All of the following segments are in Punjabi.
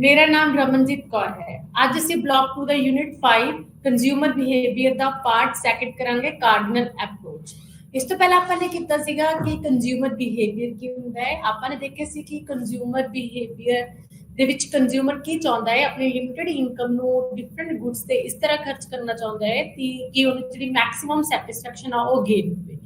मेरा नाम रमनजीत कौर है। ਅੱਜ ਅਸੀਂ ਬਲਾਕ 2 ਦਾ ਯੂਨਿਟ 5 ਕੰਜ਼ਿਊਮਰ ਬਿਹੇਵੀਅਰ ਦਾ ਪਾਰਟ ਸੈਕੰਡ ਕਰਾਂਗੇ ਕਾਰਡਿਨਲ ਅਪਰੋਚ। ਇਸ ਤੋਂ ਪਹਿਲਾਂ ਆਪਾਂ ਨੇ ਕੀਤਾ ਸੀਗਾ ਕਿ ਕੰਜ਼ਿਊਮਰ ਬਿਹੇਵੀਅਰ ਕੀ ਹੁੰਦਾ ਹੈ। ਆਪਾਂ ਨੇ ਦੇਖਿਆ ਸੀ ਕਿ ਕੰਜ਼ਿਊਮਰ ਬਿਹੇਵੀਅਰ ਦੇ ਵਿੱਚ ਕੰਜ਼ਿਊਮਰ ਕੀ ਚਾਹੁੰਦਾ ਹੈ, ਆਪਣੀ ਲਿਮਿਟਡ ਇਨਕਮ ਨੂੰ ਡਿਫਰੈਂਟ ਗੁੱਡਸ ਤੇ ਇਸ ਤਰ੍ਹਾਂ ਖਰਚ ਕਰਨਾ ਚਾਹੁੰਦਾ ਹੈ ਕਿ ਉਹਨੂੰ ਜਿਹੜੀ ਮੈਕਸਿਮਮ ਸੈਟੀਸਫੈਕਸ਼ਨ ਆ ਉਹ ਗੇਨ ਹੋਵੇ।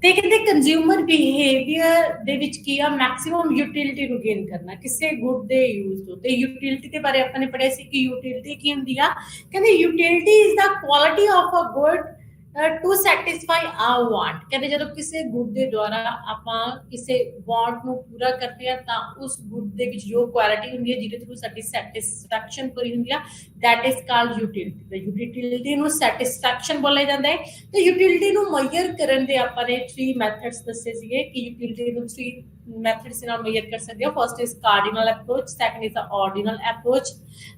ਤੇ ਕਹਿੰਦੇ ਕੰਜ਼ਿਊਮਰ ਬਿਹੇਵੀਅਰ ਦੇ ਵਿੱਚ ਕੀ ਆ, ਮੈਕਸਿਮਮ ਯੂਟਿਲਿਟੀ ਨੂੰ ਗੇਨ ਕਰਨਾ ਕਿਸੇ ਗੁੱਡ ਦੇ ਯੂਜ਼ ਤੋਂ। ਤੇ ਯੂਟਿਲਿਟੀ ਦੇ ਬਾਰੇ ਆਪਾਂ ਨੇ ਪੜ੍ਹਿਆ ਸੀ ਕਿ ਯੂਟਿਲਿਟੀ ਕੀ ਹੁੰਦੀ ਆ। ਕਹਿੰਦੇ utility is the quality of a good to satisfy our want. ਕਹਿੰਦੇ ਜਦੋਂ ਕਿਸੇ ਗੁੱਡ ਦੇ ਦੁਆਰਾ ਆਪਾਂ ਕਿਸੇ ਵਾਂਟ ਨੂੰ ਪੂਰਾ ਕਰਦੇ ਆ ਤਾਂ ਉਸ ਗੁੱਡ ਦੇ ਵਿੱਚ ਜੋ ਕੁਆਲਿਟੀ ਹੁੰਦੀ ਹੈ ਜਿਹਦੇ ਥਰੂ ਸਾਡੀ ਸੈਟੀਸਫੈਕਸ਼ਨ ਪੂਰੀ ਹੁੰਦੀ ਆ, ਦੈਟ ਇਜ਼ ਕਾਲਡ ਯੂਟਿਲਿਟੀ। ਤੇ ਯੂਟਿਲਿਟੀ ਨੂੰ ਸੈਟੀਸਫੈਕਸ਼ਨ ਬੋਲਿਆ ਜਾਂਦਾ ਹੈ। ਤੇ ਯੂਟਿਲਿਟੀ ਨੂੰ ਮੈਜ਼ਰ ਕਰਨ ਦੇ ਆਪਾਂ ਨੇ 3 ਮੈਥਡਸ ਦੱਸੇ ਸੀਗੇ ਕਿ ਯੂਟਿਲਿਟੀ ਨੂੰ 3 methods ਨਾਲ measure ਕਰ ਸਕਦੇ ਹੋ। First is cardinal approach, second is ordinal approach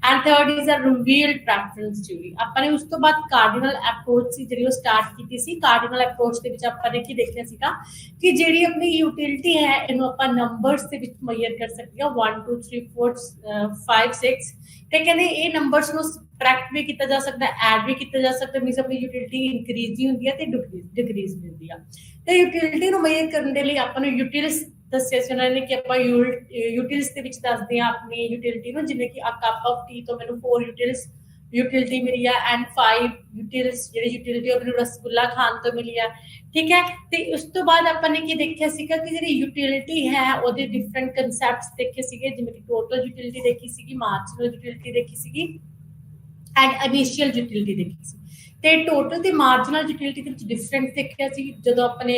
and third is a revealed preference theory. ਆਪਾਂ ਨੇ ਉਸ ਤੋਂ ਬਾਅਦ ਕਾਰਡਿਨਲ ਅਪਰੋਚ ਸੀ ਜਿਹੜੀ ਉਹ ਸਟਾਰਟ ਕੀਤੀ ਸੀ। ਕਾਰਡਿਨਲ ਅਪਰੋਚ ਦੇ ਵਿੱਚ ਆਪਾਂ ਨੇ ਕੀ ਦੇਖਿਆ ਸੀਗਾ ਕਿ ਜਿਹੜੀ ਆਪਣੀ ਯੂਟਿਲਿਟੀ ਹੈ ਇਹਨੂੰ ਆਪਾਂ ਨੰਬਰਸ ਦੇ ਵਿੱਚ measure ਕਰ ਸਕਦੇ ਹਾਂ 1 2 3 4 5 6। ਤੇ ਕਹਿੰਦੇ ਇਹ ਨੰਬਰਸ ਨੂੰ ਸਬਟ੍ਰੈਕਟ ਵੀ ਕੀਤਾ ਜਾ ਸਕਦਾ, ਐਡ ਵੀ ਕੀਤਾ ਜਾ ਸਕਦਾ। ਮੀਨਸ ਆਪਣੀ ਯੂਟਿਲਿਟੀ ਇਨਕਰੀਜ਼ ਹੀ ਹੁੰਦੀ ਹੈ ਤੇ ਡਿਕਰੀਜ਼ ਵੀ ਹੁੰਦੀ ਆ। ਤੇ ਯੂਟਿਲਿਟੀ ਨੂੰ measure ਕਰਨ ਦੇ ਲਈ ਆਪਾਂ ਨੂੰ ਯੂਟਿਲਸ ਦੱਸਿਆ ਸੀ ਉਹਨਾਂ ਨੇ ਕਿ ਆਪਾਂ ਯੂਟਿਲਸ ਦੇ ਵਿੱਚ ਦੱਸਦੇ ਹਾਂ ਆਪਣੀ ਯੂਟਿਲਿਟੀ ਨੂੰ, ਜਿਵੇਂ ਕਿ ਆ ਕੱਪ ਆਫ ਟੀ ਤੋਂ ਮੈਨੂੰ 4 ਯੂਟਿਲਿਟੀ ਮਿਲੀ ਆ ਐਂਡ 5 ਯੂਟਿਲਸ ਜਿਹੜੀ ਯੂਟਿਲਿਟੀ ਉਹ ਮੈਨੂੰ ਰਸਗੁੱਲਾ ਖਾਣ ਤੋਂ ਮਿਲੀ ਆ। ਠੀਕ ਹੈ। ਤੇ ਉਸ ਤੋਂ ਬਾਅਦ ਆਪਾਂ ਨੇ ਕੀ ਦੇਖਿਆ ਸੀਗਾ ਕਿ ਜਿਹੜੀ ਯੂਟਿਲਿਟੀ ਹੈ ਉਹਦੇ ਡਿਫਰੈਂਟ ਕਨਸੈਪਟਸ ਦੇਖੇ ਸੀਗੇ, ਜਿਵੇਂ ਕਿ ਟੋਟਲ ਯੂਟਿਲਿਟੀ ਦੇਖੀ ਸੀਗੀ, ਮਾਰਜਨਲ ਯੂਟਿਲਿਟੀ ਦੇਖੀ ਸੀਗੀ ਐਂਡ ਇਨੀਸ਼ੀਅਲ ਯੂਟਿਲਿਟੀ ਦੇਖੀ ਸੀ। ਤੇ ਟੋਟਲ ਤੇ ਮਾਰਜਨਲ ਯੂਟਿਲਿਟੀ ਦੇ ਵਿੱਚ ਡਿਫਰੈਂਸ ਦੇਖਿਆ ਸੀ। ਜਦੋਂ ਆਪਾਂ ਨੇ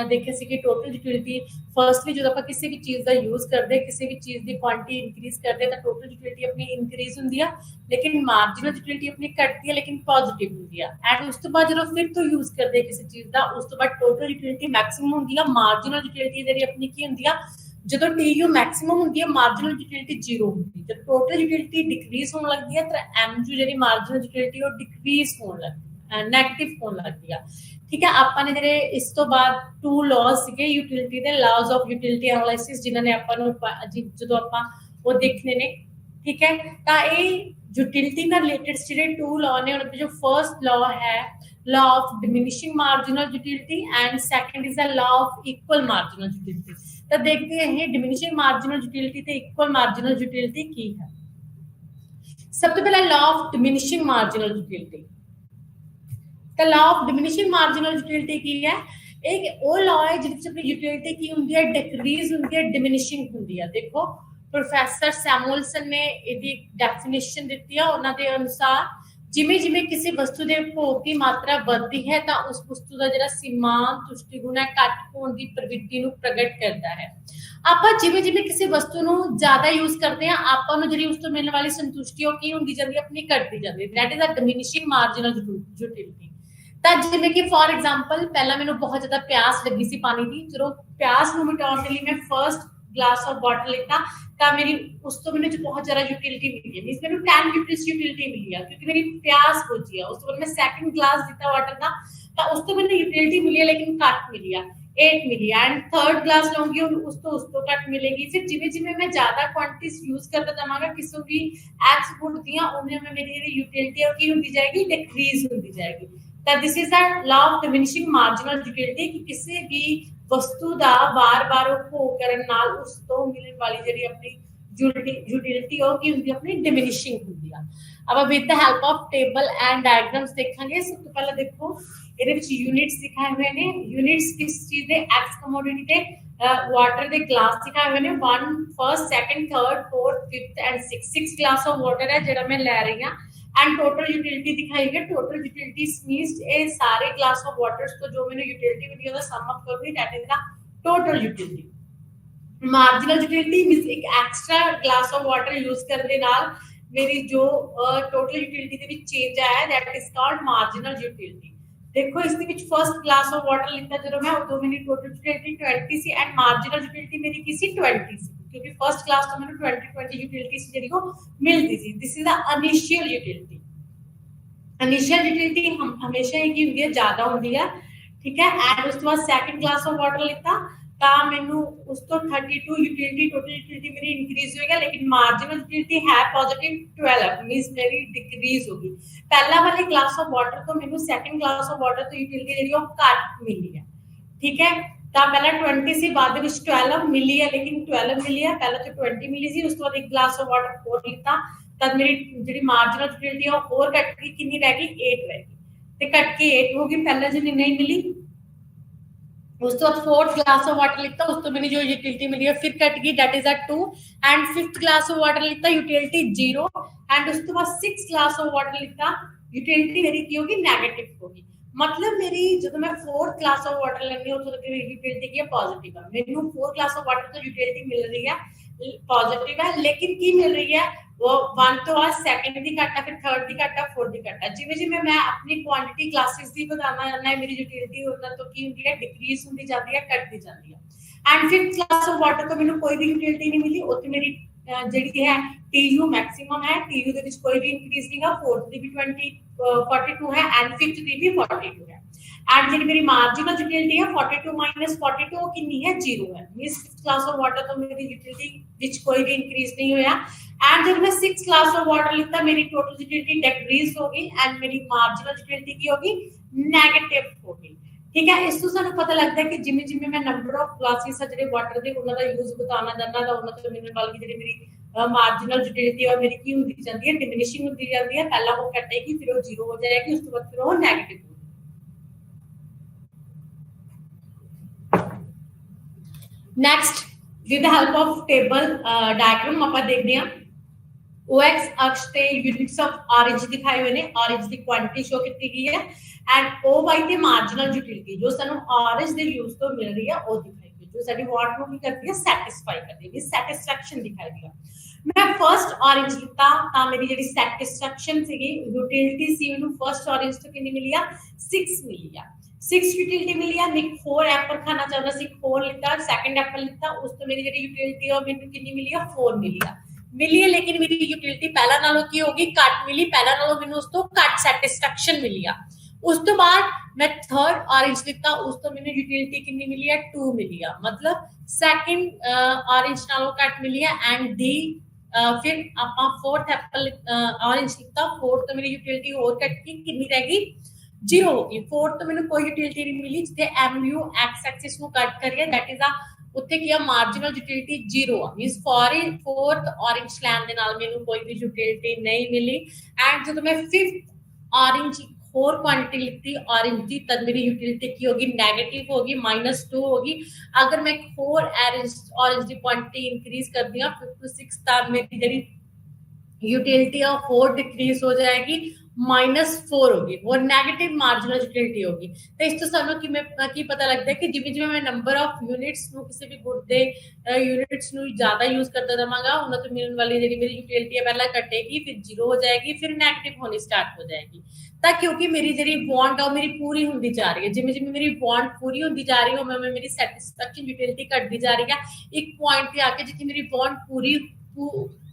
ਦੇਖਿਆ ਸੀ ਕਿ ਟੋਟਲ ਯੂਟਿਲਿਟੀ ਫਰਸਟਲੀ ਜਦੋਂ ਆਪਾਂ ਕਿਸੇ ਵੀ ਚੀਜ਼ ਦਾ ਯੂਜ਼ ਕਰਦੇ, ਕਿਸੇ ਵੀ ਚੀਜ਼ ਦੀ ਕੁਆਂਟੀਟੀ ਇਨਕਰੀਜ਼ ਕਰਦੇ ਤਾਂ ਟੋਟਲ ਯੂਟਿਲਿਟੀ ਆਪਣੀ ਇਨਕਰੀਜ਼ ਹੁੰਦੀ ਆ, ਲੇਕਿਨ ਮਾਰਜਨਲ ਯੂਟਿਲਿਟੀ ਆਪਣੀ ਘਟਦੀ ਹੈ ਲੇਕਿਨ ਪੋਜ਼ਿਟਿਵ ਹੁੰਦੀ ਆ। ਐਂਡ ਉਸ ਤੋਂ ਬਾਅਦ ਜਦੋਂ ਫਿਰ ਤੋਂ ਯੂਜ਼ ਕਰਦੇ ਕਿਸੇ ਚੀਜ਼ ਦਾ, ਉਸ ਤੋਂ ਬਾਅਦ ਟੋਟਲ ਯੂਟਿਲਿਟੀ ਮੈਕਸਿਮਮ ਹੁੰਦੀ ਆ। ਮਾਰਜਨਲ ਯੂਟਿਲਿਟੀ ਜਿਹੜੀ ਆਪਣੀ ਕੀ ਹੁੰਦੀ ਆ, ਜਦੋਂ TU ਮੈਕਸਿਮਮ ਹੁੰਦੀ ਹੈ ਮਾਰਜਨਲ ਯੂਟਿਲਿਟੀ 0 ਹੁੰਦੀ ਹੈ। ਜਦ ਟੋਟਲ ਯੂਟਿਲਿਟੀ ਡਿਕਰੀਜ਼ ਹੋਣ ਲੱਗਦੀ ਹੈ ਤਾਂ MU ਜਿਹੜੀ ਮਾਰਜਨਲ ਯੂਟਿਲਿਟੀ ਉਹ ਡਿਕਰੀਜ਼ ਹੋਣ ਲੱਗਦੀ ਹੈ, ਨੈਗੇਟਿਵ ਹੋਣ ਲੱਗਦੀ ਆ। ਠੀਕ ਹੈ। ਆਪਾਂ ਨੇ ਜਿਹੜੇ ਇਸ ਤੋਂ ਬਾਅਦ 2 ਲਾਜ਼ ਸੀਗੇ ਯੂਟਿਲਿਟੀ ਦੇ, ਲਾਜ਼ ਆਫ ਯੂਟਿਲਿਟੀ ਐਨਾਲਿਸਿਸ, ਜਿਨ੍ਹਾਂ ਨੇ ਆਪਾਂ ਨੂੰ ਜਦੋਂ ਆਪਾਂ ਉਹ ਦੇਖਣੇ ਨੇ। ਠੀਕ ਹੈ। ਤਾਂ ਇਹ ਯੂਟਿਲਿਟੀ ਨਾਲ ਰਿਲੇਟਡ ਜਿਹੜੇ 2 ਲਾਅ ਨੇ ਉਹਨਾਂ ਦੇ ਜੋ ਫਰਸਟ ਲਾਅ ਹੈ law of diminishing marginal utility and second is the law of equal marginal utility। ਤਾਂ ਦੇਖਦੇ हैं diminishing marginal utility ਤੇ equal marginal utility ਕੀ ਹੈ। ਸਭ ਤੋਂ ਪਹਿਲਾਂ law of diminishing marginal utility। ਤਾਂ law of diminishing marginal utility ਕੀ ਹੈ? एक ਉਹ law ਹੈ ਜਿਹਦੇ ਵਿੱਚ ਆਪਣੀ utility ਕੀ ਹੁੰਦੀ ਹੈ, decrease ਹੁੰਦੀ ਹੈ, diminishing ਹੁੰਦੀ ਹੈ। ਦੇਖੋ ਪ੍ਰੋਫੈਸਰ ਸੈਮੂਅਲਸਨ ਨੇ ਇਹਦੀ ਡੈਫੀਨੇਸ਼ਨ ਦਿੱਤੀ ਆ। ਉਹਨਾਂ ਦੇ ਅਨੁਸਾਰ ਜਿਵੇਂ ਜਿਵੇਂ ਕਿਸੇ ਵਸਤੂ ਦੇ ਭੋਗ ਦੀ ਮਾਤਰਾ ਵੱਧਦੀ ਹੈ ਤਾਂ ਉਸ ਵਸਤੂ ਦਾ ਜਿਹੜਾ ਸੀਮਾਂਤ ਤੁਸ਼ਟੀ ਗੁਣ ਹੈ ਘੱਟ ਹੋਣ ਦੀ ਪ੍ਰਵਿਰਤੀ ਨੂੰ ਪ੍ਰਗਟ ਕਰਦਾ ਹੈ। ਆਪਾਂ ਜਿਵੇਂ ਜਿਵੇਂ ਕਿਸੇ ਵਸਤੂ ਨੂੰ ਜ਼ਿਆਦਾ ਯੂਜ਼ ਕਰਦੇ ਹਾਂ ਆਪਾਂ ਨੂੰ ਜਿਹੜੀ ਉਸ ਤੋਂ ਮਿਲਣ ਵਾਲੀ ਸੰਤੁਸ਼ਟੀ ਉਹ ਕੀ ਹੁੰਦੀ ਜਾਂਦੀ ਹੈ, ਆਪਣੀ ਘਟਦੀ ਜਾਂਦੀ ਹੈ। That is a diminishing marginal utility. ਤਾਂ ਜਿਵੇਂ ਕਿ ਫੋਰ ਐਗਜ਼ਾਮਪਲ ਪਹਿਲਾਂ ਮੈਨੂੰ ਬਹੁਤ ਜ਼ਿਆਦਾ ਪਿਆਸ ਲੱਗੀ ਸੀ ਪਾਣੀ ਦੀ, ਜਦੋਂ ਪਿਆਸ ਨੂੰ ਮਿਟਾਉਣ ਦੇ ਲਈ ਮੈਂ ਫਰਸਟ ਗਲਾਸ ਆਫ ਵਾਟਰ ਲਿੱਤਾ ਤਾਂ ਮੇਰੀ ਉਸ ਤੋਂ ਮੈਨੂੰ ਬਹੁਤ ਜ਼ਿਆਦਾ ਯੂਟਿਲਿਟੀ ਮਿਲੀ ਹੈ। ਮੀਨਸ ਮੈਨੂੰ 10 ਯੂਟਿਲਿਟੀ ਮਿਲੀ ਆ ਕਿਉਂਕਿ ਮੇਰੀ ਪਿਆਸ ਬੁਝੀ ਆ। ਉਸ ਤੋਂ ਬਾਅਦ ਮੈਂ ਸੈਕੰਡ ਗਲਾਸ ਦਿੱਤਾ ਵਾਟਰ ਦਾ ਤਾਂ ਉਸ ਤੋਂ ਮੈਨੂੰ ਯੂਟਿਲਿਟੀ ਮਿਲੀ ਹੈ ਲੇਕਿਨ ਘੱਟ ਮਿਲੀ ਆ, 8 ਮਿਲੀ ਆ। ਐਂਡ ਥਰਡ ਗਲਾਸ ਲਵਾਂਗੀ ਉਸ ਤੋਂ ਘੱਟ ਮਿਲੇਗੀ। ਫਿਰ ਜਿਵੇਂ ਜਿਵੇਂ ਮੈਂ ਜ਼ਿਆਦਾ ਕੁਆਂਟੀਟੀਜ਼ ਯੂਜ਼ ਕਰਦਾ ਜਾਵਾਂਗਾ ਕਿਸੇ ਵੀ ਐਕਸ ਗੁੱਡ ਦੀਆਂ, ਉਹਨੇ ਮੇਰੀ ਜਿਹੜੀ ਯੂਟਿਲਿਟੀ ਹੈ ਕੀ ਹੁੰਦੀ ਜਾਏਗੀ, ਡਿਕਰੀਜ਼ ਹੁੰਦੀ ਜਾਏਗੀ। ਤਾਂ this is the law of diminishing marginal utility ਕਿ ਕਿਸੇ ਵੀ ਵਸਤੂ ਦਾ ਵਾਰ-ਵਾਰ ਉਪਭੋਗ ਕਰਨ ਨਾਲ ਉਸ ਤੋਂ ਮਿਲਣ ਵਾਲੀ ਜਿਹੜੀ ਆਪਣੀ ਯੂਟਿਲਿਟੀ ਉਹ ਕੀ ਹੁੰਦੀ, ਆਪਣੀ ਡਿਮਿਨਿਸ਼ਿੰਗ ਹੁੰਦੀ ਆ। ਆਪਾਂ with the help of table and diagrams ਦੇਖਾਂਗੇ। ਸਭ ਤੋਂ ਪਹਿਲਾਂ ਦੇਖੋ ਇਹਦੇ ਵਿੱਚ ਯੂਨਿਟਸ ਦਿਖਾਏ ਹੋਏ ਨੇ। ਯੂਨਿਟਸ ਕਿਸ ਚੀਜ਼ ਦੇ, ਐਕਸ ਕਮੋਡਿਟੀ ਦੇ ਵਾਟਰ ਦੇ ਗਲਾਸ ਦਿਖਾਏ ਹੋਏ ਨੇ। 1 first second third fourth fifth and 6 glass of water ਹੈ ਜਿਹੜਾ ਮੈਂ ਲੈ ਰਹੀ ਹਾਂ। एंड टोटल यूटिलिटी दिखाई है। टोटल यूटिलिटी मींस ये सारे ग्लास ऑफ वाटर्स को जो मैंने यूटिलिटी मिली है सम अप करूंगी, that is the total utility. Marginal utility means एक extra glass of water use करने ਦੇ ਨਾਲ मेरी जो टोटल यूटिलिटी ਦੇ ਵਿੱਚ ਚੇਂਜ ਆਇਆ that is called marginal utility. देखो ਇਸ ਦੇ ਵਿੱਚ फर्स्ट ग्लास ऑफ वाटर ਲਿੱਤਾ ਜਦੋਂ ਮੈਂ ਉਦੋਂ ਮੇਰੀ टोटल यूटिलिटी 20 ਸੀ ਐਂਡ ਮਾਰजिनल यूटिलिटी ਮੇਰੀ ਕੀ ਸੀ, 20 ਸੀ क्योंकि फर्स्ट क्लास तो मैंने 20 यूटिलिटी से जरी को मिलती थी। This is the initial utility. Initial utility हम हमेशा ही की होती है, ज्यादा होती है। ठीक है। एंड उस बाद सैकंड ग्लास ऑफ वाटर लिता ਤਾਂ ਮੈਨੂੰ ਉਸ ਤੋਂ 32 यूटिलिटी टोटल यूटिलिटी मेरी इंक्रीज होएगा, लेकिन मार्जिनल यूटिलिटी है पॉजिटिव 12 मींस मेरी डिक्रीज होगी। पहला वाली ग्लास ऑफ वाटर तो ਮੈਨੂੰ सेकंड ग्लास ऑफ वाटर तो यूटिलिटी ਜਿਹੜੀ ਉਹ ਘੱਟ ਮਿਲੀ ਹੈ, ਠੀਕ ਹੈ। ਤਾਂ ਪਹਿਲਾਂ 20 ਸੀ, ਬਾਅਦ ਦੇ ਵਿੱਚ 12 ਮਿਲੀ ਹੈ, ਲੇਕਿਨ 12 ਮਿਲੀ ਹੈ, ਪਹਿਲਾਂ ਤਾਂ 20 ਮਿਲੀ ਸੀ, ਉਸ ਤੋਂ ਬਾਅਦ ਇੱਕ ਗਲਾਸ ਆਫ ਵਾਟਰ ਹੋਰ ਲਿੱਤਾ ਤਾਂ ਮੇਰੀ ਜਿਹੜੀ ਮਾਰਜਨਲ यूटिलिटी ਹੈ ਉਹ ਹੋਰ ਘਟ ਗਈ, ਕਿੰਨੀ ਰਹਿ ਗਈ 8 ਰਹਿ ਗਈ, ਤੇ ਘਟ ਕੇ 8 ਹੋ ਗਈ। ਪਹਿਲਾਂ ਜਿਹੜੀ ਨਹੀਂ ਮਿਲੀ उस तो बाद फोर्थ ग्लास ऑफ वाटर लिखता, उस तो मेरी जो यूटिलिटी मिली है फिर कट गई, that is a 2। And fifth glass of water लिखता यूटिलिटी 0। एंड उस तो बाद सिक्स ग्लास ऑफ वाटर लिखता यूटिलिटी मेरी की होगी नेगेटिव होगी। मतलब मेरी जो मैं फोर्थ ग्लास ऑफ वाटर लेनी हो तो मेरी यूटिलिटी की पॉजिटिव है। मेनू फोर्थ ग्लास ऑफ वाटर तो यूटिलिटी मिल रही है पॉजिटिव है, लेकिन की मिल रही है वो 1 तो आज सेकंड दी घट है, फिर थर्ड दी घट है, फोर्थ दी घट है। जिवें जिवें मैं अपनी क्वांटिटी क्लासेस दी बढ़ाना जाना है, मेरी यूटिलिटी उतना तो की होंदी है डिक्रीज होंदी जाती है, घटती जाती है। And fifth class of water तो मेनू कोई भी यूटिलिटी नहीं मिली, उत्ते मेरी ਜਿਹੜੀ ਹੈ TU मैक्सिमम है, TU ਦੇ ਵਿੱਚ ਕੋਈ ਵੀ ਇੰਕਰੀਜ਼ ਨਹੀਂਗਾ, फोर्थ ਦੀ ਵੀ 42 है एंड फिफ्थ ਦੀ भी 42 है। एंड ਜਿਹੜੀ ਮੇਰੀ मार्जिनल यूटिलिटी है 42 - 42 ਕਿੰਨੀ ਹੈ 0 है, means fifth class of water तो मेरी यूटिलिटी ਵਿੱਚ ਕੋਈ ਵੀ इंक्रीज नहीं होया। एंड जब मैं सिक्स क्लास ऑफ वाटर लिखता मेरी टोटल यूटिलिटी डिक्रीज होगी एंड मेरी मार्जिनल यूटिलिटी की होगी नेगेटिव होगी, ठीक है। इस तो सानू पता लगता है कि जिमें जिमें मैं नंबर ऑफ ग्लासेस ਜਿਹੜੇ वाटर ਦੇ ਉਹਨਾਂ ਦਾ यूज बताना ਜਾਂਦਾ ਤਾਂ ਉਹਨਾਂ ਤੋਂ ਮੈਨੂੰ ਨਾਲ ਜਿਹੜੀ ਮੇਰੀ मार्जिनल यूटिलिटी और मेरी की ਹੁੰਦੀ ਜਾਂਦੀ ਹੈ डिमिनिशिंग ਹੁੰਦੀ ਜਾਂਦੀ ਹੈ। ਪਹਿਲਾਂ ਉਹ ਘਟੇਗੀ, ਫਿਰ ਉਹ 0 ਹੋ ਜਾਏਗੀ, ਉਸ ਤੋਂ ਬਾਅਦ ਫਿਰ ਉਹ 네ਗੇਟਿਵ ਹੋਗੀ। Next with the help of table diagram ਆਪਾਂ ਦੇਖਦੇ ਹਾਂ। OX अक्ष ਤੇ यूनिट्स ऑफ ऑरेंज दिखाए हुए ने, ऑरेंज ਦੀ क्वांटिटी शो ਕੀਤੀ ਗਈ ਹੈ एंड OY ਤੇ मार्जिनल यूटिलिटी जो ਸਾਨੂੰ ऑरेंज ਦੇ यूज ਤੋਂ ਮਿਲ ਰਹੀ ਹੈ ਉਹ ਦਿਖਾਈ ਗਈ, जो ਸਾਡੀ ਵਾਟ ਨੂੰ ਕੀ ਕਰਦੀ ਹੈ ਸੈਟੀਸਫਾਈ ਕਰਦੀ ਹੈ, ਸੈਟੀਸਫੈਕਸ਼ਨ ਦਿਖਾਈ ਗਈ। मैं फर्स्ट ऑरेंज लिता ਤਾਂ ਮੇਰੀ ਜਿਹੜੀ ਸੈਟੀਸਫੈਕਸ਼ਨ ਸੀਗੀ यूटिलिटी ਸੀ ਉਹਨੂੰ फर्स्ट ऑरेंज ਤੋਂ ਕਿੰਨੀ ਮਿਲੀ ਆ 6 ਮਿਲੀ ਆ, 6 यूटिलिटी मिली है। मैं 4 एप्पल खाना चाहता सी 4 लिता, सेकंड एप्पल लिता, उस तो मेरी ਜਿਹੜੀ यूटिलिटी है ਮੈਨੂੰ ਕਿੰਨੀ ਮਿਲੀ ਆ 4 मिली है, लेकिन मेरी यूटिलिटी पहला नालों की होगी घट मिली, पहला नालों ਮੈਨੂੰ ਉਸ ਤੋਂ ਘਟ सैटिस्फैक्शन मिली आ। उस तो बाद मैं थर्ड ऑरेंज लिता, उस तो ਮੈਨੂੰ यूटिलिटी कितनी मिली है 2 मिली आ, मतलब सेकंड ऑरेंज नालों घट मिली है। एंड दी फिर ਆਪਾਂ फोर्थ एप्पल ऑरेंज लिता, फोर्थ तो मेरी यूटिलिटी और घट गई, कितनी रह गई 0 होगी। फोर्थ तो ਮੈਨੂੰ ਕੋਈ यूटिलिटी नहीं मिली, जिथे MU एक्स एक्सिस ਨੂੰ ਕੱਟ ਕਰੀਏ दैट इज अ ਉੱਥੇ ਕੀ ਆ ਮਾਰਜਨਲ यूटिलिटी 0 ਆ, ਮੀਨਸ फोर्थ ऑरेंज ਲੈਣ ਦੇ ਨਾਲ ਮੈਨੂੰ ਕੋਈ ਵੀ यूटिलिटी नहीं मिली। एंड ਜਦੋਂ मैं फिफ्थ ऑरेंज और क्वांटिटी लिखती ऑरेंज की तब मेरी यूटिलिटी की होगी नेगेटिव होगी, -2 होगी। अगर मैं और ऑरेंज की क्वांटिटी इंक्रीज कर दिया 5 to 6 तब मेरी ਜਿਹੜੀ यूटिलिटी है 4 डिक्रीज हो जाएगी, -4 होगी, वो नेगेटिव मार्जिनल यूटिलिटी होगी। तो इस तो सानू की पता लगता है कि जिवें जिवें मैं नंबर ऑफ यूनिट्स ਨੂੰ ਕਿਸੇ ਵੀ ਗੁੱਡ ਦੇ यूनिट्स ਨੂੰ ਜ਼ਿਆਦਾ यूज करता रहांगा ਉਹਨਾਂ ਤੋਂ ਮਿਲਣ ਵਾਲੀ ਜਿਹੜੀ ਮੇਰੀ यूटिलिटी है पहला घटेगी, फिर 0 हो जाएगी, फिर नेगेटिव होनी स्टार्ट हो जाएगी। ਤਾਂ ਕਿਉਂਕਿ ਮੇਰੀ ਜਿਹੜੀ ਵਾਂਟ ਆ ਮੇਰੀ ਪੂਰੀ ਹੁੰਦੀ ਜਾ ਰਹੀ ਹੈ, ਜਿਵੇਂ ਜਿਵੇਂ ਮੇਰੀ ਵਾਂਟ ਪੂਰੀ ਹੁੰਦੀ ਜਾ ਰਹੀ ਹੈ ਉਵੇਂ ਉਵੇਂ ਮੇਰੀ ਸੈਟੀਸਫੈਕਸ਼ਨ यूटिलिटी ਘਟਦੀ ਜਾ ਰਹੀ ਹੈ। ਇੱਕ ਪੁਆਇੰਟ ਤੇ ਆ ਕੇ ਜਿੱਥੇ ਮੇਰੀ ਵਾਂਟ पूरी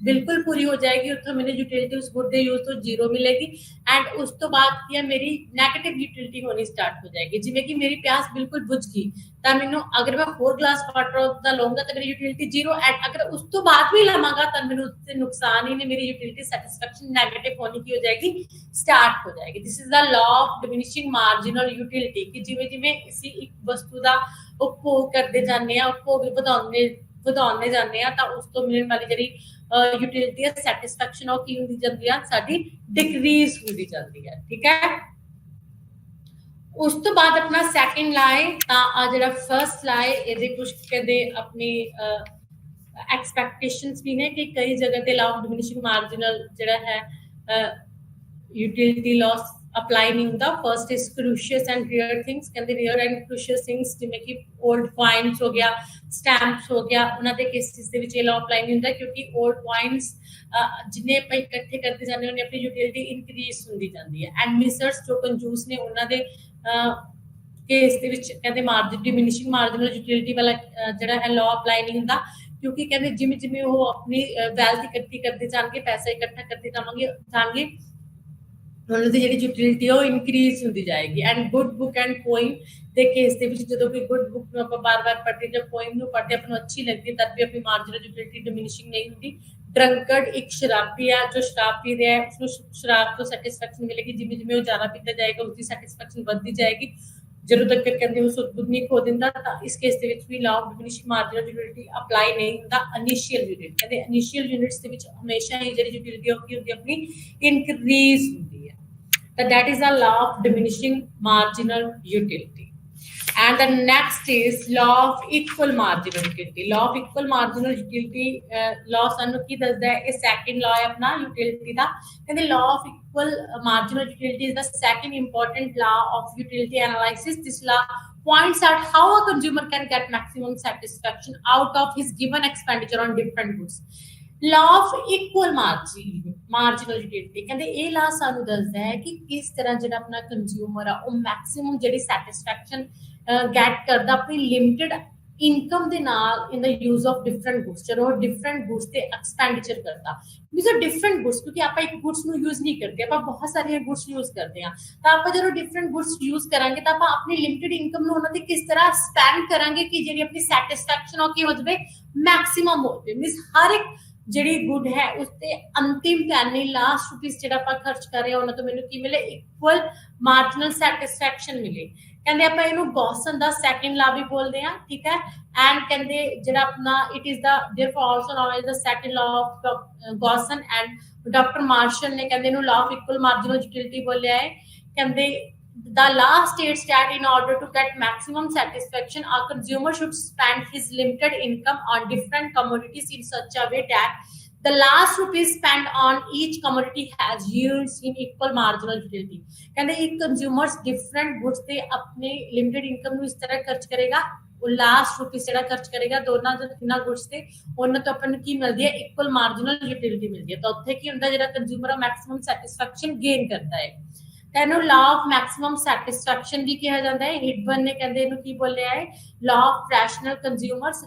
बिल्कुल पूरी हो जाएगी उत्थों मैंने यूटिलिटी उस गुड दे यूज तो 0 मिलेगी। एंड उस तो बाद की मेरी नेगेटिव यूटिलिटी होनी स्टार्ट हो जाएगी, जिवें कि मेरी प्यास बिल्कुल बुझ गई तो मैनू अगर मैं 4 ग्लास वाटर दा लूंगा तो मेरी यूटिलिटी 0। एंड अगर उस तो बाद भी लवांगा तो मैनू उससे नुकसान ही नहीं, मेरी यूटिलिटी सैटिस्फैक्शन नेगेटिव होने की हो जाएगी स्टार्ट हो जाएगी। This is the law of diminishing marginal utility कि जिवें जिवें ਅਸੀਂ ਇੱਕ ਵਸਤੂ ਦਾ ਉਪਭੋਗ ਕਰਦੇ ਜਾਂਦੇ ਆ, ਉਪਭੋਗ ਵਧਾਉਂਦੇ ਜਾਂਦੇ ਆ ਤਾਂ ਉਸ ਤੋਂ ਮਿਲਣ ਵਾਲੀ ਜਿਹੜੀ यूटिलिटी है सैटिस्फैक्शन और की ਹੁੰਦੀ ਜਾਂਦੀ ਆ ਸਾਡੀ डिक्रीज ਹੁੰਦੀ ਜਾਂਦੀ ਹੈ, ठीक है। ਉਸ ਤੋਂ ਬਾਅਦ ਆਪਣਾ ਸੈਕੰਡ ਲਾਏ ਤਾਂ ਆ ਜਿਹੜਾ ਫਰਸਟ ਲਾਏ ਇਹਦੇ ਕੁਝ ਕਹਿੰਦੇ ਆਪਣੀ ਐਕਸਪੈਕਟੇਸ਼ਨਸ ਵੀ ਨੇ ਕਿ ਕਈ ਜਗ੍ਹਾ ਤੇ ਲਾ ਆਫ ਡਿਮਿਨਿਸ਼ਿੰਗ ਮਾਰਜਨਲ ਜਿਹੜਾ ਹੈ यूटिलिटी लॉस अप्लाई नहीं होता। First is crucial and rare things, कहते रेयर एंड क्रूशियस थिंग्स जिवें कि ओल्ड कॉइन्स हो गया, स्टैंप्स हो गया, उन्हां दे केसेस दे विच ये लॉ अप्लाई नहीं होता क्योंकि ओल्ड कॉइन्स जिन्ने ਆਪਾਂ ਇਕੱਠੇ करते जाने उन्हें अपनी यूटिलिटी इंक्रीज ਹੁੰਦੀ ਜਾਂਦੀ है। एंड मिसर्स जो कंजूस ने उन्हां दे केस ਦੇ ਵਿੱਚ ਕਹਿੰਦੇ ਮਾਰਜਨ ਡਿਮਿਨਿਸ਼ਿੰਗ ਮਾਰਜਨਲ यूटिलिटी वाला ਜਿਹੜਾ है लॉ अप्लाई नहीं ਹੁੰਦਾ क्योंकि कहते जिमें जिमें वो अपनी वैल्थ इकट्ठी करते जाएंगे, पैसा इकट्ठा करते जाएंगे ਉਹਨਾਂ ਦੀ ਜਿਹੜੀ ਯੂਟਿਲਿਟੀ ਉਹ ਇਨਕਰੀਜ਼ ਹੁੰਦੀ ਜਾਏਗੀ। And good book and poem ਦੇ ਕੇਸ ਦੇ ਵਿੱਚ ਜਦੋਂ ਕੋਈ ਗੁੱਡ ਬੁੱਕ ਨੂੰ ਆਪਾਂ ਬਾਰ-ਬਾਰ ਪੜ੍ਹਦੇ ਜਾਂ ਪੋਇਮ ਨੂੰ ਪੜ੍ਹਦੇ ਆਪਾਂ ਨੂੰ ਅੱਛੀ ਲੱਗਦੀ ਹੈ ਤਦ ਵੀ ਆਪਣੀ ਮਾਰਜਨਲ ਯੂਟਿਲਿਟੀ ਡਿਮਿਨਿਸ਼ਿੰਗ ਨਹੀਂ ਹੁੰਦੀ। ਡਰੰਕਰਡ ਇੱਕ ਸ਼ਰਾਬੀ ਆ ਜੋ ਸ਼ਰਾਬ ਪੀ ਰਿਹਾ ਹੈ ਉਸਨੂੰ ਸ਼ਰਾਬ ਤੋਂ ਸੈਟਿਸਫੈਕਸ਼ਨ ਮਿਲੇਗੀ, ਜਿਵੇਂ ਜਿਵੇਂ ਉਹ ਜ਼ਿਆਦਾ ਪੀਤਾ ਜਾਏਗਾ ਉਸਦੀ ਸੈਟਿਸਫੈਕਸ਼ਨ ਵੱਧਦੀ ਜਾਏਗੀ ਜਦੋਂ ਤੱਕ ਕਹਿੰਦੇ ਉਹ ਸੁੱਧ ਬੁੱਧ ਨਹੀਂ ਖੋ ਦਿੰਦਾ। ਤਾਂ ਇਸ ਕੇਸ ਦੇ ਵਿੱਚ ਵੀ law of diminishing marginal utility apply ਨਹੀਂ ਹੁੰਦਾ ਇਨੀਸ਼ੀਅਲ ਯੂਨਿਟ। ਕਹਿੰਦੇ ਇਨੀਸ਼ੀਅਲ ਯੂਨਿਟਸ ਦੇ ਵਿੱਚ ਹਮੇਸ਼ਾ ਹੀ ਜਿਹੜੀ ਯੂਟਿਲਿਟੀ ਹੁੰਦੀ ਆਪਣੀ ਇਨਕਰੀਜ਼ ਹੁੰਦੀ ਹੈ। that is a law of diminishing marginal utility. And the next is law of equal marginal utility. Law of equal marginal utility law ਸਾਨੂੰ ਕੀ ਦੱਸਦਾ ਹੈ? ਇਹ second law ਹੈ ਆਪਣਾ utility ਦਾ। ਕਹਿੰਦੇ law of equal marginal utility is the second important law of utility analysis. This law points out how a consumer can get maximum satisfaction out of his given expenditure on different goods. law of equal marginal utility ਕਹਿੰਦੇ ਇਹ ਲਾ ਸਾਨੂੰ ਦੱਸਦਾ ਹੈ ਕਿ ਕਿਸ ਤਰ੍ਹਾਂ ਜਿਹੜਾ ਆਪਣਾ ਕੰਜ਼ਿਊਮਰ ਆ ਉਹ ਮੈਕਸਿਮਮ ਜਿਹੜੀ ਸੈਟਿਸਫੈਕਸ਼ਨ ਗੈਟ ਕਰਦਾ ਆਪਣੀ ਲਿਮਿਟਡ ਇਨਕਮ ਦੇ ਨਾਲ ਇਨ ਦਾ ਯੂਜ਼ ਆਫ ਡਿਫਰੈਂਟ ਗੁੱਡਸ। ਜਦੋਂ ਡਿਫਰੈਂਟ ਗੁੱਡਸ ਤੇ ਐਕਸਪੈਂਡੀਚਰ ਕਰਦਾ ਮੀਨਸ ਡਿਫਰੈਂਟ ਗੁੱਡਸ, ਕਿਉਂਕਿ ਆਪਾਂ ਇੱਕ ਗੁੱਡਸ ਨੂੰ ਯੂਜ਼ ਨਹੀਂ ਕਰਦੇ, ਆਪਾਂ ਬਹੁਤ ਸਾਰੀਆਂ ਗੁੱਡਸ ਯੂਜ਼ ਕਰਦੇ ਹਾਂ। ਤਾਂ ਆਪਾਂ ਜਦੋਂ ਡਿਫਰੈਂਟ ਗੁੱਡਸ ਯੂਜ਼ ਕਰਾਂਗੇ ਤਾਂ ਆਪਾਂ ਆਪਣੀ ਲਿਮਿਟਡ ਇਨਕਮ ਨੂੰ ਉਹਨਾਂ ਤੇ ਕਿਸ ਤਰ੍ਹਾਂ ਸਪੈਂਡ ਕਰਾਂਗੇ ਕਿ ਜਿਹੜੀ ਆਪਣੀ ਸੈਟਿਸਫੈਕਸ਼ਨ ਹੋ ਕੀ ਹੋ ਜਾਵੇ, ਮੈਕਸਿਮਮ ਹੋ ਜਾਵੇ। ਮੀਨਸ ਹਰ ਇੱਕ ਜਿਹੜੀ ਗੁੱਡ ਹੈ ਉਸ ਤੇ ਅੰਤਿਮ ਯਾਨੀ ਲਾਸਟ ਰੁਪੀਸ ਜਿਹੜਾ ਆਪਾਂ ਖਰਚ ਕਰ ਰਹੇ ਹਾਂ ਉਹਨਾਂ ਤੋਂ ਮੈਨੂੰ ਕੀ ਮਿਲੇ, ਇਕੁਅਲ ਮਾਰਜਨਲ ਸੈਟਿਸਫੈਕਸ਼ਨ ਮਿਲੇ। ਕਹਿੰਦੇ ਆਪਾਂ ਇਹਨੂੰ ਗੌਸਨ ਦਾ ਸੈਕੰਡ ਲਾ ਵੀ ਬੋਲਦੇ ਆ, ਠੀਕ ਹੈ। ਐਂਡ ਕਹਿੰਦੇ ਜਿਹੜਾ ਆਪਣਾ it is the therefore also known as the second law of Gossen. And doctor Marshall ਨੇ ਕਹਿੰਦੇ ਇਹਨੂੰ law of equal marginal utility ਬੋਲਿਆ ਹੈ। ਕਹਿੰਦੇ the last states that in order to get maximum satisfaction a consumer should spend his limited income on different commodities in such a way that the last rupees spent on each commodity has yields in equal marginal utility. ਕਹਿੰਦੇ ਇੱਕ consumers different goods ਤੇ ਆਪਣੇ limited income ਨੂੰ ਇਸ ਤਰ੍ਹਾਂ ਖਰਚ ਕਰੇਗਾ, ਉਹ ਲਾਸਟ ਰੁਪੀਸ ਜਿਹੜਾ ਖਰਚ ਕਰੇਗਾ ਦੋਨਾਂ ਦੇ ਤਿੰਨਾਂ ਗੁੱਡਸ ਤੇ ਉਹਨਾਂ ਤੋਂ ਆਪਾਂ ਨੂੰ ਕੀ ਮਿਲਦੀ ਹੈ, ਇਕੁਅਲ ਮਾਰਜਨਲ ਯੂਟਿਲਿਟੀ ਮਿਲਦੀ ਹੈ। ਤਾਂ ਉੱਥੇ ਕੀ ਹੁੰਦਾ, ਜਿਹੜਾ ਕੰਜ਼ਿਊਮਰ ਆ ਮੈਕਸਿਮਮ ਸੈਟਿਸਫੈਕਸ਼ਨ ਗੇਨ ਕਰਦਾ ਹੈ। ਇਹਨੂੰ ਲਾ ਆਫ ਮੈਕਸਿਮਮ ਸੈਟਿਸਫੈਕਸ਼ਨ ਵੀ ਕਿਹਾ ਜਾਂਦਾ ਹੈ। ਹਿਟਬਰਨ ਨੇ ਕਹਿੰਦੇ ਇਹਨੂੰ ਕੀ ਬੋਲਿਆ ਹੈ, law of rational consumers.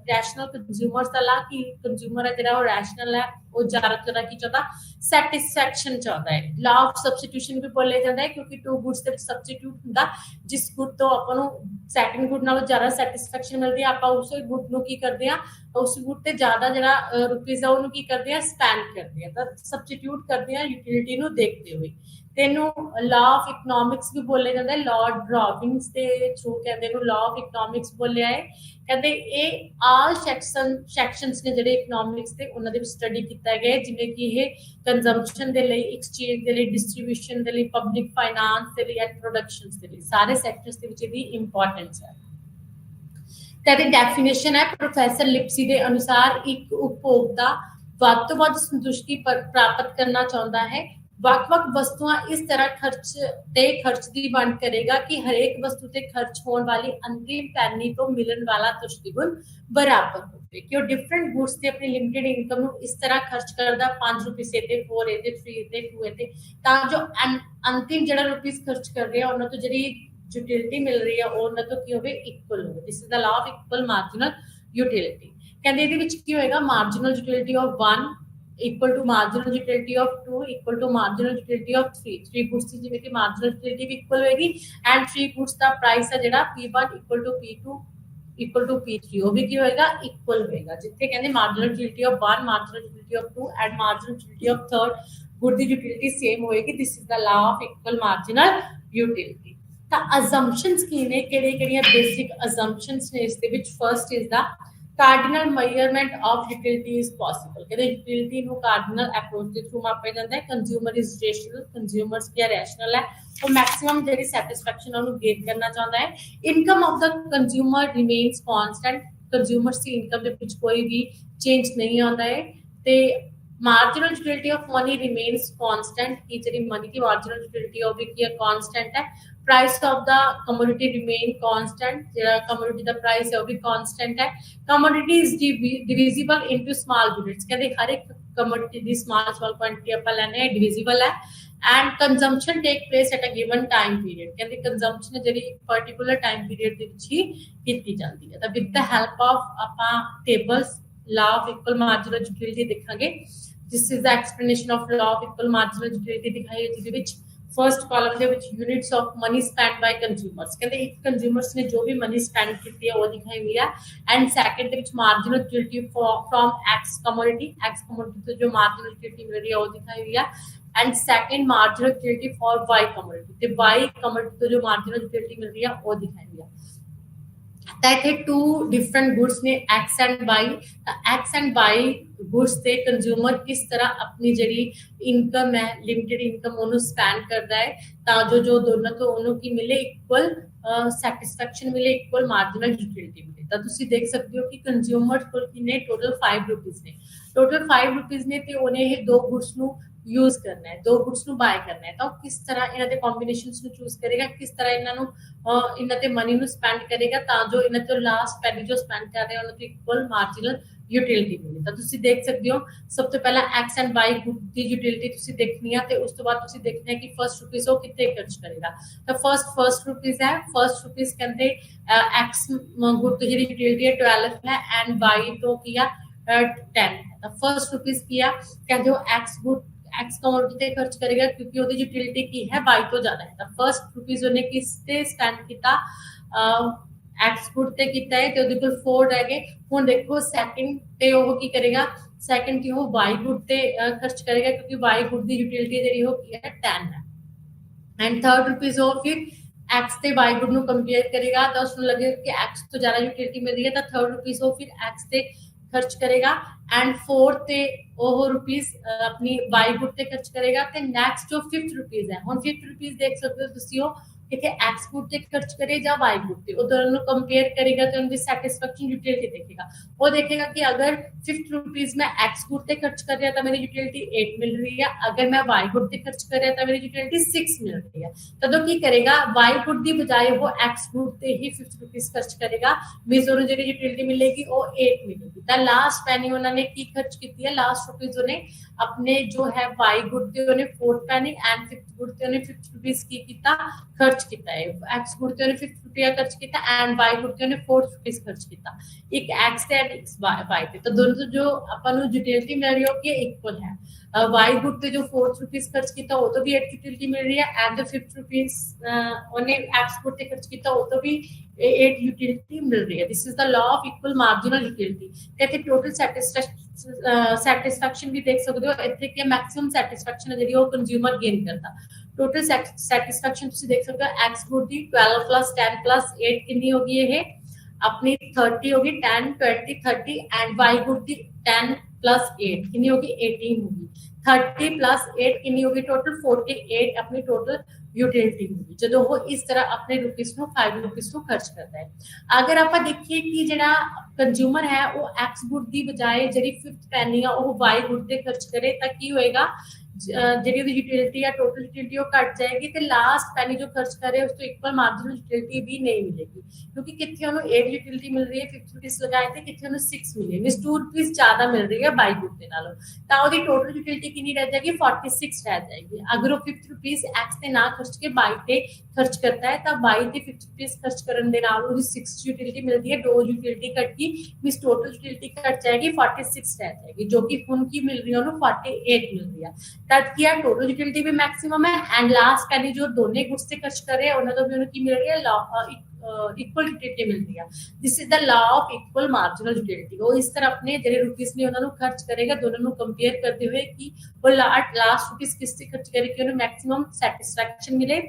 Rational consumers ਦਾ ਲਾ ਕਿ ਕੰਜ਼ਿਊਮਰ ਹੈ ਜਿਹੜਾ ਉਹ ਰੈਸ਼ਨਲ ਹੈ, ਉਹ ਜ਼ਿਆਦਾਤਰ ਕੀ ਚਾਹੁੰਦਾ, ਸੈਟਿਸਫੈਕਸ਼ਨ ਚਾਹੁੰਦਾ ਹੈ। ਲਾ ਆਫ ਸਬਸਟੀਟਿਊਸ਼ਨ ਵੀ ਬੋਲਿਆ ਜਾਂਦਾ ਹੈ ਕਿਉਂਕਿ ਟੂ ਗੁੱਡਸ ਦੇ ਵਿੱਚ ਸਬਸਟੀਟਿਊਟ ਹੁੰਦਾ, ਜਿਸ ਗੁੱਡ ਤੋਂ ਆਪਾਂ ਨੂੰ ਸੈਕੰਡ ਗੁੱਡ ਨਾਲੋਂ ਜ਼ਿਆਦਾ ਸੈਟਿਸਫੈਕਸ਼ਨ ਮਿਲਦੀ ਹੈ, ਆਪਾਂ ਉਸੇ ਗੁੱਡ ਨੂੰ ਕੀ ਕਰਦੇ ਆ, ਉਸ ਗੁੱਡ ਤੇ ਜ਼ਿਆਦਾ ਜਿਹੜਾ ਰੁਪੀਸ ਆ ਉਹਨੂੰ ਕੀ ਕਰਦੇ ਆ, ਸਪੈਂਡ ਕਰਦੇ ਆ। ਤਾਂ ਸਬਸਟੀਟਿਊਟ ਕਰਦੇ ਆ ਯੂਟਿਲਿਟੀ ਨੂੰ ਦੇਖਦੇ ਹੋਏ। ਤੈਨੂੰ ਲਾ ਆਫ ਇਕਨੋਮਿਕਸ ਵੀ ਬੋਲਿਆ ਜਾਂਦਾ ਹੈ, ਲਾਰਡ ਰੌਬਿਨਸ ਦੇ ਥਰੂ ਕਹਿੰਦੇ ਇਹਨੂੰ ਲਾ ਆਫ ਇਕਨੋਮਿਕਸ ਬੋਲਿਆ ਹੈ। ਕਹਿੰਦੇ ਇਹ ਆਲ ਸੈਕਸ਼ਨਸ ਨੇ ਜਿਹੜੇ ਇਕਨੋਮਿਕਸ ਦੇ ਉਹਨਾਂ ਦੇ ਵਿੱਚ ਸਟੱਡੀ ਕੀਤਾ ਗਿਆ, ਜਿਵੇਂ ਕਿ ਇਹ ਕੰਜ਼ੰਪਸ਼ਨ ਦੇ ਲਈ, ਐਕਸਚੇਂਜ ਦੇ ਲਈ, ਡਿਸਟ੍ਰੀਬਿਊਸ਼ਨ ਦੇ ਲਈ, ਪਬਲਿਕ ਫਾਈਨਾਂਸ ਦੇ ਲਈ ਐਂਡ ਪ੍ਰੋਡਕਸ਼ਨਸ ਦੇ ਲਈ, ਸਾਰੇ ਸੈਕਟਰਸ ਦੇ ਵਿੱਚ ਇਹਦੀ ਇੰਪੋਰਟੈਂਸ ਹੈ। ਕਹਿੰਦੇ ਡੈਫੀਨੇਸ਼ਨ ਹੈ ਪ੍ਰੋਫੈਸਰ ਲਿਪਸੀ ਦੇ ਅਨੁਸਾਰ, ਇੱਕ ਉਪਭੋਗਤਾ ਵੱਧ ਤੋਂ ਵੱਧ ਸੰਤੁਸ਼ਟੀ ਪ੍ਰਾਪਤ ਕਰਨਾ ਚਾਹੁੰਦਾ ਹੈ, ਵੱਖ-ਵੱਖ ਵਸਤੂਆਂ ਇਸ ਤਰ੍ਹਾਂ ਖਰਚ ਦੀ ਵੰਡ ਕਰੇਗਾ ਕਿ ਹਰੇਕ ਵਸਤੂ ਤੇ ਖਰਚ ਹੋਣ ਵਾਲੀ ਅੰਤਿਮ ਪੈਨੀ ਤੋਂ ਮਿਲਣ ਵਾਲਾ ਤੁਸ਼ਟੀਗੁਣ ਬਰਾਬਰ ਹੋਵੇ। ਕਿ ਉਹ ਡਿਫਰੈਂਟ ਗੁੱਡਸ ਤੇ ਆਪਣੀ ਲਿਮਿਟਡ ਇਨਕਮ ਨੂੰ ਇਸ ਤਰ੍ਹਾਂ ਖਰਚ ਕਰਦਾ, 5 ਰੁਪਏ ਤੇ 4 ਤੇ 3 ਤੇ 2 ਤੇ, ਤਾਂ ਜੋ ਅੰਤਿਮ ਜਿਹੜਾ ਰੁਪੀਸ ਖਰਚ ਕਰ ਰਿਹਾ ਉਹਨਾਂ ਤੋਂ ਜਿਹੜੀ ਯੂਟਿਲਿਟੀ ਮਿਲ ਰਹੀ ਹੈ ਉਹ ਉਹਨਾਂ ਤੋਂ ਕੀ ਹੋਵੇ, ਇਕੁਅਲ ਹੋਵੇ। ਦਿਸ is the law of equal marginal utility. ਕਹਿੰਦੇ ਇਹਦੇ ਵਿੱਚ ਕੀ ਹੋਏਗਾ, marginal utility of 1 equal to marginal utility of 2 equal to marginal utility of 3 3 goods ਦੀ ਜਿਵੇਂ ਕਿ marginal utility ਵੀ equal ਹੋਏਗੀ and 3 goods ਦਾ ਪ੍ਰਾਈਸ ਹੈ ਜਿਹੜਾ P1 equal to P2 equal to P3 ਉਹ ਵੀ ਕੀ ਹੋਏਗਾ, equal ਹੋਏਗਾ। ਜਿੱਥੇ ਕਹਿੰਦੇ marginal utility of 1 marginal utility of 2 and marginal utility of 3rd good the utility same ਹੋਏਗੀ। this is the law of equal marginal utility। ਤਾਂ assumptions ਕੀ ਨੇ, ਕਿਹੜੀਆਂ basic assumptions ਨੇ ਇਸ ਦੇ ਵਿੱਚ? first is the cardinal measurement of utility is possible। कहते हैं utility ਨੂੰ cardinal approach ਦੇ through ਮਾਪਿਆ ਜਾਂਦਾ ਹੈ। consumer is rational, consumers Ki rational ਹੈ, ਉਹ maximum ਜਿਹੜੀ satisfaction ਉਹਨੂੰ gain ਕਰਨਾ ਚਾਹੁੰਦਾ ਹੈ। income of the consumer remains constant, consumers the income ਦੇ ਵਿੱਚ ਕੋਈ ਵੀ change ਨਹੀਂ ਆਉਂਦਾ ਹੈ। ਤੇ marginal utility of money remains constant, ਕਿ ਜਿਹੜੀ money ਦੀ marginal utility ਉਹ ਵੀ ਕੀ ਹੈ, constant है। price of the commodity remain constant, ਜਿਹੜਾ commodity ਦਾ price ਹੈ ਉਹ ਵੀ constant ਹੈ। commodity is divisible into small units, ਕਹਿੰਦੇ ਹਰ ਇੱਕ commodity ਦੀ small quantity ਆਪਾਂ ਲੈਣੇ ਹੈ, divisible ਹੈ। and consumption take place at a given time period, ਕਹਿੰਦੇ consumption ਜਿਹੜੀ particular time period ਦੇ ਵਿੱਚ ਹੀ ਕੀਤੀ ਜਾਂਦੀ ਹੈ। ਤਾਂ with the help of ਆਪਾਂ tables law of equal marginal utility ਦੇਖਾਂਗੇ। This is the explanation of law of equal marginal utility दिखाई है ਜਿਹਦੇ ਵਿੱਚ फर्स्ट कॉलम ਦੇ ਵਿੱਚ units of money spend by consumers ਕਹਿੰਦੇ ਇੱਕ ਕੰਜ਼ਿਊਮਰਸ ਨੇ ਜੋ ਵੀ ਮਨੀ ਸਪੈਂਡ ਕੀਤੀ ਹੈ ਉਹ ਦਿਖਾਈ ਹੋਈ ਹੈ ਐਂਡ ਸੈਕੰਡ ਦੇ ਵਿੱਚ marginal utility from X commodity ਤੋਂ ਜੋ ਮਾਰਜਨਲ यूटिलिटी ਮਿਲ ਰਹੀ ਹੈ ਉਹ ਦਿਖਾਈ ਹੋਈ ਹੈ and second marginal utility for Y commodity ਤੇ वाई कमोडिटी ਤੋਂ ਜੋ ਮਾਰਜਨਲ यूटिलिटी मिल रही है ਉਹ ਦਿਖਾਈ ਹੋਈ ਹੈ ਤਾਂ ਇੱਥੇ ਟੂ ਡਿਫਰੈਂਟ ਗੁੱਡਸ ਨੇ X and Y X and Y goods ਤੇ ਕੰਜ਼ਿਊਮਰ ਕਿਸ ਤਰ੍ਹਾਂ ਆਪਣੀ ਜਿਹੜੀ ਇਨਕਮ ਹੈ ਲਿਮਿਟਡ ਇਨਕਮ ਉਹਨੂੰ ਸਪੈਂਡ ਕਰਦਾ ਹੈ ਤਾਂ ਜੋ ਦੋਨਾਂ ਤੋਂ ਉਹਨੂੰ ਕੀ ਮਿਲੇ ਇਕੁਅਲ ਸੈਟੀਸਫੈਕਸ਼ਨ ਮਿਲੇ ਇਕੁਅਲ ਮਾਰਜਨਲ यूटिलिटी ਮਿਲੇ ਤਾਂ ਤੁਸੀਂ ਦੇਖ ਸਕਦੇ ਹੋ ਕਿ ਕੰਜ਼ਿਊਮਰ ਕੋਲ ਕਿੰਨੇ ਟੋਟਲ 5 ਰੁਪੀਸ ਨੇ ਟੋਟਲ 5 ਰੁਪੀਸ ਨੇ ਤੇ ਉਹਨੇ ਇਹ ਦੋ ਗੁੱਡਸ ਨੂੰ यूज करना है दो गुड्स ਨੂੰ ਬਾय ਕਰਨਾ ਹੈ ਤਾਂ ਕਿਸ ਤਰ੍ਹਾਂ ਇਹਨਾਂ ਦੇ ਕੰਬੀਨੇਸ਼ਨਸ ਨੂੰ ਚੂਜ਼ ਕਰੇਗਾ ਕਿਸ ਤਰ੍ਹਾਂ ਇਹਨਾਂ ਨੂੰ ਇਹਨਾਂ ਤੇ ਮਨੀ ਨੂੰ ਸਪੈਂਡ ਕਰੇਗਾ ਤਾਂ ਜੋ ਇਹਨਾਂ ਤੋਂ ਲਾਸਟ ਪੈਨੀ ਜੋ ਸਪੈਂਡ ਕਰ ਰਹੇ ਉਹਨਾਂ ਤੋਂ ਇਕੁਅਲ ਮਾਰਜਨਲ यूटिलिटी ਮਿਲੇ ਤਾਂ ਤੁਸੀਂ ਦੇਖ ਸਕਦੇ ਹੋ ਸਭ ਤੋਂ ਪਹਿਲਾਂ X and Y good the utility ਤੁਸੀਂ ਦੇਖਣੀ ਹੈ ਤੇ ਉਸ ਤੋਂ ਬਾਅਦ ਤੁਸੀਂ ਦੇਖਣਾ ਹੈ ਕਿ ਫਰਸਟ ਰੁਪੀਸ ਉਹ ਕਿੱਥੇ ਖਰਚ ਕਰੇਗਾ ਤਾਂ ਫਰਸਟ ਰੁਪੀਸ ਹੈ ਫਰਸਟ ਰੁਪੀਸ ਕਹਿੰਦੇ ਐਕਸ ਗੁੱਡ ਦੀ ਜਿਹੜੀ यूटिलिटी ਹੈ 12 ਹੈ ਐਂਡ ਵਾਈ ਤੋਂ ਕੀ ਆ 10 ਹੈ ਤਾਂ ਫਰਸਟ ਰੁਪੀਸ ਕੀ ਆ ਕਹਿੰਦੇ ਉਹ ਐਕਸ ਗੁੱਡ एक्स कमोडिटी ਤੇ ਖਰਚ ਕਰੇਗਾ ਕਿਉਂਕਿ ਉਹਦੀ यूटिलिटी ਕੀ ਹੈ 22 ਤੋਂ ਜ਼ਿਆਦਾ ਹੈ ਤਾਂ ਫਰਸਟ ਰੁਪੀਸ ਉਹਨੇ ਕਿਸ ਤੇ ਸਪੈਂਡ ਕੀਤਾ एक्स गुड ਤੇ ਕੀਤਾ ਹੈ ਤੇ ਉਹਦੇ ਕੋਲ 4 ਰਹਿ ਗਏ ਹੁਣ ਦੇਖੋ ਸੈਕੰਡ ਤੇ ਉਹ ਕੀ ਕਰੇਗਾ ਸੈਕੰਡ ਕੀ ਉਹ y ਗੁੱਡ ਤੇ ਖਰਚ ਕਰੇਗਾ ਕਿਉਂਕਿ y ਗੁੱਡ ਦੀ यूटिलिटी ਜਿਹੜੀ ਉਹ ਕੀ ਹੈ 10 ਹੈ ਐਂਡ ਥਰਡ ਰੁਪੀਸ ਉਹ ਫਿਰ x ਤੇ y ਗੁੱਡ ਨੂੰ ਕੰਪੇਅਰ ਕਰੇਗਾ ਤਾਂ ਉਸ ਨੂੰ ਲੱਗੇਗਾ ਕਿ x ਤੋਂ ਜ਼ਿਆਦਾ यूटिलिटी ਮਿਲ ਰਹੀ ਹੈ ਤਾਂ ਥਰਡ ਰੁਪੀਸ ਉਹ ਫਿਰ x ਤੇ खर्च करेगा एंड फोर्थ ते वो रुपीस अपनी वाई गुड ते खर्च करेगा ते नेक्स्ट जो फिफ्थ रुपीस है हुन फिफ्थ रुपीस देख सकते हो तुसी हो इथे एक्स गुड ते खर्च करे या वाई गुड ते वो दोनों को कंपेयर करेगा तो उनकी सैटिस्फैक्शन यूटिलिटी देखेगा वो देखेगा कि अगर फिफ्थ रुपीस में एक्स गुड ते खर्च कर रहा तो मेरी यूटिलिटी 8 मिल रही है अगर मैं वाई गुड ते खर्च कर रहा तो मेरी यूटिलिटी 6 मिल रही है तो की करेगा वाई गुड की बजाय वो एक्स गुड ते ही फिफ्थ रुपीस खर्च करेगा मींस उन्हें जो यूटिलिटी मिलेगी वो 8 मिलेगी तो लास्ट पैनी उन्होंने की खर्च की है लास्ट रुपीस उन्हें अपने जो है वाई गुड ते उन्हें फोर्थ पैनी एंड फिफ्थ गुड ते उन्हें फिफ्थ रुपीस की कीता खर्च ਕੀਤਾ ਹੈ x ਗੁੱਡ ਤੇ ਉਹਨੇ 50 ਰੁਪਿਆ ਖਰਚ ਕੀਤਾ ਐਂਡ y ਗੁੱਡ ਤੇ ਉਹਨੇ 4 ਰੁਪੀਸ ਖਰਚ ਕੀਤਾ ਇੱਕ x ਤੇ ਐਂਡ x y ਤੇ ਤਾਂ ਦੋਨੋਂ ਜੋ ਆਪਾਂ ਨੂੰ यूटिलिटी मिल रही हो कि इक्वल है y गुड ਤੇ ਜੋ 4 ਰੁਪੀਸ ਖਰਚ ਕੀਤਾ ਉਹ ਤੋਂ ਵੀ 8 यूटिलिटी मिल रही है एंड 5 ਰੁਪੀਸ ਉਹਨੇ x ਗੁੱਡ ਤੇ ਖਰਚ ਕੀਤਾ ਉਹ ਤੋਂ ਵੀ 8 यूटिलिटी मिल रही है this is the law of equal marginal utility ਤੇ ਇੱਥੇ ਟੋਟਲ ਸੈਟੀਸਫੈਕਸ਼ਨ ਵੀ ਦੇਖ ਸਕਦੇ ਹੋ ਇੱਥੇ ਕਿ ਮੈਕਸਿਮਮ ਸੈਟੀਸਫੈਕਸ਼ਨ ਹੈ ਜਿਹੜੀ ਉਹ ਕੰਜ਼ਿਊਮਰ ਗੇਨ ਕਰਦਾ टोटल सैटिस्फैक्शन ਤੁਸੀਂ ਦੇਖ ਸਕਦੇ ਹੋ x ਗੁੱਡ ਦੀ 12 10 8 ਕਿੰਨੀ ਹੋ ਗਈ ਇਹ ਆਪਣੀ 30 ਹੋ ਗਈ 10 20 30 ਐਂਡ y ਗੁੱਡ ਦੀ 10 8 ਕਿੰਨੀ ਹੋ ਗਈ 18 ਹੋ ਗਈ 30 8 ਕਿੰਨੀ ਹੋ ਗਈ ਟੋਟਲ 48 ਆਪਣੀ ਟੋਟਲ यूटिलिटी होगी ਜਦੋਂ ਉਹ ਇਸ ਤਰ੍ਹਾਂ ਆਪਣੇ ਰੁਪੀਸ ਨੂੰ 5 ਰੁਪੀਸ ਨੂੰ ਖਰਚ ਕਰਦਾ ਹੈ ਅਗਰ ਆਪਾਂ ਦੇਖੀਏ ਕਿ ਜਿਹੜਾ ਕੰਜ਼ਿਊਮਰ ਹੈ ਉਹ x ਗੁੱਡ ਦੀ ਬਜਾਏ ਜਿਹੜੀ 5th ਪੈਨੀ ਆ ਉਹ y ਗੁੱਡ ਤੇ ਖਰਚ ਕਰੇ ਤਾਂ ਕੀ ਹੋਏਗਾ ਜਿਹੜੀ ਉਹਦੀ यूटिलिटी ਆ ਟੋਟਲ यूटिलिटी ਉਹ ਘਟ ਜਾਏਗੀ ਤੇ ਲਾਸਟ ਪੈਨੀ ਜੋ ਖਰਚ ਕਰੇ ਉਸ ਤੋਂ ਇਕੁਅਲ ਮਾਰਜਨਲ यूटिलिटी ਵੀ ਨਹੀਂ ਮਿਲੇਗੀ ਕਿਉਂਕਿ ਕਿੱਥੇ ਉਹਨੂੰ 8 यूटिलिटी ਮਿਲ ਰਹੀ ਹੈ 50 ਰੁਪੀਸ ਲਗਾਏ ਤੇ ਕਿੱਥੇ ਉਹਨੂੰ 6 ਮਿਲੇ ਮੀਨਸ 2 ਰੁਪੀਸ ਜ਼ਿਆਦਾ ਮਿਲ ਰਹੀ ਹੈ y ਗੁੱਡ ਦੇ ਨਾਲੋਂ ਤਾਂ ਉਹਦੀ ਟੋਟਲ यूटिलिटी ਕਿੰਨੀ ਰਹਿ ਜਾਏਗੀ 46 ਰਹਿ ਜਾਏਗੀ ਅਗਰ ਉਹ 50 ਰੁਪੀਸ x ਤੇ ਨਾ ਖਰਚ ਕੇ y ਤੇ ਖਰਚ ਕਰता है ਤਾਂ y ਤੇ 50 ਰੁਪੀਸ ਖਰਚ ਕਰਨ ਦੇ ਨਾਲ ਉਹਦੀ 6 यूटिलिटी ਮਿਲਦੀ ਹੈ 2 यूटिलिटी ਘਟ ਗਈ ਮੀਨਸ ਟੋਟਲ यूटिलिटी ਘਟ ਜਾਏਗੀ 46 ਰਹਿ ਜਾਏਗੀ ਜੋ ਕਿ ਹੁਣ ਕੀ ਮਿਲ ਰਹੀ ਹੈ ਉਹਨੂੰ 48 ਮਿਲ ਰਹੀ ਹੈ तब किया टोटल यूटिलिटी भी मैक्सिमम है एंड लास्ट पैनी जो दोनों गुड्स से खर्च कर रहे हैं उन्हें तो भी उन्हें की मिल रही है इक्वल यूटिलिटी मिल रही है this is the law of equal marginal utility वो इस तरह अपने ਜਿਹੜੇ ਰੁਪੀਸ ਨੇ ਉਹਨਾਂ ਨੂੰ ਖਰਚ ਕਰੇਗਾ ਦੋਨਾਂ ਨੂੰ ਕੰਪੇਅਰ ਕਰਦੇ ਹੋਏ ਕਿ ਉਹ ਲਾਸਟ ਰੁਪੀਸ ਕਿਸ ਤੇ ਖਰਚ ਕਰੇ ਕਿ ਉਹਨੂੰ ਮੈਕਸਿਮਮ ਸੈਟੀਸਫੈਕਸ਼ਨ ਮਿਲੇ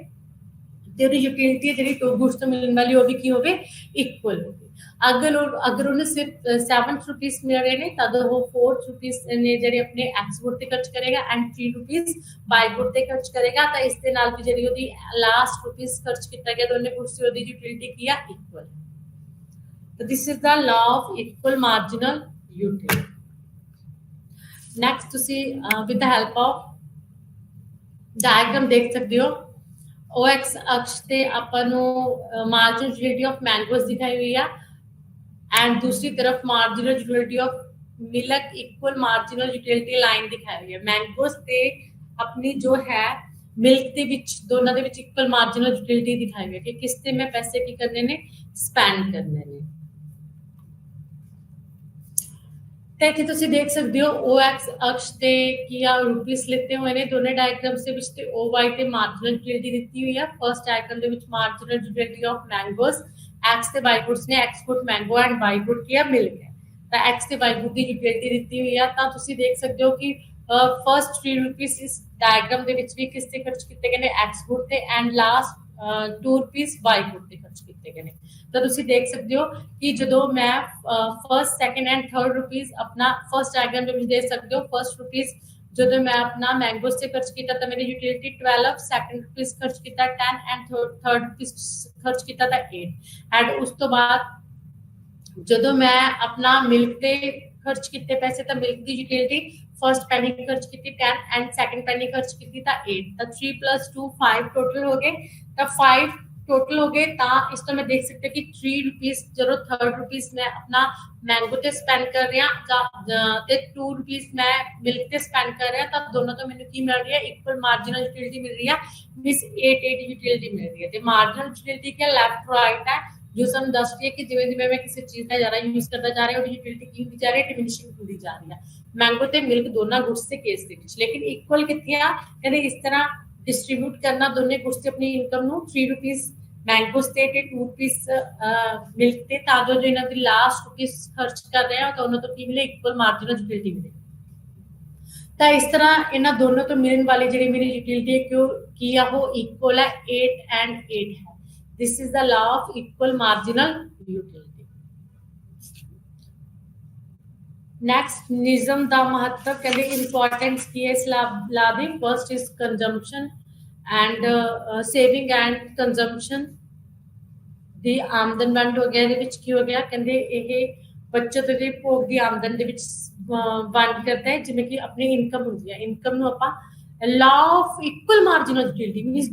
ਤੇ ਉਹਦੀ यूटिलिटी ਜਿਹੜੀ ਟੋ ਗੁड्स ਤੋਂ ਮਿਲਣ ਵਾਲੀ ਉਹ ਵੀ ਕੀ ਹੋਵੇ ਇਕੁਅਲ ਹੋਵੇ अगर उन्हें सिर्फ 7 रुपीस मिल रहे ने तद वो 4 रुपीस ने जेडे अपने एक्स गुड ते खर्च करेगा एंड 3 रुपीस बाय गुड ते खर्च करेगा तो इस दे नाल भी जेडी ओदी लास्ट रुपीस खर्च किया गया दोनों गुड्स से ओदी यूटिलिटी किया इक्वल तो this is the law of equal marginal utility next तुसी with the help of diagram देख सकते हो OX अक्ष ते अपन नु मार्जिनल यूटिलिटी ऑफ मैंगोस दिखाई हुई है एंड दूसरी तरफ marginal utility of milk equal marginal utility line दिखाई हुई है मैंगोस ते अपनी जो है मिल्क ਦੇ ਵਿੱਚ ਦੋਨਾਂ ਦੇ ਵਿੱਚ ਇਕੁਅਲ ਮਾਰਜਨਲ यूटिलिटी ਦਿਖਾਈ ਹੋਈ ਹੈ ਕਿ ਕਿਸ ਤੇ ਮੈਂ ਪੈਸੇ ਕੀ ਕਰਨੇ ਨੇ ਸਪੈਂਡ ਕਰਨੇ ਨੇ ਤੇ ਇੱਥੇ ਤੁਸੀਂ ਦੇਖ ਸਕਦੇ ਹੋ OX ਅਕਸ਼ ਤੇ ਕੀ ਆ ਰੁਪੀਸ ਲਿੱਤੇ ਹੋਏ ਨੇ ਦੋਨੇ ਡਾਇਗਰਾਮਸ ਦੇ ਵਿੱਚ ਤੇ OY ਤੇ ਮਾਰਜਨਲ ਯੂਟਿਲਿਟੀ ਦਿੱਤੀ ਹੋਈ ਆ ਫਰਸਟ ਡਾਇਗਰਾਮ ਦੇ ਵਿੱਚ marginal utility of mangoes X ਤੇ Y ਗੁੱਡਸ ਨੇ X good mango and Y good ਕੀ ਆ ਮਿਲਕ ਹੈ ਤਾਂ X ਤੇ Y ਗੁੱਡ ਦੀ ਯੂਟਿਲਿਟੀ ਦਿੱਤੀ ਹੋਈ ਆ ਤਾਂ ਤੁਸੀਂ ਦੇਖ ਸਕਦੇ ਹੋ ਕਿ ਫਰਸਟ 3 ਰੁਪੀਸ ਇਸ ਡਾਇਗਰਾਮ ਦੇ ਵਿੱਚ ਵੀ ਕਿਸ ਤੇ ਖਰਚ ਕੀਤੇ ਗਏ ਨੇ X ਗੁੱਡ ਤੇ and last 2 rupees Y good ਤੇ ਖਰਚ ਕੀਤੇ ਗਏ ਨੇ ਤਾਂ ਤੁਸੀਂ ਦੇਖ ਸਕਦੇ ਹੋ ਕਿ ਜਦੋਂ ਮੈਂ first second and third rupees ਆਪਣਾ ਫਰਸਟ ਡਾਇਗਰਾਮ ਦੇ ਵਿੱਚ ਦੇਖ ਸਕਦੇ ਹੋ ਫਰਸਟ ਰੁਪੀਸ ਜਦੋਂ मैं अपना मैंगोस से खर्च किया तो मेरी यूटिलिटी 12 सेकंड रुपीस खर्च किया 10 एंड थर्ड रुपीस खर्च किया था 8 एंड उस तो बाद ਜਦੋਂ मैं अपना मिल्क ते खर्च किए पैसे तो मिल्क की यूटिलिटी फर्स्ट पैनी खर्च की 10 एंड सेकंड पैनी खर्च की था 8 तो 3 + 2 5 टोटल हो गए तो 5 टोटल हो गए ता इस तो मैं देख सकते कि 3 रुपीस जो थर्ड रुपीस मैं अपना मैंगो ते स्पेंड कर रही हूं ते 2 रुपीस मैं मिल्क ते स्पेंड कर रहा तब दोनों तो मैंने की मिल रही है इक्वल मार्जिनल यूटिलिटी मिल रही है मींस 8 यूटिलिटी मिल रही है ते मार्जिनल यूटिलिटी के लेफ्ट राइट है जो ਸਾਨੂੰ ਦੱਸ ਰਹੀ ਹੈ ਕਿ ਜਿਵੇਂ ਜਿਵੇਂ ਮੈਂ ਕਿਸੇ ਚੀਜ਼ ਦਾ ਜ਼ਿਆਦਾ ਯੂਜ਼ ਕਰਦਾ ਜਾ ਰਿਹਾ ਉਹਦੀ ਯੂਟਿਲਿਟੀ ਕੀ ਹੁੰਦੀ ਜਾ ਰਹੀ ਹੈ ਡਿਮਿਨਿਸ਼ਿੰਗ ਹੁੰਦੀ ਜਾ ਰਹੀ ਹੈ ਮੈਂਗੋ ਤੇ ਮਿਲਕ ਦੋਨਾਂ ਗੁੱਡਸ ਦੇ ਕੇਸ ਦੇ ਵਿੱਚ ਲੇਕਿਨ ਇਕੁਅਲ ਕਿੱਥੇ ਆ ਕਹਿੰਦੇ ਇਸ ਤਰ੍ਹਾਂ ਡਿਸਟ੍ਰੀਬਿਊਟ ਕਰਨਾ ਦੋਨੇ ਗੁੱਡਸ ਤੇ ਆਪਣੀ ਇਨਕਮ ਨੂੰ 3 ਰੁਪੀਸ मैंगो ते 2 रुपीस मिल्क ते ताजो जो इन्हों की लास्ट रुपीस खर्च कर रहे हैं तो उन्होंने तो की मिले इक्वल मार्जिनल यूटिलिटी मिले तो इस तरह इन्हों दोनों तो मिलने वाली जी मेरी यूटिलिटी क्यों की है वो इक्वल है 8 एंड 8 है this is the law of equal marginal utility next निज़म दा महत्व कहते इंपॉर्टेंस की है इस लॉ दी first is consumption and saving and consumption दी आमदन वंड हो गया की हो गया कहते ये बचत के भोग की आमदन वंड करता है जिमें कि अपनी इनकम होती है income law of equal marginal utility मीनस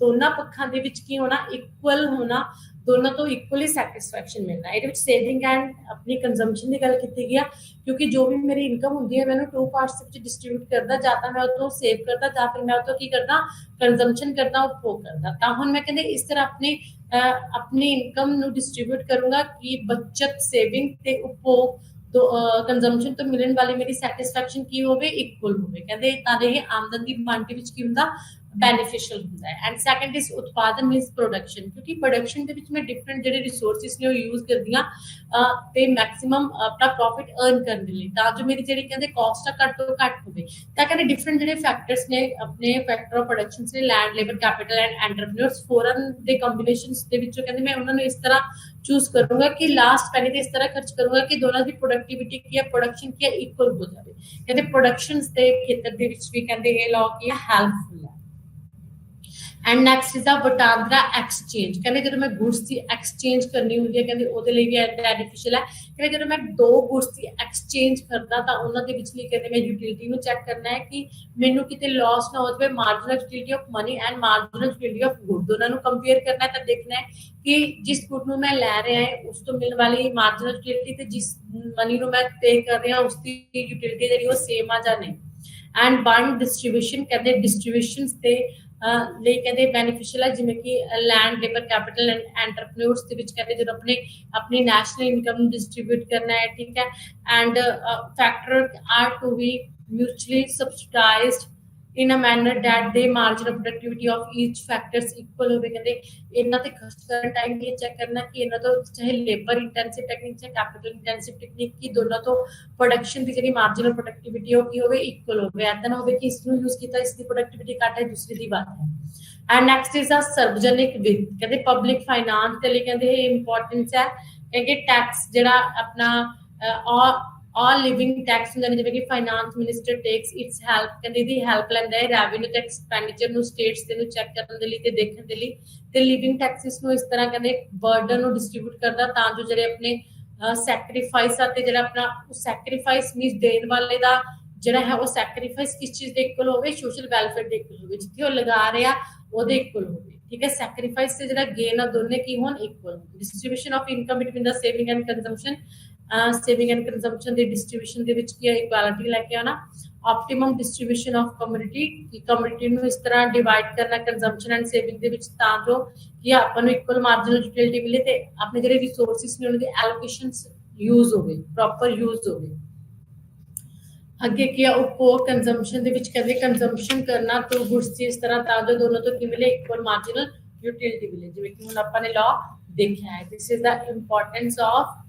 दोनों पक्षों के की होना इक्वल होना दोनों तो इक्वली सैटिस्फैक्शन मिलना ये सेविंग एंड अपनी कंजम्पशन की गल की गई क्योंकि जो भी मेरी इनकम होती है मैं 2 पार्ट्स डिस्ट्रीब्यूट करता जाता मैं तो सेव करता या फिर मैं तो की करता कंजम्पशन करता उपभोग करता तो हम मैं कहते इस तरह अपनी इनकम डिस्ट्रीब्यूट करूंगा कि बचत सेविंग ते उपभोग तो कंजम्पशन तो मिलने वाली मेरी सैटिस्फैक्शन की होवे इक्वल होवे कहते तां ये आमदन दी वंड विच की हुंदा बेनिफिशियल होता है एंड सैकंड इज उत्पादन मींस प्रोडक्शन क्योंकि प्रोडक्शन दे विच मैं डिफरेंट जेडे रिसोर्सेस ने यूज करदी हां ते मैक्सिमम अपना प्रॉफिट अर्न करने लई तां जो मेरी जेडी कहंदे कॉस्ट घट तो घट होवे तां कहंदे डिफरेंट जेडे फैक्टर्स ने अपने फैक्टर ऑफ प्रोडक्शन से land labour capital and entrepreneurs फॉरन दे कॉम्बिनेशंस दे विच कहंदे मैं उन्हां नु इस तरह चूज करूंगा कि लास्ट पैनी ते इस तरह खर्च करूंगा कि दोनों की प्रोडक्टिविटी की है प्रोडक्शन की है इक्वल हो जाए कहते प्रोडक्शंस दे खेतर दे विच भी कहंदे ये लॉ की है हेल्पफुल है एंड नेक्स्ट इज द वटांदरा एक्सचेंज कहते जो मैं गुड्स की एक्सचेंज करनी होंगी है कहते वो भी बेनिफिशियल है कहते जो मैं 2 गुड्स की एक्सचेंज करता तो उन्होंने कहते मैं यूटिलिटी में चेक करना है कि मैनू कितने लॉस ना हो जाए marginal utility of money and marginal utility of good दोनों को कंपेयर करना है तो देखना है कि जिस गुड में मैं लै रहा है उस तो मिलने वाली मार्जिनल यूटिलिटी तो जिस मनी को मैं पे कर रहा उसकी यूटिलिटी जी वो सेम आ या नहीं एंड वंड डिस्ट्रीब्यूशन कहते डिस्ट्रीब्यूशन से कहते बेनिफिशियल है जिमें कि land labour capital and entrepreneurs दे विच कहते जो अपनी नेशनल इनकम डिस्ट्रीब्यूट करना है ठीक है and factor are to be mutually subsidised in a manner that the margin of productivity of each factors equal होवे कहते इन्ना ते खर्च करने टाइम ये चेक करना कि इन्ना तो चाहे लेबर इंटेंसिव टेक्निक चाहे कैपिटल इंटेंसिव टेक्निक की दोनों तो प्रोडक्शन की जेडी मार्जिनल प्रोडक्टिविटी हो की होवे इक्वल होवे ऐसा ना होवे कि इसनु यूज कीता इसकी प्रोडक्टिविटी घट है दूसरी दी बात है एंड नेक्स्ट इज अ सार्वजनिक वित्त कहते पब्लिक फाइनेंस के लिए कहते हैं इंपॉर्टेंस है क्योंकि टैक्स जेड़ा अपना all living tax जिवें कि finance minister takes its help कहंदे दी हेल्प लैंदा है रेवेन्यू टैक्स एक्सपेंडिचर नु स्टेट्स दे नु चेक करन दे लई ते देखण दे लई ते लिविंग टैक्सेस नु इस तरह कहंदे बर्डन नु डिस्ट्रीब्यूट करदा तां जो जेडे अपने सैक्रिफाइस आते जेड़ा अपना सैक्रिफाइस मींस देण वाले दा जेड़ा है वो सैक्रिफाइस किस चीज दे इक्वल होवे सोशल वेलफेयर दे इक्वल होवे जिथे वो लगा रहा ओदे इक्वल होवे ठीक है सैक्रिफाइस से जेड़ा गेन आ दोने की होन equal distribution of income between the saving and consumption saving and consumption दी डिस्ट्रीब्यूशन दे विच की इक्वालिटी लेके आना ऑप्टिमम डिस्ट्रीब्यूशन ऑफ कमोडिटी नु इस तरह डिवाइड करना कंजम्पशन एंड सेविंग दे विच तां जो कि आपन नु इक्वल मार्जिनल यूटिलिटी मिले ते अपने जेडे रिसोर्सेस ने उनकी एलोकेशंस यूज होवे, प्रॉपर यूज होवे। ਅੱਗੇ ਕੀ ਆ ਉਪਭੋਗ ਕੰਜ਼ੰਪਸ਼ਨ ਦੇ ਵਿੱਚ ਕਹਿੰਦੇ ਕੰਜ਼ੰਪਸ਼ਨ ਕਰਨਾ ਤੋਂ ਗੁਡਸ ਦੀ ਇਸ ਤਰ੍ਹਾਂ ਤਾਂ ਜੋ ਦੋਨੋਂ ਤੋਂ ਕੀ ਮਿਲੇ ਇਕੁਅਲ ਮਾਰਜਨਲ ਯੂਟਿਲਿਟੀ ਮਿਲੇ, ਜਿਵੇਂ ਕਿ ਹੁਣ ਆਪਾਂ ਨੇ ਲਾਅ ਦੇਖਿਆ ਹੈ। This is the importance of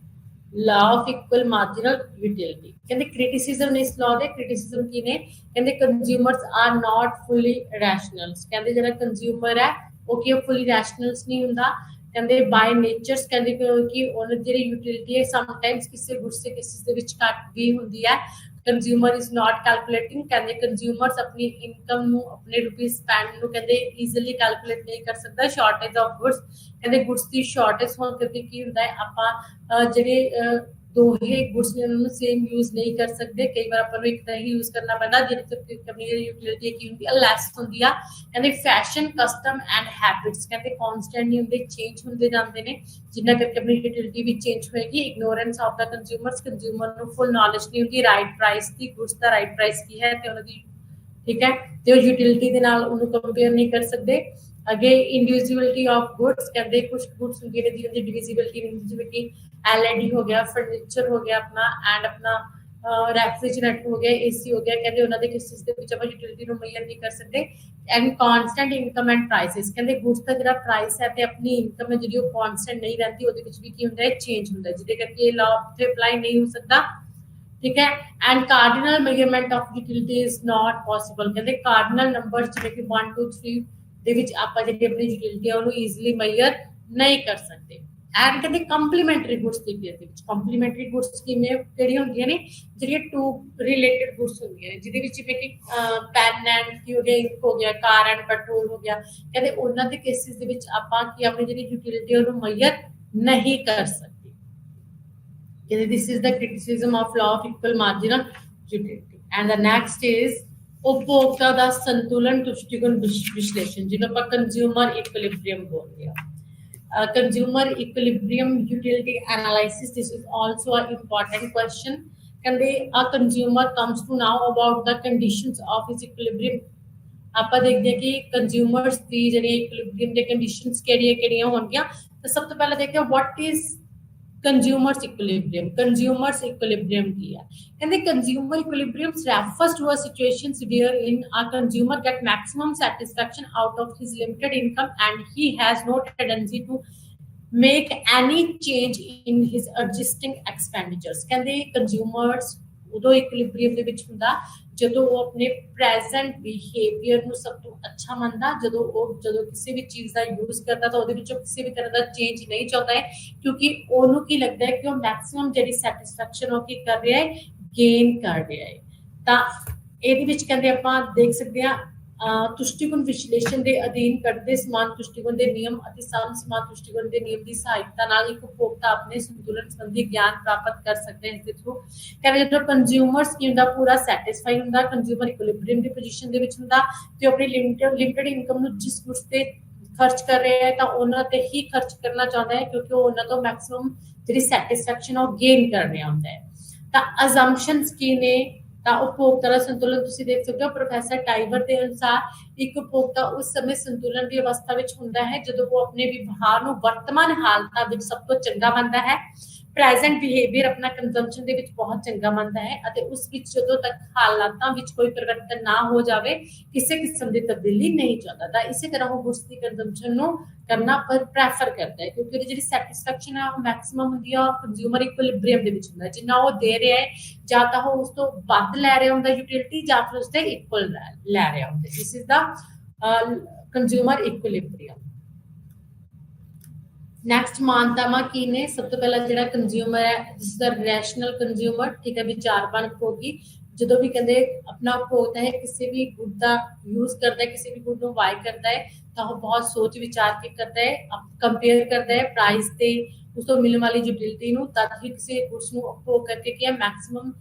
law of equal marginal utility। ਕਹਿੰਦੇ criticism ਨੇ ਇਸ law ਦੇ criticism ਕੀ ਨੇ, ਕਹਿੰਦੇ consumers are not fully rationals। ਕਹਿੰਦੇ ਜਿਹੜਾ consumer ਹੈ ਉਹ ਕੀ fully rationals ਨਹੀਂ ਹੁੰਦਾ। ਕਹਿੰਦੇ by natures ਕਹਿੰਦੇ ਕਿ ਉਹਨਾਂ ਜਿਹੜੀ utility ਹੈ sometimes ਕਿਸੇ ਗੁੱਡਸ ਤੇ ਕਿਸੇ ਦੇ ਵਿੱਚ ਘੱਟ ਵੀ ਹੁੰਦੀ ਹੈ। consumer is not calculating ਕਹਿੰਦੇ consumers ਆਪਣੀ ਇਨਕਮ ਨੂੰ ਆਪਣੇ ਰੁਪਏ ਸਪੈਂਡ ਨੂੰ ਕਹਿੰਦੇ ਈਜ਼ੀਲੀ ਕੈਲਕੂਲੇਟ ਨਹੀਂ ਕਰ ਸਕਦਾ। ਸ਼ਾਰਟੇਜ ਆਫ ਗੁੱਡਸ ਕਹਿੰਦੇ ਗੁੱਡਸ ਦੀ ਸ਼ਾਰਟੇਜ ਹੋਣ ਕਰਕੇ ਕੀ ਹੁੰਦਾ ਹੈ ਆਪਾਂ ਜਿਹੜੇ ਦੋਹੇ ਗੁੱਡਸ ਨੇ ਉਹਨਾਂ ਨੂੰ ਸੇਮ ਯੂਜ਼ ਨਹੀਂ ਕਰ ਸਕਦੇ। ਕਈ ਵਾਰ ਆਪਾਂ ਨੂੰ ਇੱਕ ਤਰ੍ਹਾਂ ਹੀ ਯੂਜ਼ ਕਰਨਾ ਪੈਂਦਾ ਜਿਹਦੇ ਤੇ ਆਪਣੀ ਯੂਟਿਲਿਟੀ ਕੀ ਹੁੰਦੀ ਹੈ ਲੈਸ ਹੁੰਦੀ ਆ। ਕਹਿੰਦੇ ਫੈਸ਼ਨ ਕਸਟਮ ਐਂਡ ਹੈਬਿਟਸ ਕਹਿੰਦੇ ਕਨਸਟੈਂਟ ਨਹੀਂ ਹੁੰਦੇ, ਚੇਂਜ ਹੁੰਦੇ ਜਾਂਦੇ ਨੇ, ਜਿੰਨਾ ਕਰਕੇ ਆਪਣੀ ਯੂਟਿਲਿਟੀ ਵੀ ਚੇਂਜ ਹੋਏਗੀ। Ignorance of the consumers consumer ਨੂੰ ਫੁੱਲ ਨੌਲੇਜ ਨਹੀਂ ਹੁੰਦੀ ਰਾਈਟ ਪ੍ਰਾਈਸ ਦੀ, ਗੁੱਡਸ ਦਾ ਰਾਈਟ ਪ੍ਰਾਈਸ ਕੀ ਹੈ ਤੇ ਉਹਨਾਂ ਦੀ ਠੀਕ ਹੈ ਤੇ ਉਹ ਯੂਟਿਲਿਟੀ ਦੇ ਨਾਲ ਉਹਨੂੰ ਕੰਪੇਅਰ ਨਹੀਂ ਕਰ ਸਕਦੇ। ਅੱਗੇ ਇੰਡੀਵਿਜੂਅਲਿਟੀ ਆਫ ਗੁੱਡਸ ਕਹਿੰਦੇ ਕੁਝ ਗੁੱਡਸ ਹੁੰਦੀ ਨੇ ਜਿਹਦੀ ਡਿਵਿਜ਼ਿਬਿਲਿਟੀ ਨਹੀਂ ਹੁੰਦੀ, ਜਿਵੇਂ ਕਿ एलईडी हो गया, फर्नीचर हो गया अपना एंड अपना रेफ्रिजरेटर हो गया, एसी हो गया। कहते ਉਹਨਾਂ ਦੇ ਕਿਸ ਚੀਜ਼ ਦੇ ਵਿੱਚ ਆਪਾਂ ਯੂਟਿਲਿਟੀ ਨੂੰ ਮੇਜ਼ਰ ਨਹੀਂ ਕਰ ਸਕਦੇ। ਐਂਡ ਕਾਂਸਟੈਂਟ ਇਨਕਮ ਐਂਡ ਪ੍ਰਾਈसेस ਕਹਿੰਦੇ ਗੁੱਡਸ ਦਾ ਜਿਹੜਾ ਪ੍ਰਾਈਸ ਹੈ ਤੇ ਆਪਣੀ ਇਨਕਮ ਹੈ ਜਿਹੜੀ ਉਹ ਕਾਂਸਟੈਂਟ ਨਹੀਂ ਰਹਿੰਦੀ, ਉਹਦੇ ਵਿੱਚ ਵੀ ਕੀ ਹੁੰਦਾ ਹੈ ਚੇਂਜ ਹੁੰਦਾ ਹੈ, ਜਿਹਦੇ ਕਰਕੇ ਇਹ ਲਾਅ ਤੇ ਅਪਲਾਈ ਨਹੀਂ ਹੋ ਸਕਦਾ। ਠੀਕ ਹੈ and ਕਾਰਡੀਨਲ measurement of utility is not possible. ਕਹਿੰਦੇ ਕਾਰਡੀਨਲ ਨੰਬਰ ਜਿਵੇਂ ਕਿ 1 2 3 ਦੇ ਵਿੱਚ ਆਪਾਂ ਜਿਹੜੀ ਆਪਣੀ ਯੂਟਿਲਿਟੀ ਹੈ ਉਹਨੂੰ ਈਜ਼ੀਲੀ ਮੇਜਰ ਨਹੀਂ ਕਰ ਸਕਦੇ। ਐਂਡ ਕਹਿੰਦੇ ਕੰਪਲੀਮੈਂਟਰੀ ਗੁੱਡਸ ਦੀ ਕੇਸ ਦੇ ਵਿੱਚ ਕੰਪਲੀਮੈਂਟਰੀ ਗੁੱਡਸ ਕਿਵੇਂ ਕਿਹੜੀਆਂ ਹੁੰਦੀਆਂ ਨੇ, ਜਿਹੜੀਆਂ ਟੂ ਰਿਲੇਟਡ ਗੁੱਡਸ ਹੁੰਦੀਆਂ ਨੇ, ਜਿਹਦੇ ਵਿੱਚ ਜਿਵੇਂ ਕਿ ਪੈਨ ਐਂਡ ਕੀ ਹੋ ਗਿਆ, ਇੰਕ ਹੋ ਗਿਆ, ਕਾਰ ਐਂਡ ਪੈਟਰੋਲ ਹੋ ਗਿਆ। ਕਹਿੰਦੇ ਉਹਨਾਂ ਦੇ ਕੇਸਿਸ ਦੇ ਵਿੱਚ ਆਪਾਂ ਕੀ ਆਪਣੀ ਜਿਹੜੀ ਯੂਟਿਲਿਟੀ ਉਹਨੂੰ ਮੇਜਰ ਨਹੀਂ ਕਰ ਸਕਦੇ। ਕਹਿੰਦੇ ਦਿਸ is the criticism of law of equal marginal utility. And the next is ਉਪਭੋਗਤਾ ਦਾ ਸੰਤੁਲਨ ਦ੍ਰਿਸ਼ਟੀਕੋਣ ਵਿਸ਼ਲੇਸ਼ਣ, ਜਿਹਨੂੰ ਆਪਾਂ ਕੰਜ਼ਿਊਮਰ ਇਕੁਇਲਿਬਰੀਅਮ ਬੋਲਦੇ ਆ। Consumer equilibrium utility analysis, this is also an important question। Can they a consumer comes to know about the conditions of his equilibrium। ਆਪਾਂ ਦੇਖਦੇ ਹਾਂ ਕਿ consumers ਦੀ ਜਿਹੜੀ equilibrium ਦੇ conditions ਕਿਹੜੀਆਂ ਹੋਣਗੀਆਂ। ਤਾਂ ਸਭ ਤੋਂ ਪਹਿਲਾਂ ਦੇਖਦੇ ਹਾਂ what is consumers equilibrium। consumers equilibrium ਕੀ ਹੈ, ਕਹਿੰਦੇ consumer equilibrium refers to a situations wherein a consumer get maximum satisfaction out of his limited income and he has no tendency to make any change in his existing expenditures। ਕਹਿੰਦੇ consumers ਉਦੋਂ ਇਕੁਇਲਿਬਰੀਅਮ ਦੇ ਵਿੱਚ ਹੁੰਦਾ ਜਦੋਂ ਉਹ ਆਪਣੇ ਪ੍ਰੈਜ਼ੈਂਟ ਬਿਹੇਵੀਅਰ ਨੂੰ ਸਭ ਤੋਂ ਅੱਛਾ ਮੰਨਦਾ, ਜਦੋਂ ਕਿਸੇ ਵੀ ਚੀਜ਼ ਦਾ ਯੂਜ਼ ਕਰਦਾ ਤਾਂ ਉਹਦੇ ਵਿੱਚੋਂ ਕਿਸੇ ਵੀ ਤਰ੍ਹਾਂ ਦਾ ਚੇਂਜ ਨਹੀਂ ਚਾਹੁੰਦਾ ਹੈ, ਕਿਉਂਕਿ ਉਹਨੂੰ ਕੀ ਲੱਗਦਾ ਹੈ ਕਿ ਉਹ ਮੈਕਸਿਮਮ ਜਿਹੜੀ ਸੈਟੀਸਫੈਕਸ਼ਨ ਉਹ ਕੀ ਕਰ ਰਿਹਾ ਹੈ ਗੇਨ ਕਰ ਰਿਹਾ ਹੈ। ਤਾਂ ਇਹਦੇ ਵਿੱਚ ਕਹਿੰਦੇ ਆਪਾਂ ਦੇਖ ਸਕਦੇ ਹਾਂ ਤੁਸ਼ਟੀਕੋਣ ਵਿਸ਼ਲੇਸ਼ਣ ਦੇ ਅਧੀਨ ਕੱਢਦੇ ਸਮਾਨ ਤੁਸ਼ਟੀਕੋਣ ਦੇ ਨਿਯਮ ਅਤੇ ਸਮ ਸਮਾਨ ਤੁਸ਼ਟੀਕੋਣ ਦੇ ਨਿਯਮ ਦੀ ਸਹਾਇਤਾ ਨਾਲ ਇੱਕ ਉਪਭੋਗਤਾ ਆਪਣੇ ਸੰਤੁਲਨ ਸੰਬੰਧੀ ਗਿਆਨ ਪ੍ਰਾਪਤ ਕਰ ਸਕਦੇ ਹਨ। ਇਸ ਦੇ ਥਰੂ ਕਹਿੰਦੇ ਜਦੋਂ ਕੰਜ਼ਿਊਮਰਸ ਕੀ ਹੁੰਦਾ ਪੂਰਾ ਸੈਟੀਸਫਾਈ ਹੁੰਦਾ, ਕੰਜ਼ਿਊਮਰ ਇਕੁਇਲਿਬਰੀਅਮ ਦੀ ਪੋਜੀਸ਼ਨ ਦੇ ਵਿੱਚ ਹੁੰਦਾ ਤੇ ਆਪਣੀ ਲਿਮਿਟਡ ਇਨਕਮ ਨੂੰ ਜਿਸ ਗੁੱਡਸ ਤੇ ਖਰਚ ਕਰ ਰਿਹਾ ਹੈ ਤਾਂ ਉਹਨਾਂ ਤੇ ਹੀ ਖਰਚ ਕਰਨਾ ਚਾਹੁੰਦਾ ਹੈ, ਕਿਉਂਕਿ ਉਹ ਉਹਨਾਂ ਤੋਂ ਮੈਕਸਿਮਮ ਜਿਹੜੀ ਸੈਟੀਸਫੈਕਸ਼ਨ ਉਹ ਗੇਨ ਕਰ ਰਿਹਾ ਹੁੰਦਾ ਹੈ। ਤਾਂ ਅਜ਼ੰਪਸ਼ਨਸ ਕੀ ਨੇ, ਤਾਂ ਉਪਭੋਗਤਾ ਦਾ ਸੰਤੁਲਨ ਤੁਸੀਂ ਦੇਖ ਸਕਦੇ ਹੋ ਪ੍ਰੋਫੈਸਰ ਟਾਈਬਰ ਦੇ ਅਨੁਸਾਰ ਇੱਕ ਉਪਭੋਗਤਾ ਉਸ ਸਮੇਂ ਸੰਤੁਲਨ ਦੀ ਅਵਸਥਾ ਵਿੱਚ ਹੁੰਦਾ ਹੈ ਜਦੋਂ ਉਹ ਆਪਣੇ ਵਿਵਹਾਰ ਨੂੰ ਵਰਤਮਾਨ ਹਾਲਤਾਂ ਵਿੱਚ ਸਭ ਤੋਂ ਚੰਗਾ ਮੰਨਦਾ ਹੈ, ਪ੍ਰੈਜ਼ੈਂਟ ਬਿਹੇਵੀਅਰ ਆਪਣਾ ਕੰਜ਼ੰਪਸ਼ਨ ਦੇ ਵਿੱਚ ਬਹੁਤ ਚੰਗਾ ਮੰਨਦਾ ਹੈ ਅਤੇ ਉਸ ਵਿੱਚ ਜਦੋਂ ਤੱਕ ਹਾਲਾਤਾਂ ਵਿੱਚ ਕੋਈ ਪਰਿਵਰਤਨ ਨਾ ਹੋ ਜਾਵੇ ਕਿਸੇ ਕਿਸਮ ਦੀ ਤਬਦੀਲੀ ਨਹੀਂ ਚਾਹੁੰਦਾ। ਤਾਂ ਇਸੇ ਤਰ੍ਹਾਂ ਉਹ ਗੁੱਡਸ ਦੀ ਕੰਜ਼ੰਪਸ਼ਨ ਨੂੰ ਕਰਨਾ ਪ੍ਰੈਫਰ ਕਰਦਾ ਹੈ, ਕਿਉਂਕਿ ਉਹਦੀ ਜਿਹੜੀ ਸੈਟੀਸਫੈਕਸ਼ਨ ਹੈ ਉਹ ਮੈਕਸਿਮਮ ਹੁੰਦੀ ਆ ਕੰਜ਼ਿਊਮਰ ਇਕੁਇਲਿਬਰੀਅਮ ਦੇ ਵਿੱਚ ਹੁੰਦਾ, ਜਿੰਨਾ ਉਹ ਦੇ ਰਿਹਾ ਹੈ ਜਾਂ ਤਾਂ ਉਹ ਉਸ ਤੋਂ ਵੱਧ ਲੈ ਰਿਹਾ ਹੁੰਦਾ ਯੂਟਿਲਿਟੀ ਜਾਂ ਫਿਰ ਉਸ ਦੇ ਇਕੁਅਲ ਲੈ ਰਿਹਾ ਹੁੰਦਾ। This is the consumer equilibrium. Next ਮਾਨਤਾਵਾਂ ਕੀ ਨੇ, ਸਭ ਤੋਂ ਪਹਿਲਾਂ ਜਿਹੜਾ ਕੰਜ਼ਿਊਮਰ ਹੈ this is the rational consumer. ਠੀਕ ਹੈ, ਵਿਚਾਰਵਾਨ ਉਪਭੋਗੀ ਜਦੋਂ ਵੀ ਕਹਿੰਦੇ ਆਪਣਾ ਉਪਭੋਗਤਾ ਹੈ ਕਿਸੇ ਵੀ ਗੁੱਡ ਦਾ ਯੂਜ਼ ਕਰਦਾ ਹੈ, ਕਿਸੇ ਵੀ ਗੁੱਡ ਨੂੰ ਬਾਏ ਕਰਦਾ ਹੈ ਤਾਂ ਉਹ ਬਹੁਤ ਸੋਚ ਵਿਚਾਰ ਕੇ ਕਰਦਾ ਹੈ, ਕੰਪੇਅਰ ਕਰਦਾ ਹੈ ਪ੍ਰਾਈਸ ਤੇ ਉਸ ਤੋਂ ਮਿਲਣ ਵਾਲੀ ਯੂਟਿਲਿਟੀ ਨੂੰ, ਤਦ ਹੀ ਕਿਸੇ ਗੁੱਡਸ ਨੂੰ ਉਪਭੋਗ ਕਰਕੇ ਕੀ ਹੈ ਮੈਕਸਿਮਮ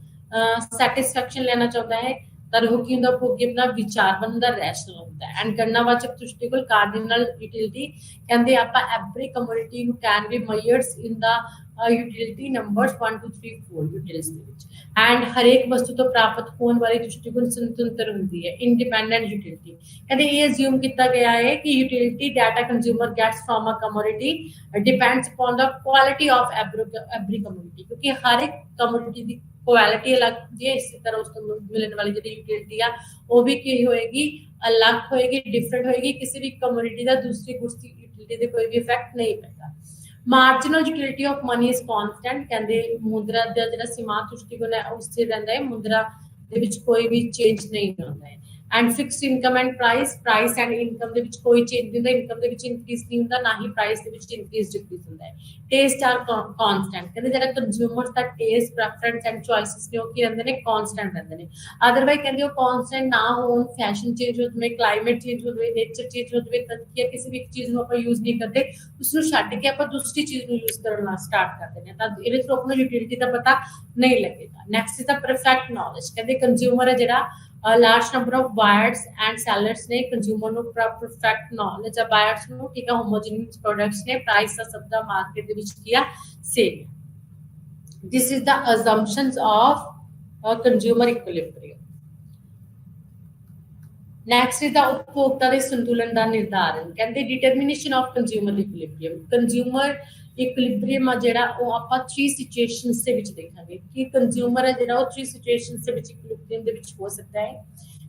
ਸੈਟੀਸਫੈਕਸ਼ਨ ਲੈਣਾ ਚਾਹੁੰਦਾ ਹੈ। ਤਾਂ ਉਹ ਕੀ ਹੁੰਦਾ ਉਪਭੋਗੀ ਆਪਣਾ ਵਿਚਾਰਵਾਨ ਹੁੰਦਾ, ਰੈਸ਼ਨਲ ਹੁੰਦਾ। ਐਂਡ ਗਣਨਾਵਾਚਕ ਦ੍ਰਿਸ਼ਟੀਕੋਣ ਕਾਰਡੀਨਲ ਯੂਟਿਲਿਟੀ ਕਹਿੰਦੇ ਆਪਾਂ ਐਵਰੀ ਕਮੋਡਿਟੀ ਨੂੰ can be measured in the utility numbers 1 2 3 4 utils ਦੇ ਵਿੱਚ ਐਂਡ ਹਰੇਕ ਵਸਤੂ ਤੋਂ ਪ੍ਰਾਪਤ ਹੋਣ ਵਾਲੀ ਦ੍ਰਿਸ਼ਟੀਕੋਣ ਸੁਤੰਤਰ ਹੁੰਦੀ ਹੈ ਇੰਡੀਪੈਂਡੈਂਟ यूटिलिटी ਕਹਿੰਦੇ ਇਹ ਅਸਿਊਮ ਕੀਤਾ ਗਿਆ ਹੈ ਕਿ utility that a consumer gets from a commodity depends upon the quality of every commodity क्योंकि हर एक कमोडिटी ਦੀ क्वालिटी अलग होती है इसी तरह उसको मिलने वाली जो यूटिलिटी है वो भी की होएगी अलग होएगी डिफरेंट होएगी किसी भी कमोडिटी का दूसरी गुड्स की यूटिलिटी पे कोई भी इफेक्ट नहीं पड़ेगा marginal utility of money is constant कहते मुद्रा ਦਾ ਜਿਹੜਾ ਸੀਮਾਂਤ ਦ੍ਰਿਸ਼ਟੀਕੋਣ ਹੈ ਉਸ ਤੇ ਰਹਿੰਦਾ ਹੈ ਮੁद्रा ਦੇ ਵਿੱਚ ਕੋਈ ਵੀ ਚੇਂਜ ਨਹੀਂ ਹੁੰਦਾ ਹੈ and fixed income and price and income ਦੇ ਵਿੱਚ ਕੋਈ ਚੇਂਜ ਨਹੀਂ ਹੁੰਦਾ ਇਨਕਮ ਦੇ ਵਿੱਚ ਇਨਕਰੀਜ਼ ਨਹੀਂ ਹੁੰਦਾ ਨਾ ਹੀ ਪ੍ਰਾਈਸ ਦੇ ਵਿੱਚ ਇਨਕਰੀਜ਼ ਡਿਕਰੀਜ਼ ਹੁੰਦਾ ਹੈ ਟੇਸਟ ਆਰ ਕਾਂਸਟੈਂਟ ਕਹਿੰਦੇ ਜਿਹੜਾ consumers the taste preference and choices ਨੇ ਉਹ ਕੀ ਰਹਿੰਦੇ ਨੇ ਕਾਂਸਟੈਂਟ ਰਹਿੰਦੇ ਨੇ ਅਦਰਵਾਈਜ਼ ਕਹਿੰਦੇ ਉਹ ਕਾਂਸਟੈਂਟ ਨਾ ਹੋਣ ਫੈਸ਼ਨ ਚੇਂਜ ਹੋ ਜਾਵੇ ਕਲਾਈਮੇਟ ਚੇਂਜ ਹੋ ਜਾਵੇ ਨੇਚਰ ਚੇਂਜ ਹੋ ਜਾਵੇ ਤਾਂ ਕਿ ਕਿਸੇ ਵੀ ਚੀਜ਼ ਨੂੰ ਆਪਾਂ ਯੂਜ਼ ਨਹੀਂ ਕਰਦੇ ਉਸ ਨੂੰ ਛੱਡ ਕੇ ਆਪਾਂ ਦੂਸਰੀ ਚੀਜ਼ ਨੂੰ ਯੂਜ਼ ਕਰਨਾ ਸਟਾਰਟ ਕਰ ਦਿੰਦੇ ਹਾਂ ਤਾਂ ਇਹਦੇ ਤੋਂ ਆਪਣਾ ਯੂਟਿਲਿਟੀ ਦਾ ਪਤਾ ਨਹੀਂ ਲੱਗੇਗਾ next is the perfect knowledge ਕਹਿੰਦੇ ਕੰਜ਼ਿਊਮਰ ਹੈ ਜਿਹੜਾ a large number of buyers and sellers ने consumer ਨੂੰ perfect knowledge of buyers ਨੂੰ ਠੀਕ ਹੈ homogeneous products ਨੇ price ਦਾ ਸਭ ਦਾ market ਦੇ ਵਿੱਚ ਕੀਆ same this is the assumptions of a consumer equilibrium next is the ਉਪਭੋਗਤਾ ਦੇ ਸੰਤੁਲਨ ਦਾ ਨਿਰਧਾਰਨ ਕਹਿੰਦੇ determination of consumer equilibrium consumer equilibrium ਆ ਜਿਹੜਾ ਉਹ ਆਪਾਂ 3 ਸਿਚੁਏਸ਼ਨਸ ਦੇ ਵਿੱਚ ਦੇਖਾਂਗੇ ਕਿ ਕੰਜ਼ਿਊਮਰ ਹੈ ਜਿਹੜਾ ਉਹ 3 ਸਿਚੁਏਸ਼ਨਸ ਦੇ ਵਿੱਚ ਇਕੁਇਲਿਬ੍ਰੀਅਮ ਦੇ ਵਿੱਚ ਹੋ ਸਕਦਾ ਹੈ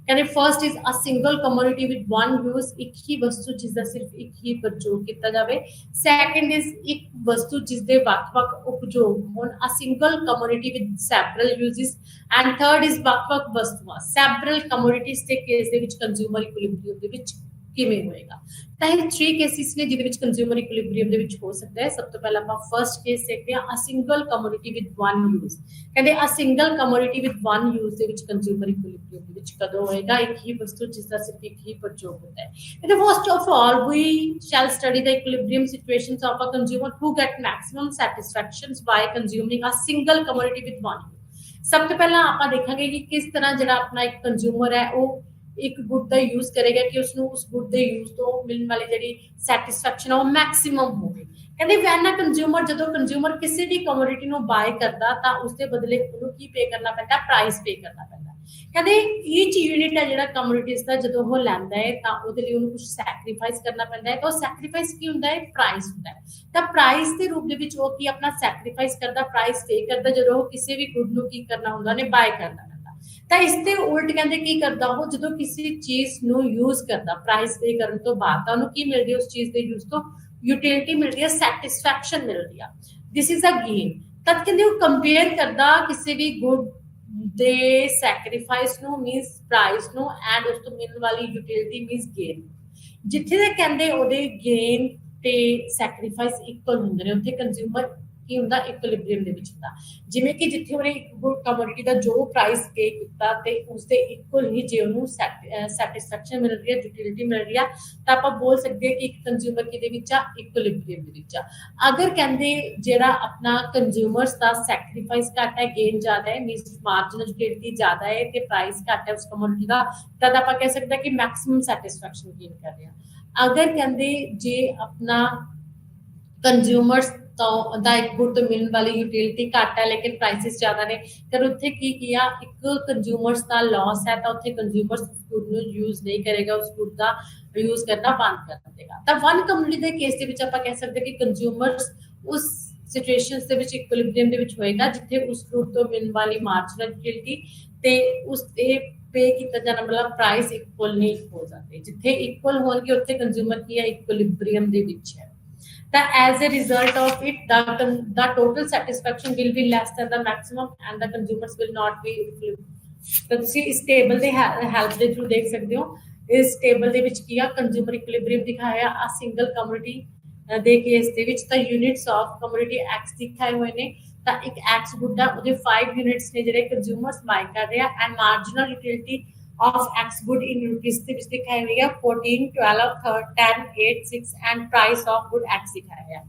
ਕਹਿੰਦੇ first is a single commodity with one use ਇੱਕ ਹੀ ਵਸਤੂ ਜਿਸ ਦਾ ਸਿਰਫ ਇੱਕ ਹੀ ਪ੍ਰਯੋਗ ਕੀਤਾ ਜਾਵੇ ਸੈਕੰਡ ਇਜ਼ ਇੱਕ ਵਸਤੂ ਜਿਸ ਦੇ ਵੱਖ-ਵੱਖ ਉਪਯੋਗ ਹੋਣ a single commodity with several uses and third is ਵੱਖ-ਵੱਖ ਵਸਤੂਆਂ ਸੈਵਰਲ ਕਮੋਡਿਟੀਜ਼ ਦੇ ਕੇਸ ਦੇ ਵਿੱਚ ਕੰਜ਼ਿਊਮਰ ਇਕੁਇਲਿਬ੍ਰੀਅਮ ਦੇ ਵਿੱਚ ਕਿਵੇਂ ਹੋਏਗਾ ਤਾਂ ਇਹ 3 ਕੇਸਿਸ ਨੇ ਜਿਹਦੇ ਵਿੱਚ ਕੰਜ਼ਿਊਮਰ ਇਕੁਇਲਿਬ੍ਰੀਅਮ ਦੇ ਵਿੱਚ ਹੋ ਸਕਦਾ ਹੈ ਸਭ ਤੋਂ ਪਹਿਲਾਂ ਆਪਾਂ ਫਰਸਟ ਕੇਸ ਦੇਖਦੇ ਹਾਂ a single commodity with one use ਕਹਿੰਦੇ a single commodity with one use ਦੇ ਵਿੱਚ ਕੰਜ਼ਿਊਮਰ ਇਕੁਇਲਿਬ੍ਰੀਅਮ ਦੇ ਵਿੱਚ ਕਦੋਂ ਹੋਏਗਾ ਇੱਕ ਹੀ ਵਸਤੂ ਜਿਸ ਦਾ ਸਿਰਫ ਇੱਕ ਹੀ ਪ੍ਰਯੋਗ ਹੁੰਦਾ ਹੈ ਇਹਦੇ first of all we shall study the equilibrium situations of a consumer who get maximum satisfactions by consuming a single commodity with one ਸਭ ਤੋਂ ਪਹਿਲਾਂ ਆਪਾਂ ਦੇਖਾਂਗੇ ਕਿ ਕਿਸ ਤਰ੍ਹਾਂ ਜਿਹੜਾ ਆਪਣਾ ਇੱਕ ਕੰਜ਼ਿਊਮਰ ਹੈ ਉਹ ਇੱਕ ਗੁੱਡ ਦਾ ਯੂਜ਼ ਕਰੇਗਾ ਕਿ ਉਸਨੂੰ ਉਸ ਗੁੱਡ ਦੇ ਯੂਜ਼ ਤੋਂ ਮਿਲਣ ਵਾਲੀ ਜਿਹੜੀ ਸੈਟਿਸਫੈਕਸ਼ਨ ਉਹ ਮੈਕਸਿਮਮ ਹੋਵੇ ਕਹਿੰਦੇ ਵੈਨ ਅ ਕੰਜ਼ਿਊਮਰ ਜਦੋਂ ਕੰਜ਼ਿਊਮਰ ਕਿਸੇ ਵੀ ਕਮੋਡਿਟੀ ਨੂੰ ਬਾਏ ਕਰਦਾ ਤਾਂ ਉਸ ਦੇ ਬਦਲੇ ਉਹਨੂੰ ਕੀ ਪੇ ਕਰਨਾ ਪੈਂਦਾ ਪ੍ਰਾਈਸ ਪੇ ਕਰਨਾ ਪੈਂਦਾ ਕਹਿੰਦੇ ਈਚ ਯੂਨਿਟ ਹੈ ਜਿਹੜਾ ਕਮੋਡਿਟੀਜ਼ ਦਾ ਜਦੋਂ ਉਹ ਲੈਂਦਾ ਹੈ ਤਾਂ ਉਹਦੇ ਲਈ ਉਹਨੂੰ ਕੁਝ ਸੈਕਰੀਫਾਈਸ ਕਰਨਾ ਪੈਂਦਾ ਹੈ ਤਾਂ ਉਹ ਸੈਕਰੀਫਾਈਸ ਕੀ ਹੁੰਦਾ ਹੈ ਪ੍ਰਾਈਸ ਹੁੰਦਾ ਹੈ ਤਾਂ ਪ੍ਰਾਈਸ ਦੇ ਰੂਪ ਦੇ ਵਿੱਚ ਉਹ ਕੀ ਆਪਣਾ ਸੈਕਰੀਫਾਈਸ ਕਰਦਾ ਪ੍ਰਾਈਸ ਪੇ ਕਰਦਾ ਜਦੋਂ ਉਹ ਕਿਸੇ ਵੀ ਗੁੱਡ ਨੂੰ ਕੀ ਕਰਨਾ ਹੁੰਦਾ ਨੇ ਬਾਏ ਕਰਨਾ ਤਾਂ ਇਸ ਦੇ ਉਲਟ ਕਹਿੰਦੇ ਕੀ ਕਰਦਾ ਉਹ ਜਦੋਂ ਕਿਸੇ ਚੀਜ਼ ਨੂੰ ਯੂਜ਼ ਕਰਦਾ ਪ੍ਰਾਈਸ ਪੇ ਕਰਨ ਤੋਂ ਬਾਅਦ ਤਾਂ ਉਹਨੂੰ ਕੀ ਮਿਲਦੀ ਹੈ ਉਸ ਚੀਜ਼ ਦੇ ਯੂਜ਼ ਤੋਂ ਯੂਟਿਲਿਟੀ ਮਿਲਦੀ ਹੈ ਸੈਟਿਸਫੈਕਸ਼ਨ ਮਿਲਦੀ ਆ ਦਿਸ ਇਜ਼ ਅ ਗੇਨ ਤਦ ਕਹਿੰਦੇ ਉਹ ਕੰਪੇਅਰ ਕਰਦਾ ਕਿਸੇ ਵੀ ਗੁੱਡ ਦੇ ਸੈਕਰੀਫਾਈਸ ਨੂੰ ਮੀਨਸ ਪ੍ਰਾਈਸ ਨੂੰ ਐਂਡ ਉਸ ਤੋਂ ਮਿਲਣ ਵਾਲੀ ਯੂਟਿਲਿਟੀ ਮੀਨਸ ਗੇਨ ਜਿੱਥੇ ਦੇ ਕਹਿੰਦੇ ਉਹਦੇ ਗੇਨ ਤੇ ਸੈਕਰੀਫਾਈਸ ਇਕੁਅਲ ਹੁੰਦੇ ਨੇ ਉੱਥੇ ਕੰਜ਼ਿਊਮਰ ਕੀ ਹੁੰਦਾ ਇਕੁਇਲਿਬ੍ਰੀਅਮ ਦੇ ਵਿੱਚ ਹੁੰਦਾ ਜਿਵੇਂ ਕਿ ਜਿੱਥੇ ਉਹਨੇ ਇੱਕ ਗੁੱਡ ਕਮੋਡਿਟੀ ਦਾ ਜੋ ਪ੍ਰਾਈਸ ਪੇ ਕੀਤਾ ਤੇ ਉਸਦੇ ਇਕੁਅਲ ਹੀ ਜੇ ਉਹਨੂੰ ਸੈਟਿਸਫੈਕਸ਼ਨ ਮਿਲ ਰਹੀ ਹੈ ਯੂਟਿਲਿਟੀ ਮਿਲ ਰਹੀ ਹੈ ਤਾਂ ਆਪਾਂ ਬੋਲ ਸਕਦੇ ਹਾਂ ਕਿ ਇੱਕ ਕੰਜ਼ਿਊਮਰ ਕਿਹਦੇ ਵਿੱਚ ਆ ਇਕੁਇਲਿਬ੍ਰੀਅਮ ਦੇ ਵਿੱਚ ਆ ਅਗਰ ਕਹਿੰਦੇ ਜਿਹੜਾ ਆਪਣਾ ਕੰਜ਼ਿਊਮਰਸ ਦਾ ਸੈਕਰੀਫਾਈਸ ਘੱਟ ਹੈ ਗੇਨ ਜ਼ਿਆਦਾ ਹੈ ਮੀਨਸ ਮਾਰਜਨਲ ਯੂਟਿਲਿਟੀ ਜ਼ਿਆਦਾ ਹੈ ਤੇ ਪ੍ਰਾਈਸ ਘੱਟ ਹੈ ਉਸ ਕਮੋਡਿਟੀ ਦਾ ਤਦ ਆਪਾਂ ਕਹਿ ਸਕਦੇ ਹਾਂ ਕਿ ਮੈਕਸਿਮਮ ਸੈਟਿਸਫੈਕਸ਼ਨ ਗੇਨ ਕਰ ਰਹੇ ਹਾਂ ਅਗਰ ਕਹਿੰਦੇ ਜੇ ਆਪਣਾ ਕੰਜ਼ਿਊਮਰਸ ਤਾਂ ਦਾ ਇੱਕ ਗੁੱਡ ਮਿਲਣ ਵਾਲੀ ਯੂਟਿਲਿਟੀ ਘੱਟ ਹੈ ਲੇਕਿਨ ਪ੍ਰਾਈਸਿਸ ਜ਼ਿਆਦਾ ਨੇ ਫਿਰ ਉੱਥੇ ਕੀ ਕੀਆ ਇੱਕ ਕੰਜ਼ਿਊਮਰਸ ਦਾ ਲਾਸ ਹੈ ਤਾਂ ਉੱਥੇ ਕੰਜ਼ਿਊਮਰਸ ਉਸ ਗੁੱਡ ਨੂੰ ਯੂਜ਼ ਨਹੀਂ ਕਰੇਗਾ ਉਸ ਗੁੱਡ ਦਾ ਯੂਜ਼ ਕਰਨਾ ਬੰਦ ਕਰ ਦੇਗਾ ਤਾਂ ਵਨ ਕਮਿਊਨਿਟੀ ਦੇ ਕੇਸ ਦੇ ਵਿੱਚ ਆਪਾਂ ਕਹਿ ਸਕਦੇ ਕਿ ਕੰਜ਼ਿਊਮਰਸ ਉਸ ਸਿਚੁਏਸ਼ਨਸ ਦੇ ਵਿੱਚ ਇਕੁਇਲਿਬ੍ਰੀਅਮ ਦੇ ਵਿੱਚ ਹੋਏਗਾ ਜਿੱਥੇ ਉਸ ਗੁੱਡ ਤੋਂ ਮਿਲਣ ਵਾਲੀ ਮਾਰਜਨਲ ਯੂਟਿਲਿਟੀ ਤੇ ਉਸ ਤੇ ਪੇ ਕੀਤਾ ਜਾਣਾ ਮਤਲਬ ਪ੍ਰਾਈਸ ਇਕੁਅਲ ਨਹੀਂ ਹੋ ਜਾਂਦੇ ਜਿੱਥੇ ਇਕੁਅਲ ਹੋਣਗੇ ਉੱਥੇ ਕੰਜ਼ਿਊਮਰ ਕੀ ਹੈ ਇਕੁਇਲਿਬ੍ਰੀਅਮ ਦੇ ਵਿੱਚ ਹੈ that as a result of it the total satisfaction will be less than the maximum and the consumers will not be ਤਾਂ ਤੁਸੀਂ ਇਸ ਟੇਬਲ ਦੇ ਹੈਲਪ ਦੇ ਥਰੂ ਦੇਖ ਸਕਦੇ ਹੋ ਇਸ ਟੇਬਲ ਦੇ ਵਿੱਚ ਕੀ ਆ ਕੰਜ਼ਿਊਮਰ ਇਕੁਇਲਿਬ੍ਰੀਅਮ ਦਿਖਾਇਆ ਆ ਸਿੰਗਲ ਕਮੋਡਿਟੀ ਦੇ ਕੇਸ ਦੇ ਵਿੱਚ ਤਾਂ ਯੂਨਿਟਸ ਆਫ ਕਮੋਡਿਟੀ x ਦਿਖਾਏ ਹੋਏ ਨੇ ਤਾਂ ਇੱਕ x ਗੁੱਡ ਆ ਉਹਦੇ 5 ਯੂਨਿਟਸ ਨੇ ਜਿਹੜੇ ਕੰਜ਼ਿਊਮਰਸ ਬਾਈ ਕਰ ਰਹੇ ਆ and marginal utility of x good in rupees ਦੇ ਵਿੱਚ ਦਿਖਾਇਆ ਹੋਇਆ 14 12 10 8 6 and price of good x ਦਿਖਾਇਆ ਹੈ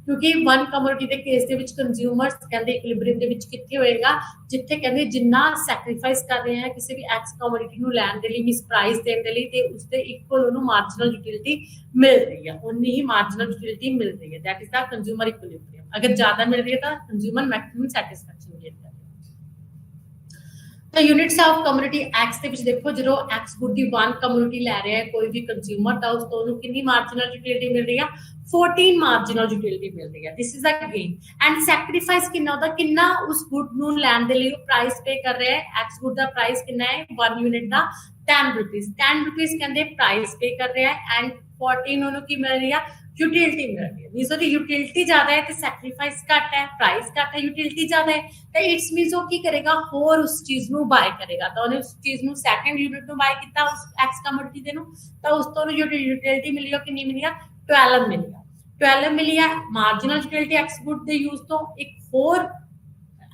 क्योंकि वन कमोडिटी के केस ਦੇ ਵਿੱਚ ਕੰਜ਼ਿਊਮਰਸ ਕਹਿੰਦੇ ਇਕੁਇਲਿਬ੍ਰੀਅਮ ਦੇ ਵਿੱਚ ਕਿੱਥੇ ਹੋਏਗਾ ਜਿੱਥੇ ਕਹਿੰਦੇ ਜਿੰਨਾ ਸੈਕਰੀਫਾਈਸ ਕਰ ਰਹੇ ਆ ਕਿਸੇ ਵੀ ਐਕਸ ਕਮੋडिटी ਨੂੰ ਲੈਣ ਦੇ ਲਈ ਮਿਸ ਪ੍ਰਾਈਸ ਦੇਣ ਦੇ ਲਈ ਤੇ ਉਸ ਦੇ ਇਕੁਅਲ ਉਹਨੂੰ ਮਾਰਜਨਲ ਯੂਟਿਲਿਟੀ ਮਿਲ ਰਹੀ ਹੈ ਉਨੀ ਹੀ ਮਾਰਜਨਲ ਯੂਟਿਲਿਟੀ ਮਿਲ ਰਹੀ ਹੈ that is the consumer equilibrium ਅਗਰ ਜ਼ਿਆਦਾ ਮਿਲ ਰਹੀ ਹੈ ਤਾਂ ਕੰਜ਼ਿਊਮਰ ਮੈਕਸਿਮਮ ਸੈਟੀਸਫੈਕਸ਼ਨ ਮਿਲ ਰਹੀ ਹੈ तो यूनिट्स ऑफ कम्युनिटी एक्स ਦੇ ਵਿੱਚ ਦੇਖੋ ਜਦੋਂ x ਗੁੱਡ ਦੀ 1 ਕਮਿਊਨਿਟੀ ਲੈ ਰਿਹਾ ਹੈ ਕੋਈ ਵੀ ਕੰਜ਼ਿਊਮਰ ਤਾਂ ਉਸ ਤੋਂ ਉਹਨੂੰ ਕਿੰਨੀ ਮਾਰਜਨਲ ਯੂਟਿਲਿਟੀ ਮਿਲ ਰਹੀ ਹੈ 14 ਮਾਰਜਨਲ ਯੂਟਿਲਿਟੀ ਮਿਲ ਰਹੀ ਹੈ this is a gain and sacrifice ਕਿੰਨਾ ਉਹਦਾ ਕਿੰਨਾ ਉਸ ਗੁੱਡ ਨੂੰ ਲੈਣ ਦੇ ਲਈ ਉਹ ਪ੍ਰਾਈਸ ਪੇ ਕਰ ਰਿਹਾ ਹੈ x ਗੁੱਡ ਦਾ ਪ੍ਰਾਈਸ ਕਿੰਨਾ ਹੈ 1 ਯੂਨਿਟ ਦਾ 10 ਰੁਪਏ ਕਹਿੰਦੇ ਪ੍ਰਾਈਸ ਪੇ ਕਰ ਰਿਹਾ ਹੈ ਐਂਡ 14 ਉਹਨੂੰ ਕੀ ਮਿਲ ਰਹੀ ਹੈ यूटिलिटी मिल रही है मींस ਉਹਦੀ यूटिलिटी ज्यादा है तो सैक्रिफाइस घट है प्राइस घट है यूटिलिटी ज्यादा है तो इट्स मींस वो की करेगा होर उस चीज ਨੂੰ ਬਾय करेगा तो ਉਹਨੇ ਉਸ ਚੀਜ਼ ਨੂੰ ਸੈਕੰਡ ਯੂਨਿਟ ਨੂੰ ਬਾय ਕੀਤਾ ਉਸ ਐਕਸ ਕਮੋਡਿਟੀ ਦੇ ਨੂੰ ਤਾਂ ਉਸ ਤੋਂ ਉਹਨੂੰ यूटिलिटी ਮਿਲੀ ਉਹ ਕਿੰਨੀ ਮਿਲੀ ਆ 12 ਮਿਲੀ ਆ 12 ਮਿਲੀ ਆ ਮਾਰਜਨਲ यूटिलिटी ਐਕਸ ਗੁੱਡ ਦੇ ਯੂਜ਼ ਤੋਂ ਇੱਕ ਹੋਰ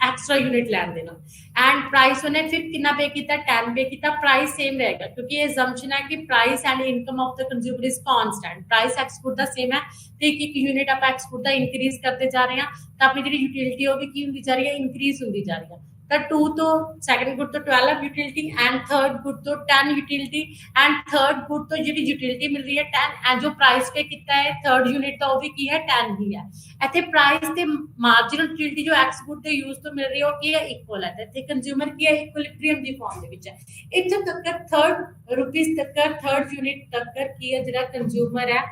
एक्स्ट्रा यूनिट लैन देना एंड प्राइस उन्हें फिर कितना पे किया 10 पे किया प्राइस सेम रहेगा क्योंकि ये assumption है कि price and income of the consumer is constant price x good दा सेम है तो एक यूनिट आप एक्स गुड दा इंक्रीज करते जा रहे हैं तो अपनी जी यूटिलिटी होगी की होती जा रही है इंक्रीज होती जा रही है तो 2 तो सेकंड गुड तो 12 यूटिलिटी एंड थर्ड गुड तो 10 यूटिलिटी एंड थर्ड गुड तो जी यूटिलिटी मिल रही है 10 एंड जो प्राइस पे कितना है थर्ड यूनिट तो वो भी की है 10 ही है ਇੱਥੇ ਪ੍ਰਾਈਸ ਤੇ ਮਾਰਜਨਲ ਯੂਟਿਲਿਟੀ ਜੋ ਐਕਸ ਗੁੱਡ ਦੇ ਯੂਜ਼ ਤੋਂ ਮਿਲ ਰਹੀ ਹੈ ਉਹ ਕੀ ਹੈ ਇਕੁਅਲ ਹੈ ਤੇ ਇੱਥੇ ਕੰਜ਼ਿਊਮਰ ਕੀ ਹੈ ਇਕੁਇਲਿਬ੍ਰੀਅਮ ਦੀ ਫਾਰਮ ਦੇ ਵਿੱਚ ਹੈ ਇੱਥੇ ਤੱਕ ਥਰਡ ਰੁਪੀਸ ਤੱਕ ਥਰਡ ਯੂਨਿਟ ਤੱਕ ਕੀ ਹੈ ਜਿਹੜਾ ਕੰਜ਼ਿਊਮਰ ਹੈ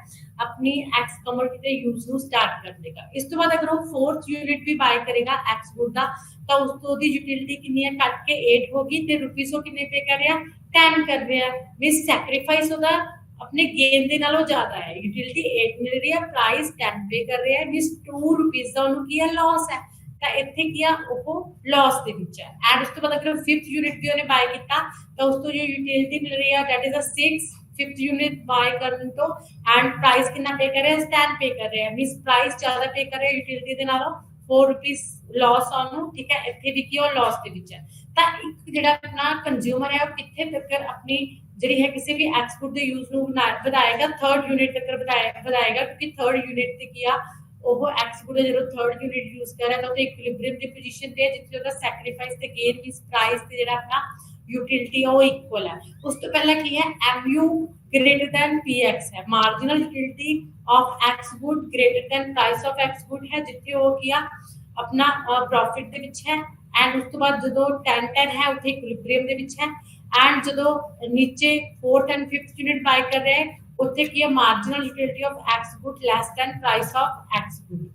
अपनी एक्स कमोडिटी ਦੇ ਯੂਜ਼ ਨੂੰ ਸਟਾਰਟ ਕਰ ਦੇਗਾ ਇਸ ਤੋਂ ਬਾਅਦ ਅਗਰ ਉਹ ਫੋਰਥ ਯੂਨਿਟ ਵੀ ਬਾय ਕਰੇਗਾ ਐਕਸ ਗੁੱਡ ਦਾ ਤਾਂ ਉਸ ਤੋਂ ਦੀ ਯੂਟਿਲਿਟੀ ਕਿੰਨੀ ਹੈ ਕੱਟ ਕੇ 8 ਹੋਗੀ ਤੇ ਰੁਪੀਸ ਉਹ ਕਿੰਨੇ ਪੇ ਕਰ ਰਿਹਾ 10 ਕਰ ਰਿਹਾ ਮਿਸ ਸੈਕਰੀਫਾਈਸ ਉਹਦਾ अपने गेन ਦੇ ਨਾਲੋਂ ਜ਼ਿਆਦਾ ਹੈ ਯੂਟਿਲਿਟੀ 8 ਮਿਲ ਰਹੀ ਹੈ ਪ੍ਰਾਈਸ 10 ਪੇ ਕਰ ਰਿਹਾ ਹੈ ਮਿਸ 2 ਰੁਪੀਸ ਦਾ ਉਹਨੂੰ ਕੀ ਹੈ ਲਾਸ ਹੈ ਤਾਂ ਇੱਥੇ ਕੀ ਆ ਉਹ ਲਾਸ ਦੇ ਵਿੱਚ ਹੈ ਐਂਡ ਉਸ ਤੋਂ ਬਾਅਦ ਅਗਰ 5th ਯੂਨਿਟ ਵੀ ਉਹਨੇ ਬਾय ਕੀਤਾ ਤਾਂ ਉਸ ਤੋਂ ਜੋ ਯੂਟਿਲਿਟੀ ਮਿਲ ਰਹੀ ਹੈ that is a 6 5th unit buy करने तो एंड प्राइस कितना पे कर रहे हैं 10 पे कर रहे हैं मींस प्राइस ज्यादा पे कर रहे हैं यूटिलिटी ਦੇ ਨਾਲੋਂ 4 ਰੁਪੀਸ ਲਾਸ ਉਹਨੂੰ ਠੀਕ ਹੈ ਇੱਥੇ ਵੀ ਕੀ ਉਹ ਲਾਸ ਦੇ ਵਿੱਚ ਹੈ ਤਾਂ ਇੱਕ ਜਿਹੜਾ ਆਪਣਾ ਕੰਜ਼ਿਊਮਰ ਹੈ ਉਹ ਕਿੱਥੇ ਤੱਕ ਆਪਣੀ ਜਿਹੜੀ ਹੈ ਕਿਸੇ ਵੀ ਐਕਸਪੋਰਟ ਦੇ ਯੂਜ਼ ਨੂੰ ਵਧਾਏਗਾ ਥਰਡ ਯੂਨਿਟ ਤੱਕ ਵਧਾਏਗਾ ਕਿਉਂਕਿ ਥਰਡ ਯੂਨਿਟ ਤੇ ਕੀ ਆ ਉਹ ਐਕਸਪੋਰਟ ਜਦੋਂ ਥਰਡ ਯੂਨਿਟ ਯੂਜ਼ ਕਰ ਰਿਹਾ ਤਾਂ ਉਹ ਇਕੁਇਲਿਬ੍ਰੀਅਮ ਦੀ ਪੋਜੀਸ਼ਨ ਤੇ ਜਿੱਥੇ ਉਹਦਾ ਸੈਕਰੀਫਾਈਸ ਤੇ ਗੇਨ ਇਸ ਪ੍ਰਾਈਸ ਤੇ ਜਿਹੜਾ ਆਪਣਾ यूटिलिटी है वो इक्वल है उस तो पहला की है mu greater than px है marginal utility of x good greater than price of x good है जिथे वो किया अपना प्रॉफिट ਦੇ ਵਿੱਚ ਹੈ एंड उस तो बाद ਜਦੋਂ 10 10 है उथे इक्विलिब्रियम ਦੇ ਵਿੱਚ है एंड ਜਦੋਂ नीचे 4th and 5th unit bye कर रहे हैं उथे की है marginal utility of x good less than price of x good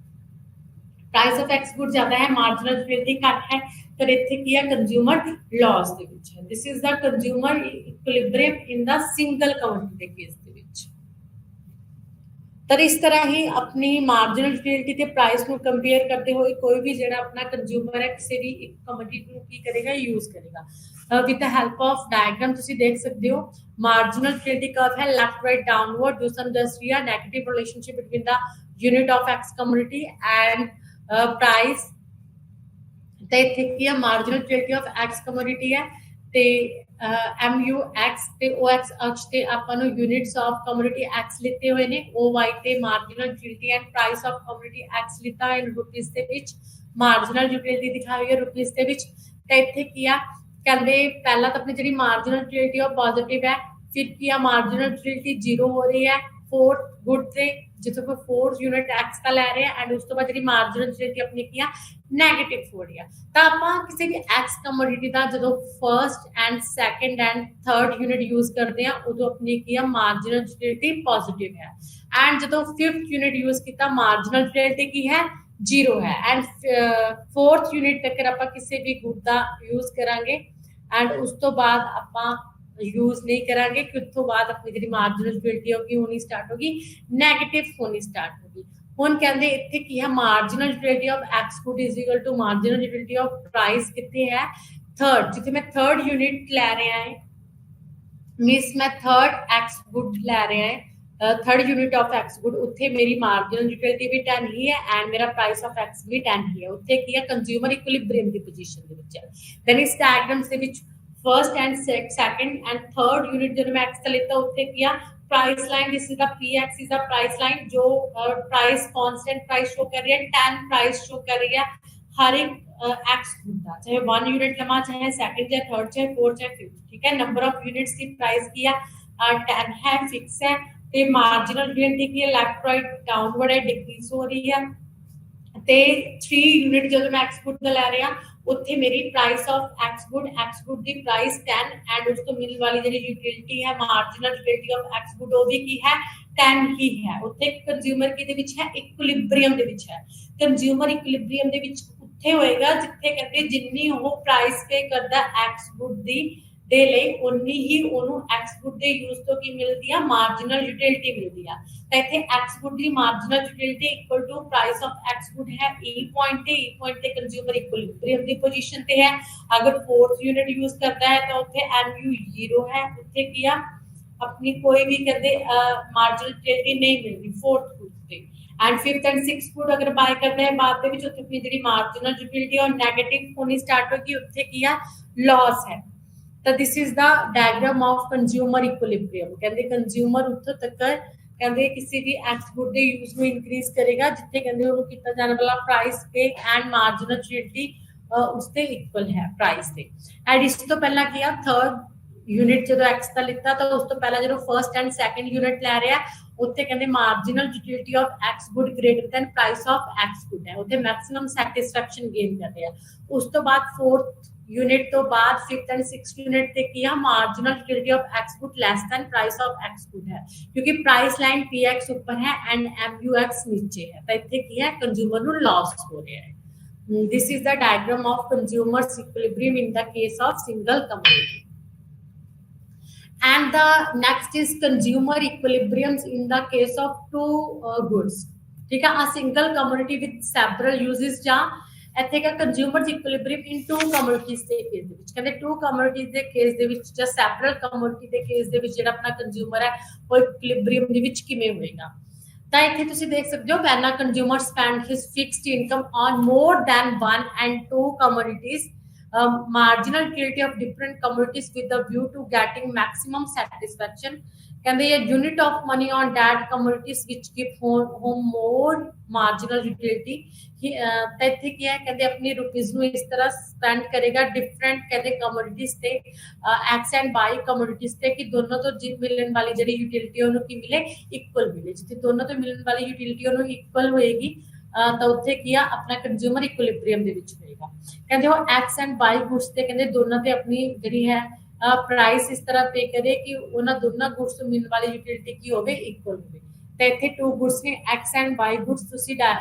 price of X good ज्यादा है मार्जिनल यूटिलिटी घट है तो ਇੱਥੇ ਕੀ ਹੈ ਕੰਜ਼ਿਊਮਰ ਲਾਸ ਦੇ ਵਿੱਚ ਹੈ this is the consumer equilibrium in the single commodity ਦੇ ਕੇਸ ਦੇ ਵਿੱਚ ਤਾਂ ਇਸ ਤਰ੍ਹਾਂ ਹੀ ਆਪਣੀ ਮਾਰਜਨਲ ਯੂਟਿਲਿਟੀ ਤੇ ਪ੍ਰਾਈਸ ਨੂੰ ਕੰਪੇਅਰ ਕਰਦੇ ਹੋਏ ਕੋਈ ਵੀ ਜਿਹੜਾ ਆਪਣਾ ਕੰਜ਼ਿਊਮਰ ਹੈ ਕਿਸੇ ਵੀ ਇੱਕ ਕਮੋਡਿਟੀ ਨੂੰ ਕੀ ਕਰੇਗਾ ਯੂਜ਼ ਕਰੇਗਾ with the help of diagram ਤੁਸੀਂ ਦੇਖ ਸਕਦੇ ਹੋ ਮਾਰਜਨਲ ਯੂਟਿਲਿਟੀ ਕਰਵ ਹੈ ਲੈਫਟ ਰਾਈਟ ਡਾਊਨਵਰਡ ਜੋ ਸਾਨੂੰ ਦੱਸ ਰਹੀ ਹੈ ਨੈਗੇਟਿਵ ਰਿਲੇਸ਼ਨਸ਼ਿਪ ਬਿਟਵੀਨ ਦਾ unit of X commodity and price ਤੇ ਇੱਥੇ ਕੀ ਹੈ marginal utility of X commodity ਹੈ ਤੇ mu x ਤੇ ox ਅਕਸ਼ ਤੇ ਆਪਾਂ ਨੂੰ ਯੂਨਿਟਸ ਆਫ ਕਮੋਡਿਟੀ x ਲਿੱਤੇ ਹੋਏ ਨੇ oy ਤੇ marginal utility and price of commodity x ਲਿੱਤਾ ਹੈ ਰੁਪੀਸ ਦੇ ਵਿੱਚ ਮਾਰਜਨਲ ਯੂਟਿਲਿਟੀ ਦਿਖਾਈ ਹੈ ਰੁਪੀਸ ਦੇ ਵਿੱਚ ਤੇ ਇੱਥੇ ਕੀ ਆ ਕਹਿੰਦੇ ਪਹਿਲਾਂ ਤਾਂ ਆਪਣੀ ਜਿਹੜੀ ਮਾਰਜਨਲ ਯੂਟਿਲਿਟੀ ਉਹ ਪੋਜ਼ਿਟਿਵ ਹੈ ਫਿਰ ਕੀ ਆ ਮਾਰਜਨਲ ਯੂਟਿਲਿਟੀ 0 ਹੋ ਰਹੀ ਹੈ 4 ਗੁੱਡ ਤੇ जिसको कोई 4th यूनिट एक्स का ले रहे हैं एंड उस तो बाद ਜਿਹੜੀ ਮਾਰਜਨਲ ਯੂਟਿਲਿਟੀ ਆਪਣੀ ਕੀ ਆ ਨੈਗੇਟਿਵ ਹੋ ਰਹੀ ਆ ਤਾਂ ਆਪਾਂ ਕਿਸੇ ਵੀ ਐਕਸ ਕਮੋਡਿਟੀ ਦਾ ਜਦੋਂ first and second and third unit use ਕਰਦੇ ਆ ਉਦੋਂ ਆਪਣੀ ਕੀ ਆ ਮਾਰਜਨਲ ਯੂਟਿਲਿਟੀ ਪੋਜ਼ਿਟਿਵ ਹੈ ਐਂਡ ਜਦੋਂ 5th ਯੂਨਿਟ ਯੂਜ਼ ਕੀਤਾ ਮਾਰਜਨਲ ਯੂਟਿਲਿਟੀ ਕੀ ਹੈ 0 ਹੈ ਐਂਡ 4th ਯੂਨਿਟ ਤੱਕ ਆਪਾਂ ਕਿਸੇ ਵੀ ਗੁੱਡ ਦਾ ਯੂਜ਼ ਕਰਾਂਗੇ ਐਂਡ ਉਸ ਤੋਂ ਬਾਅਦ ਆਪਾਂ यूज नहीं करेंगे कि उस तो बाद अपनी जी मार्जिनल यूटिलिटी होगी होनी स्टार्ट होगी नेगेटिव होनी स्टार्ट होगी हुन कहंदे इत्थे की है marginal utility of x good is equal to marginal utility of price कितने है थर्ड जिथे मैं थर्ड यूनिट ले रहा है मींस मैं थर्ड x गुड ले रहा है third unit of x good उत्थे मेरी मार्जिनल यूटिलिटी भी 10 ही है एंड मेरा प्राइस ऑफ x भी 10 ही है उत्थे की है कंज्यूमर इक्विलिब्रियम दी पोजीशन दे विच है देन इस डायग्राम से विच first and second and third unit जो मैं एक्स का लेता उत्थे किया price line, this is the PX is the price line जो प्राइस कांस्टेंट प्राइस शो कर रही है, 10 प्राइस शो कर रही है हर एक एक्स गुड का, चाहे 1 यूनिट लमा, चाहे सेकंड, चाहे थर्ड, चाहे फोर्थ, चाहे फिफ्थ, ठीक है। नंबर ऑफ यूनिट्स की प्राइस की है 10 है, फिक्स है। ਤੇ ਮਾਰਜਨਲ ਗੇਨ ਦੀ ਕੀ ਹੈ, ਲੈਫਟ ਰਾਈਟ ਡਾਊਨਵਰਡ ਹੈ, ਡਿਕਰੀਜ਼ ਹੋ ਰਹੀ ਹੈ। ਤੇ 3 ਯੂਨਿਟ ਜਦੋਂ ਮੈਂ ਐਕਸ ਗੁੱਡ ਦਾ ਲੈ ਰਿਹਾ ਉੱਥੇ ਮੇਰੀ ਪ੍ਰਾਈਸ ਆਫ ਐਕਸ ਗੁੱਡ ਦੀ ਪ੍ਰਾਈਸ 10 ਐਂਡ ਉਸ ਤੋਂ ਮਿਲਣ ਵਾਲੀ ਜਿਹੜੀ ਯੂਟਿਲਿਟੀ ਹੈ marginal utility of X good ਉਹ ਵੀ ਕੀ ਹੈ 10 ਹੀ ਹੈ। ਉੱਥੇ ਕੰਜ਼ਿਊਮਰ ਕਿਹਦੇ ਵਿੱਚ ਹੈ, ਇਕੁਇਲਿਬ੍ਰੀਅਮ ਦੇ ਵਿੱਚ ਹੈ। ਕੰਜ਼ਿਊਮਰ ਇਕੁਇਲਿਬ੍ਰੀਅਮ ਦੇ ਵਿੱਚ ਉੱਥੇ ਹੋਏਗਾ ਜਿੱਥੇ ਕਹਿੰਦੇ ਜਿੰਨੀ ਉਹ ਪ੍ਰਾਈਸ ਪੇ ਕਰਦਾ ਐਕਸ ਗੁੱਡ ਦੀ ਦੇ ਲਈ ਉਨੀ ਹੀ ਉਹਨੂੰ ਐਕਸ ਗੁੱਡ ਦੇ ਯੂਜ਼ ਤੋਂ ਕੀ ਮਿਲਦੀ ਆ, ਮਾਰਜਨਲ ਯੂਟਿਲਿਟੀ ਮਿਲਦੀ ਆ। ਤਾਂ ਇੱਥੇ ਐਕਸ ਗੁੱਡ ਦੀ marginal utility equal to price of X good ਹੈ ਈ ਪੁਆਇੰਟ ਤੇ ਕੰਜ਼ਿਊਮਰ ਇਕੁਇਲਿਬ੍ਰੀਅਮ ਦੀ ਪੋਜੀਸ਼ਨ ਤੇ ਹੈ। ਅਗਰ फोर्थ यूनिट यूज करता है तो ਉੱਥੇ MU 0 ਹੈ, ਉੱਥੇ ਕੀ ਆ ਆਪਣੀ ਕੋਈ ਵੀ ਕਹਿੰਦੇ ਮਾਰਜਨਲ ਯੂਟਿਲਿਟੀ ਨਹੀਂ ਮਿਲਦੀ फोर्थ ਗੁੱਡ ਤੇ। And fifth and six good अगर बाय करते हैं बाद ਦੇ ਵਿੱਚ ਉੱਥੇ ਆਪਣੀ ਜਿਹੜੀ ਮਾਰਜਨਲ ਯੂਟਿਲਿਟੀ ਔਰ ਨੈਗੇਟਿਵ ਹੋਣੀ ਸਟਾਰਟ ਹੋਗੀ, ਉੱਥੇ ਕੀ ਆ ਲਾਸ ਹੈ। ਤਾਂ this is the diagram of consumer equilibrium. ਕਹਿੰਦੇ ਕੰਜ਼ਿਊਮਰ ਉੱਥੋਂ ਤੱਕ ਕਹਿੰਦੇ ਕਿਸੇ ਵੀ ਐਕਸ ਗੁੱਡ ਦੇ ਯੂਜ਼ ਨੂੰ ਇਨਕਰੀਜ਼ ਕਰੇਗਾ ਜਿੱਥੇ ਕਹਿੰਦੇ ਉਹਨੂੰ ਕੀਤਾ ਜਾਣ ਵਾਲਾ price pay and marginal utility ਉਸ ਤੇ ਇਕੁਅਲ ਹੈ ਪ੍ਰਾਈਸ ਤੇ। ਐਂਡ ਇਸ ਤੋਂ ਪਹਿਲਾਂ ਕੀ ਆ ਥਰਡ यूनिट जो एक्स का लिखता तो उस तो पहला जो फर्स्ट एंड सेकंड यूनिट लै रहा उत्थे कहंदे marginal utility of X good greater than price of X good है, उत्थे मैक्सिमम सैटिस्फैक्शन गेन कर रहे हैं। उस तो बाद फोर्थ यूनिट तो बाद फिफ्थ एंड सिक्स्थ यूनिट ते किया marginal utility of X good less than price of X good है, क्योंकि प्राइस लाइन पी एक्स ऊपर है एंड एम यू एक्स नीचे है। तो इत्थे की है कंज्यूमर नु लॉस हो रहा है। This is the diagram of consumers equilibrium in the case of single commodity. And the next is consumer equilibriums in the case of two goods, ठीक है। A single commodity with several uses ਜਾਂ ਇੱਥੇ का consumer equilibrium in two commodities ਦੇ ਕੇਸ ਦੇ ਵਿੱਚ ਕਹਿੰਦੇ two commodities ਦੇ ਕੇਸ ਦੇ ਵਿੱਚ ਜਾਂ several commodity ਦੇ ਕੇਸ ਦੇ ਵਿੱਚ ਜਿਹੜਾ ਆਪਣਾ consumer ਹੈ ਉਹ equilibrium ਦੇ ਵਿੱਚ ਕਿਵੇਂ ਹੋਏਗਾ। ਤਾਂ ਇੱਥੇ ਤੁਸੀਂ ਦੇਖ ਸਕਦੇ ਹੋ ਪਹਿਲਾ consumer spend his fixed income on more than one and two commodities, marginal utility of different commodities with a view to getting maximum satisfaction। कहते ये unit of money on that commodities which give home more marginal utility। तो इत्थे क्या है कहते अपनी रुपीज नु इस तरह स्पेंड करेगा डिफरेंट कहते commodities ते एक्स एंड बाई commodities ते कि दोनों तो जिन मिलन वाली जड़ी यूटिलिटी ओनु की मिले इक्वल मिले, जिथे दोनों तो मिलन वाली यूटिलिटी ओनु इक्वल होएगी ਤਾਂ ਉੱਥੇ ਕੀ ਆ ਆਪਣਾ ਕੰਜ਼ਿਊਮਰ ਇਕੁਇਲਿਬ੍ਰੀਅਮ ਦੇ ਵਿੱਚ ਹੋਏਗਾ। ਕਹਿੰਦੇ ਉਹ ਐਕਸ ਐਂਡ ਵਾਈ ਗੁੱਡਸ ਤੇ ਕਹਿੰਦੇ ਦੋਨਾਂ ਤੇ ਆਪਣੀ ਜਿਹੜੀ ਹੈ ਪ੍ਰਾਈਸ ਇਸ ਤਰ੍ਹਾਂ ਪੇ ਕਰੇ ਕਿ ਉਹਨਾਂ ਦੋਨਾਂ ਗੁੱਡਸ ਤੋਂ ਮਿਲਣ ਵਾਲੀ ਯੂਟਿਲਿਟੀ ਕੀ ਹੋਵੇ ਇਕੁਅਲ ਹੋਵੇ। ਤੇ ਇੱਥੇ ਟੂ ਗੁੱਡਸ ਨੇ ਐਕਸ ਐਂਡ ਵਾਈ ਗੁੱਡਸ ਤੁਸੀਂ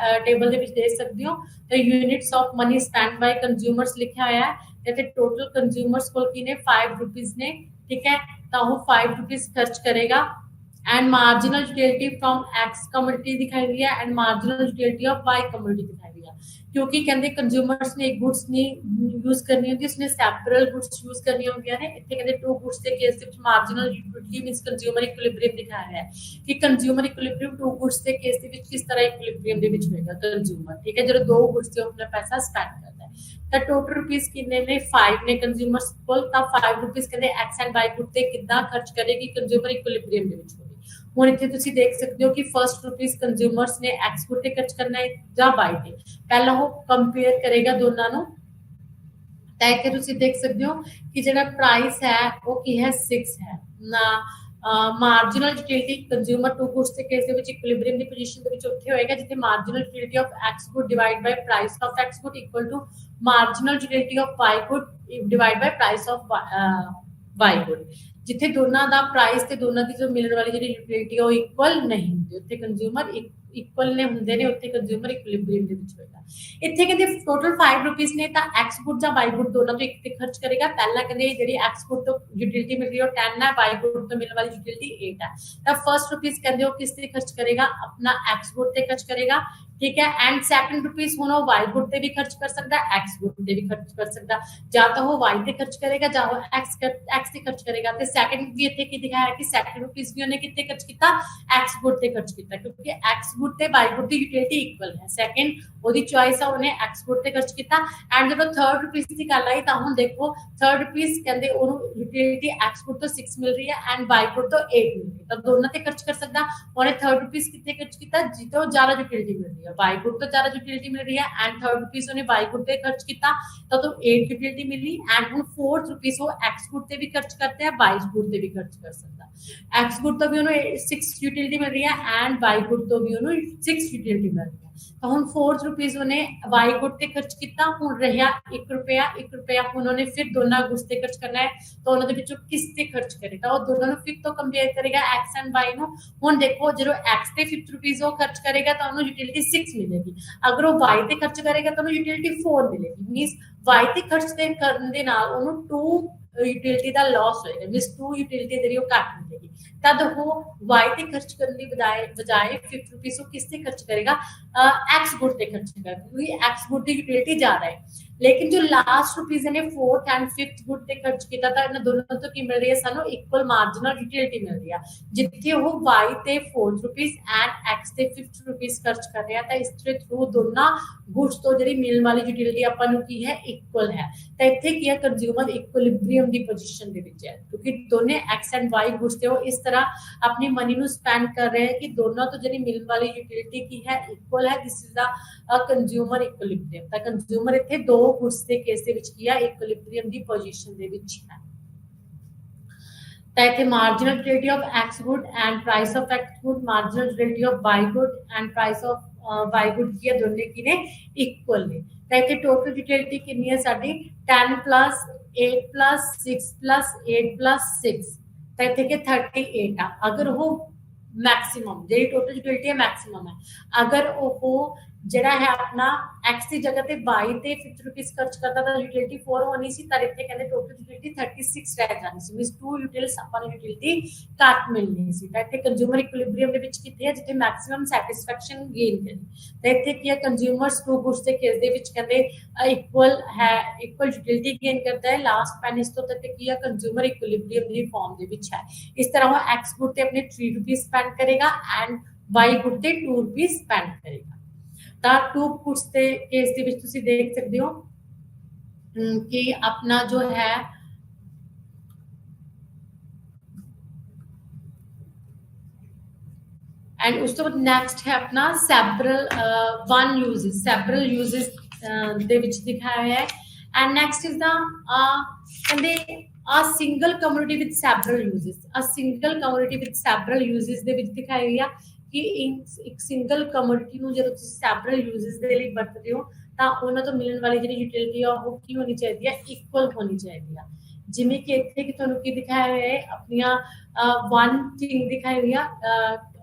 ਟੇਬਲ ਦੇ ਵਿੱਚ ਦੇਖ ਸਕਦੇ ਹੋ। ਤੇ units of money spend by consumers ਲਿਖਿਆ ਹੋਇਆ ਹੈ ਤੇ ਟੋਟਲ ਕੰਜ਼ਿਊਮਰਸ ਕੋਲ ਕੀ ਨੇ 5 ਰੁਪੀਸ ਨੇ, ਠੀਕ ਹੈ। ਤਾਂ ਉਹ 5 ਰੁਪੀਸ ਖਰਚ ਕਰੇਗਾ and marginal utility from X commodity दिखाई हुई है and marginal utility of Y commodity दिखाई हुई है, क्योंकि कहते कंज्यूमर्स ने एक गुड्स नहीं यूज करनी होती, उसने सेपरल गुड्स यूज करनी होंगी ने। इत्थे कहते टू गुड्स के case which marginal utility means consumer equilibrium दिखाया है कि कंज्यूमर इक्विलिब्रियम टू गुड्स के केस दे विच किस तरह इक्विलिब्रियम दे विच होएगा कंज्यूमर, ठीक है। जब दो गुड्स ते अपना पैसा स्पेंड करता है तो टोटल रुपीस कितने ने 5 ने कंज्यूमर्स कोल, ता 5 रुपीस कहते एक्स एंड वाई गुड ते कितना खर्च करेगी कंज्यूमर इक्विलिब्रियम दे विच। ਹੁਣ ਇੱਥੇ ਤੁਸੀਂ ਦੇਖ ਸਕਦੇ ਹੋ ਕਿ ਫਰਸਟ ਰੁਪੀਸ ਕੰਜ਼ਿਊਮਰਸ ਨੇ ਐਕਸ ਗੁੱਡ ਤੇ ਖਰਚ ਕਰਨਾ ਹੈ ਜਾਂ ਬਾਈ ਤੇ, ਪਹਿਲਾਂ ਉਹ ਕੰਪੇਅਰ ਕਰੇਗਾ ਦੋਨਾਂ ਨੂੰ। ਤਾਂ ਇੱਥੇ ਤੁਸੀਂ ਦੇਖ ਸਕਦੇ ਹੋ ਕਿ ਜਿਹੜਾ ਪ੍ਰਾਈਸ ਹੈ ਉਹ ਕੀ ਹੈ 6 ਹੈ ਨਾ। Marginal utility consumer two goods ਦੇ ਕੇਸ ਦੇ ਵਿੱਚ ਇਕੁਇਲਿਬ੍ਰੀਅਮ ਦੀ ਪੋਜੀਸ਼ਨ ਦੇ ਵਿੱਚ ਉੱਥੇ ਹੋਏਗਾ ਜਿੱਥੇ marginal utility of X good divide by price of X good equal to marginal utility of Y good divide by price of Y good, ਜਿੱਥੇ ਦੋਨਾਂ ਦਾ ਪ੍ਰਾਈਸ ਤੇ ਦੋਨਾਂ ਦੀ ਜੋ ਮਿਲਣ ਵਾਲੀ ਜਿਹੜੀ ਯੂਟਿਲਿਟੀ ਉਹ ਇਕੁਅਲ ਨਹੀਂ ਹੁੰਦੀ, ਉੱਥੇ ਕੰਜ਼ਿਊਮਰ ਇਕੁਅਲ ਨੇ ਹੁੰਦੇ ਨੇ, ਉੱਥੇ ਕੰਜ਼ਿਊਮਰ ਇਕੁਇਲਿਬ੍ਰੀਅਮ ਦੇ ਵਿੱਚ ਹੋਏਗਾ। ਇੱਥੇ ਕਹਿੰਦੇ ਟੋਟਲ 5 ਰੁਪੀਸ ਨੇ ਤਾਂ ਐਕਸ ਗੁੱਡ ਜਾਂ ਵਾਈ ਗੁੱਡ ਦੋਨਾਂ ਤੋਂ ਇੱਕ ਤੇ ਖਰਚ ਕਰੇਗਾ। ਪਹਿਲਾਂ ਕਹਿੰਦੇ ਜਿਹੜੀ ਐਕਸ ਗੁੱਡ ਤੋਂ ਯੂਟਿਲਿਟੀ ਮਿਲ ਰਹੀ ਹੈ ਉਹ 10 ਹੈ, ਵਾਈ ਗੁੱਡ ਤੋਂ ਮਿਲਣ ਵਾਲੀ ਯੂਟਿਲਿਟੀ 8 ਹੈ। ਤਾਂ ਫਰਸਟ ਰੁਪੀਸ ਕਹਿੰਦੇ ਉਹ ਕਿਸ ਤੇ ਖਰਚ ਕਰੇਗਾ, ਆਪਣਾ ਐਕਸ ਗੁੱਡ ਤੇ ਖਰਚ ਕਰੇਗਾ, ठीक है। एंड सैकंड रुपीज ਹੁਣ ਉਹ y ਗੁੱਡ ਤੇ ਵੀ ਖਰਚ ਕਰ ਸਕਦਾ, x ਗੁੱਡ ਤੇ ਵੀ ਖਰਚ ਕਰ ਸਕਦਾ, ਜਾਂ ਤਾਂ ਉਹ y ਤੇ ਖਰਚ ਕਰੇਗਾ ਜਾਂ ਉਹ x ਤੇ ਖਰਚ ਕਰੇਗਾ। ਤੇ ਸੈਕੰਡ ਵੀ ਇੱਥੇ ਕੀ ਦਿਖਾਇਆ ਕਿ ਸੈਕੰਡ रुपीज ਵੀ ਉਹਨੇ ਕਿੱਥੇ ਖਰਚ ਕੀਤਾ, x ਗੁੱਡ ਤੇ ਖਰਚ ਕੀਤਾ, ਕਿਉਂਕਿ x ਗੁੱਡ ਤੇ y ਗੁੱਡ ਦੀ ਯੂਟਿਲਿਟੀ ਇਕੁਅਲ ਹੈ। ਸੈਕੰਡ ਉਹਦੀ ਚੋਇਸ ਆ, ਉਹਨੇ x ਗੁੱਡ ਤੇ ਖਰਚ ਕੀਤਾ। ਐਂਡ ਜਦੋਂ ਥਰਡ रुपीज ਦੀ ਗੱਲ ਆਈ ਤਾਂ ਹੁਣ ਦੇਖੋ थर्ड रुपीज कहते ਉਹਨੂੰ यूटिलिटी x गुड तो 6 मिल रही है एंड y गुड तो 8 मिल रही है, तब दोनों ते खर्च कर सकता। ਉਹਨੇ थर्ड रुपीज कितने खर्च किया, जितो ज्यादा यूटिलिटी मिल रही है, y गुड तो ज्यादा यूटिलिटी मिल रही है एंड थर्ड रुपीज ਉਹਨੇ y गुड ਤੇ खर्च किया तो 8 यूटिलिटी मिली। एंड ਹੁਣ फोर्थ रुपीज वो x गुड ਤੇ भी खर्च करते हैं, y गुड ਤੇ भी खर्च कर सकता। x गुड तो भी ਉਹਨੂੰ 6 यूटिलिटी मिल रही है एंड y गुड तो भी ਉਹਨੂੰ 6 यूटिलिटी मिल रही है। तो ਹੁਣ 4 रुपीज ਉਹਨੇ y गुड ਤੇ ਖਰਚ ਕੀਤਾ, ਹੁਣ ਰਿਹਾ 1 ਰੁਪਿਆ। 1 ਰੁਪਿਆ ਹੁਣ ਉਹਨੇ ਫਿਰ ਦੋਨਾਂ ਗੁੱਡਸ ਤੇ ਖਰਚ ਕਰਨਾ ਹੈ, ਤਾਂ ਉਹਨਾਂ ਦੇ ਵਿੱਚੋਂ ਕਿਸ ਤੇ ਖਰਚ ਕਰੇਗਾ, ਉਹ ਦੋਨਾਂ ਨੂੰ ਫਿਰ ਤੋਂ ਕੰਪੇਅਰ ਕਰੇਗਾ x ਐਂਡ y ਨੂੰ। ਹੁਣ ਦੇਖੋ ਜਦੋਂ x ਤੇ 50 रुपीज ਉਹ ਖਰਚ ਕਰੇਗਾ ਤਾਂ ਉਹਨੂੰ ਯੂਟਿਲਿਟੀ 6 ਮਿਲੇਗੀ, ਅਗਰ ਉਹ y ਤੇ ਖਰਚ ਕਰੇਗਾ ਤਾਂ ਉਹਨੂੰ ਯੂਟਿਲਿਟੀ 4 ਮਿਲੇਗੀ। ਮੀਨਸ y ਤੇ ਖਰਚ ਤੇ ਕਰਨ ਦੇ ਨਾਲ ਉਹਨੂੰ 2 यूटिलिटी का लॉस होएगा, मींस 2 यूटिलिटी तेरी वो काट मिलेगी। तब वो y ते खर्च करने की बजाय 50 रुपीज वो किस ते खर्च करेगा, x गुड ते खर्च करेगा, क्योंकि x गुड की यूटिलिटी ज्यादा है। लेकिन जो लास्ट रुपीज ने फोर्थ एंड फिफ्थ गुड ते खर्च किया था, इन दोनों तो की मिल रही है सानू इक्वल मार्जिनल यूटिलिटी मिल रही है, जिथे वो y ते 4 रुपीज एंड x ते 50 रुपीज खर्च कर रहा है। इसके थ्रू दोनों गुड्स तो जी मिलने वाली यूटिलिटी अपन की है इक्वल है। तो इतने की है कंज्यूमर इक्विलिब्रियम की पोजीशन दे विच है, क्योंकि दोनों x एंड y गुड्स थे वो इस तरह अपनी मनी नु स्पेंड कर रहे हैं कि दोनों तो जी मिलने वाली यूटिलिटी की है इक्वल है। This is the consumer equilibrium. तो कंज्यूमर इतने दो गुड्स के केस दे विच की है इक्विलिब्रियम की पोजीशन दे विच है। तो इतने marginal utility of x good and price of x good, marginal utility of y good and price of y good की है, दोनों की ने इक्वल ने। तो इतने टोटल यूटिलिटी कितनी है साडी 10 प्लस 8 प्लस 6 प्लस 8 प्लस 6, तो इतने के 38 आ। अगर वो मैक्सिमम जी टोटल यूटिलिटी है मैक्सिमम है, अगर वो जरा है अपना x की जगह पे y ते 50 रुपीस खर्च करता था, यूटिलिटी 4 होनी सी, तर इतने कहते टोटल यूटिलिटी 36 रह जानी सी, मींस 2 यूटिलिटीज अपन यूटिलिटी काट मिलनी सी। तो इतने कंज्यूमर इक्विलिब्रियम दे विच किथे है जिथे मैक्सिमम सैटिस्फैक्शन गेन करी। तो इतने की है कंज्यूमर्स टू गुड्स दे केस दे विच कहते इक्वल है, इक्वल यूटिलिटी गेन करता है। लास्ट पेनिस तो तक की है कंज्यूमर इक्विलिब्रियम दी फॉर्म दे विच है। इस तरह वो x गुड ते अपने 3 रुपीस स्पेंड करेगा एंड y गुड ते 2 रुपीस स्पेंड करेगा। टू गुड्स के केस दे विच तुसी देख सकते हो कि अपना जो है एंड उस तो नेक्स्ट है अपना several one uses, several uses दे विच दिखाया है। एंड नेक्स्ट इज द कहंदे a single commodity with several uses, a single commodity with several uses ਦੇ ਵਿੱਚ ਦਿਖਾਈ ਹੋਈ ਆ ਕਿ ਇੱਕ ਸਿੰਗਲ ਕਮੋਡਿਟੀ ਨੂੰ ਜਦੋਂ ਤੁਸੀਂ ਸੈਵਰਲ ਯੂਜ਼ਸ ਦੇ ਲਈ ਵਰਤਦੇ ਹੋ ਤਾਂ ਉਹਨਾਂ ਤੋਂ ਮਿਲਣ ਵਾਲੀ ਜਿਹੜੀ ਯੂਟਿਲਿਟੀ ਆ ਉਹ ਕੀ ਹੋਣੀ ਚਾਹੀਦੀ ਹੈ, ਇਕੁਅਲ ਹੋਣੀ ਚਾਹੀਦੀ ਆ। ਜਿਵੇਂ ਕਿ ਇੱਥੇ ਕਿ ਤੁਹਾਨੂੰ ਕੀ ਦਿਖਾਇਆ ਹੋਇਆ ਹੈ, ਆਪਣੀਆਂ वन थिंग दिखाई हुई है,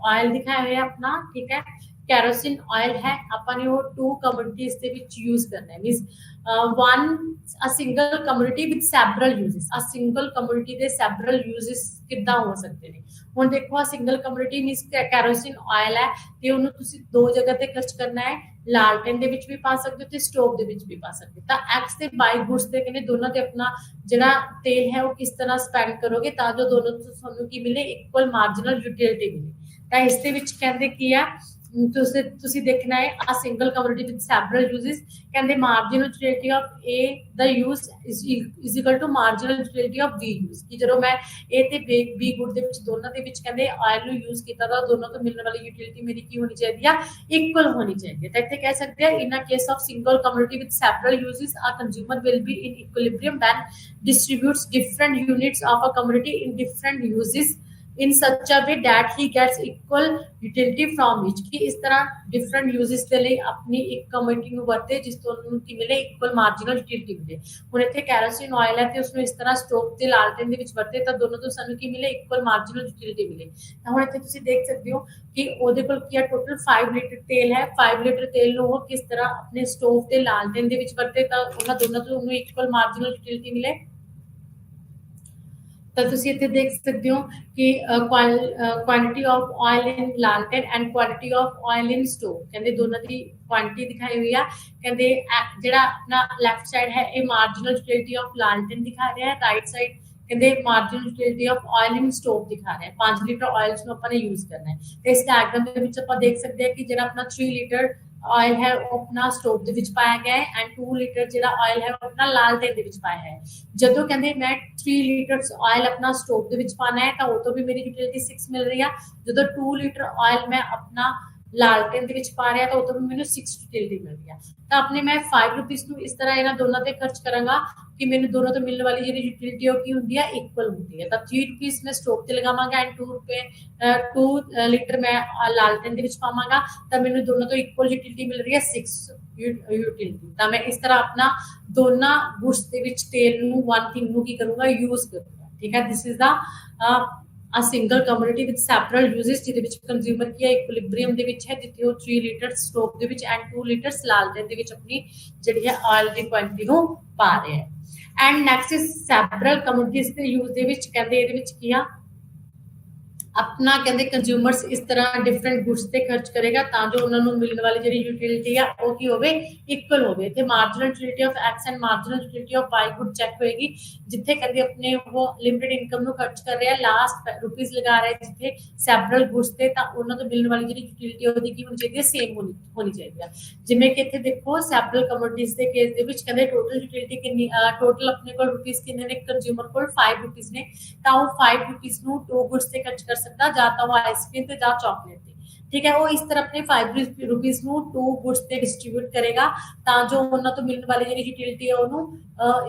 ऑयल दिखाया हुआ है अपना, ठीक है, कैरोसिन ऑयल है, अपन वो 2 कमोडिटीज ਦੇ ਵਿੱਚ यूज करना है। Means one a single commodity with several uses, a single commodity ਦੇ सेवरल यूजेस ਕਿੱਦਾਂ ਹੋ ਸਕਦੇ ਨੇ। ਹੁਣ ਦੇਖੋ ਆ ਸਿੰਗਲ ਕਮੋडिटी मींस कैरोसिन ऑयल है ਤੇ ਉਹਨੂੰ ਤੁਸੀਂ ਦੋ ਜਗ੍ਹਾ ਤੇ ਖਰਚ ਕਰਨਾ ਹੈ, ਲਾਲਟਨ ਦੇ ਵਿੱਚ ਵੀ ਪਾ ਸਕਦੇ ਹੋ ਤੇ ਸਟੋਵ ਦੇ ਵਿੱਚ ਵੀ ਪਾ ਸਕਦੇ ਹੋ। ਤਾਂ ਐਕਸ ਤੇ ਬਾਈ ਗੁੱਡਸ ਤੇ ਕਹਿੰਦੇ ਦੋਨਾਂ ਤੇ ਆਪਣਾ ਜਿਹੜਾ ਤੇਲ ਹੈ ਉਹ ਕਿਸ ਤਰ੍ਹਾਂ ਸਪੈਂਡ ਕਰੋਗੇ ਤਾਂ ਜੋ ਦੋਨੋਂ ਤੋਂ ਤੁਹਾਨੂੰ ਕੀ ਮਿਲੇ, ਇਕੁਅਲ ਮਾਰਜਨਲ ਯੂਟਿਲਿਟੀ ਮਿਲੇ। ਤਾਂ ਇਸ ਦੇ ਵਿੱਚ ਕਹਿੰਦੇ ਕੀ ਆ ਤੁਸੀਂ ਦੇਖਣਾ ਹੈ a single commodity with several uses, ਕਹਿੰਦੇ marginal utility of A the use is equal to marginal utility of B use. ਕਿ ਜਦੋਂ ਮੈਂ ਏ ਤੇ ਬੀ ਗੁੱਡ ਦੇ ਵਿੱਚ ਦੋਨਾਂ ਦੇ ਵਿੱਚ ਕਹਿੰਦੇ ਆਇਲ ਨੂੰ ਯੂਜ਼ ਕੀਤਾ ਤਾਂ ਦੋਨੋਂ ਤੋਂ ਮਿਲਣ ਵਾਲੀ ਯੂਟਿਲਿਟੀ ਮੇਰੀ ਕੀ ਹੋਣੀ ਚਾਹੀਦੀ ਆ, ਇਕੁਅਲ ਹੋਣੀ ਚਾਹੀਦੀ ਹੈ। ਤਾਂ ਇੱਥੇ ਕਹਿ ਸਕਦੇ ਆ in a case of single commodity with several uses a consumer will be in equilibrium when distributes different units of a commodity in different uses in such a way that he gets equal utility from each। कि इस तरह different uses के लिए अपनी एक commodity ਨੂੰ ਵਰਤੇ ਜਿਸ ਤੋਂ ਉਹਨੂੰ ਕੀ ਮਿਲੇ, equal marginal utility ਮਿਲੇ। ਹੁਣ ਇੱਥੇ ਕੈਰੋਸਿਨ ਆਇਲ ਹੈ ਤੇ ਉਸਨੂੰ ਇਸ ਤਰ੍ਹਾਂ ਸਟੋਵ ਤੇ ਲਾਲਟਨ ਦੇ ਵਿੱਚ ਵਰਤੇ ਤਾਂ ਦੋਨੋਂ ਤੋਂ ਸਾਨੂੰ ਕੀ ਮਿਲੇ, equal marginal utility ਮਿਲੇ। ਤਾਂ ਹੁਣ ਇੱਥੇ ਤੁਸੀਂ ਦੇਖ ਸਕਦੇ ਹੋ ਕਿ ਉਹਦੇ ਕੋਲ ਕੀ ਹੈ, ਟੋਟਲ 5 ਲੀਟਰ ਤੇਲ ਹੈ, 5 ਲੀਟਰ ਤੇਲ ਨੂੰ ਉਹ ਕਿਸ ਤਰ੍ਹਾਂ ਆਪਣੇ ਸਟੋਵ ਤੇ ਲਾਲਟਨ ਦੇ ਵਿੱਚ ਵਰਤੇ ਤਾਂ ਉਹਨਾਂ ਦੋਨਾਂ ਤੋਂ ਉਹਨੂੰ equal marginal utility ਮਿਲੇ। ਤਾਂ ਤੁਸੀਂ ਇੱਥੇ ਦੇਖ ਸਕਦੇ ਹੋ ਕਿ ਕੁਆਂਟੀਟੀ ਆਫ ਆਇਲ ਇਨ ਲਾਲਟਨ and quantity of oil in stove, ਕਹਿੰਦੇ ਦੋਨਾਂ ਦੀ ਕੁਆਂਟੀਟੀ ਦਿਖਾਈ ਹੋਈ ਆ। ਕਹਿੰਦੇ ਜਿਹੜਾ ਆਪਣਾ ਲੈਫਟ ਸਾਈਡ ਹੈ ਇਹ ਮਾਰਜਨਲ ਯੂਟਿਲਿਟੀ ਆਫ ਲਾਲਟਨ ਦਿਖਾ ਰਿਹਾ ਹੈ, ਰਾਈਟ ਸਾਈਡ ਕਹਿੰਦੇ marginal utility of oil in stove ਦਿਖਾ ਰਿਹਾ ਹੈ। 5 ਲੀਟਰ ਆਇਲ ਨੂੰ ਆਪਾਂ ਨੇ ਯੂਜ਼ ਕਰਨਾ ਹੈ ਤੇ ਇਸ ਡਾਇਗਰਾਮ ਦੇ ਵਿੱਚ ਆਪਾਂ ਦੇਖ ਸਕਦੇ ਹਾਂ ਕਿ ਜਿਹੜਾ ਆਪਣਾ 3 ਲੀਟਰ ਆਇਲ है वो अपना स्टोव ਦੇ ਵਿੱਚ ਪਾਇਆ ਗਿਆ ਹੈ ਐਂਡ 2 ਲੀਟਰ ਜਿਹੜਾ ਆਇਲ ਹੈ ਉਹ ਆਪਣਾ ਲਾਲਟਨ ਦੇ ਵਿੱਚ ਪਾਇਆ ਹੈ। ਜਦੋਂ ਕਹਿੰਦੇ ਮੈਂ 3 ਲੀਟਰ ਆਇਲ ਆਪਣਾ ਸਟੋਵ ਦੇ ਵਿੱਚ ਪਾਣਾ ਹੈ ਤਾਂ ਉਹ ਤੋਂ ਵੀ ਮੇਰੀ ਯੂਟਿਲਿਟੀ 6 ਮਿਲ ਰਹੀ ਆ। ਜਦੋਂ 2 ਲੀਟਰ ਆਇਲ ਮੈਂ ਆਪਣਾ ਲਾਲਟਨ ਦੇ ਵਿੱਚ ਪਾ ਰਿਹਾ ਤਾਂ ਉਹ ਤੋਂ ਵੀ ਮੈਨੂੰ 6 ਯੂਟਿਲਿਟੀ ਮਿਲ ਰਹੀ ਆ। ਤਾਂ ਆਪਣੇ ਮੈਂ 5 ਰੁਪੀਸ ਨੂੰ ਇਸ ਤਰ੍ਹਾਂ ਇਹਨਾਂ ਦੋਨਾਂ ਤੇ ਖਰਚ ਕਰਾਂਗਾ ਕਿ ਮੈਨੂੰ ਦੋਨੋਂ ਤੋਂ ਮਿਲਣ ਵਾਲੀ ਜਿਹੜੀ ਯੂਟਿਲਿਟੀ ਉਹ ਕੀ ਹੁੰਦੀ ਹੈ, ਇਕੁਅਲ ਹੁੰਦੀ ਹੈ। ਤਾਂ 3 ਰੁਪੀਸ ਮੈਂ ਸਟੋਵ ਤੇ ਲਗਾਵਾਂਗਾ ਐਂਡ 2 ਲੀਟਰ ਮੈਂ ਲਾਲਟਨ ਦੇ ਵਿੱਚ ਪਾਵਾਂਗਾ ਤਾਂ ਮੈਨੂੰ ਦੋਨੋਂ ਤੋਂ ਇਕੁਅਲ ਯੂਟਿਲਿਟੀ ਮਿਲ ਰਹੀ ਹੈ 6 ਯੂਟਿਲਿਟੀ। ਤਾਂ ਮੈਂ ਇਸ ਤਰ੍ਹਾਂ ਆਪਣਾ ਦੋਨਾਂ ਗੁड्स ਦੇ ਵਿੱਚ ਤੇਲ ਨੂੰ ਵਨ ਥਿੰਗ ਨੂੰ ਕੀ ਕਰੂੰਗਾ, ਯੂਜ਼ ਕਰੂੰਗਾ। ਠੀਕ ਹੈ, this is the a single commodity with several uses ਜਿਹਦੇ ਵਿੱਚ ਕੰਜ਼ਿਊਮਰ ਕੀ ਹੈ ਇਕੁਇਲਿਬ੍ਰੀਅਮ ਦੇ ਵਿੱਚ ਹੈ, ਜਿੱਥੇ ਉਹ 3 ਲੀਟਰ ਸਟੋਵ ਦੇ ਵਿੱਚ ਐਂਡ 2 ਲੀਟਰ ਲਾਲਟਨ ਦੇ ਵਿੱਚ ਆਪਣੀ ਜਿਹੜੀ ਹੈ ਆਇਲ ਦੀ ਕੁਆਂਟੀਟੀ ਨੂੰ ਪਾ ਰਿਹਾ ਹੈ। And next is several commodities ਦੇ ਯੂਜ਼ ਦੇ ਵਿੱਚ ਕਹਿੰਦੇ ਇਹਦੇ ਵਿੱਚ ਕੀ ਆ अपना कहते कंज्यूमर्स इस तरह डिफरेंट गुड्स ते खर्च करेगा ਤਾਂ ਜੋ ਉਹਨਾਂ ਨੂੰ ਮਿਲਣ ਵਾਲੀ ਜਿਹੜੀ ਯੂਟਿਲਿਟੀ ਆ ਉਹ ਕੀ ਹੋਵੇ, ਇਕੁਅਲ ਹੋਵੇ। ਤੇ marginal utility of X and marginal utility of Y good check ਹੋਏਗੀ, ਜਿੱਥੇ ਕਹਿੰਦੇ ਆਪਣੇ ਉਹ ਲਿਮਿਟਡ ਇਨਕਮ ਨੂੰ ਖਰਚ ਕਰ ਰਿਹਾ, ਲਾਸਟ ਰੁਪੀਸ ਲਗਾ ਰਿਹਾ ਜਿੱਥੇ ਸੈਵਰਲ ਗੁड्स ਤੇ, ਤਾਂ ਉਹਨਾਂ ਤੋਂ ਮਿਲਣ ਵਾਲੀ ਜਿਹੜੀ ਯੂਟਿਲਿਟੀ ਉਹਦੀ ਕੀ ਹੋਣੀ ਚਾਹੀਦੀ ਹੈ, ਸੇਮ ਹੋਣੀ ਚਾਹੀਦੀ ਹੈ। ਜਿਵੇਂ ਕਿ ਇੱਥੇ ਦੇਖੋ ਸੈਵਰਲ ਕਮੋਡਿਟੀਜ਼ ਦੇ ਕੇਸ ਦੇ ਵਿੱਚ ਕਹਿੰਦੇ ਟੋਟਲ ਯੂਟਿਲਿਟੀ ਕਿੰਨੀ, ਟੋਟਲ ਆਪਣੇ ਕੋਲ ਰੁਪੀਸ ਕਿੰਨੇ ਨੇ, ਕੰਜ਼ਿਊਮਰ ਕੋਲ 5 ਰੁਪੀਸ ਨੇ, ਤਾਂ ਉਹ 5 ਰੁਪੀਸ ਨੂੰ 2 ਗੁड्स ਤੇ ਖਰਚ ਕਰ सकता, ਜਾਂ तो वो आइसक्रीम ते ਜਾਂ चॉकलेट ते। ठीक है, वो इस तरह अपने 5 रुपीस ਨੂੰ 2 ਗੁड्स ਤੇ ਡਿਸਟ੍ਰੀਬਿਊਟ ਕਰੇਗਾ ਤਾਂ ਜੋ ਉਹਨਾਂ ਤੋਂ ਮਿਲਣ ਵਾਲੀ ਜਿਹੜੀ ਯੂਟਿਲਿਟੀ ਹੈ ਉਹਨੂੰ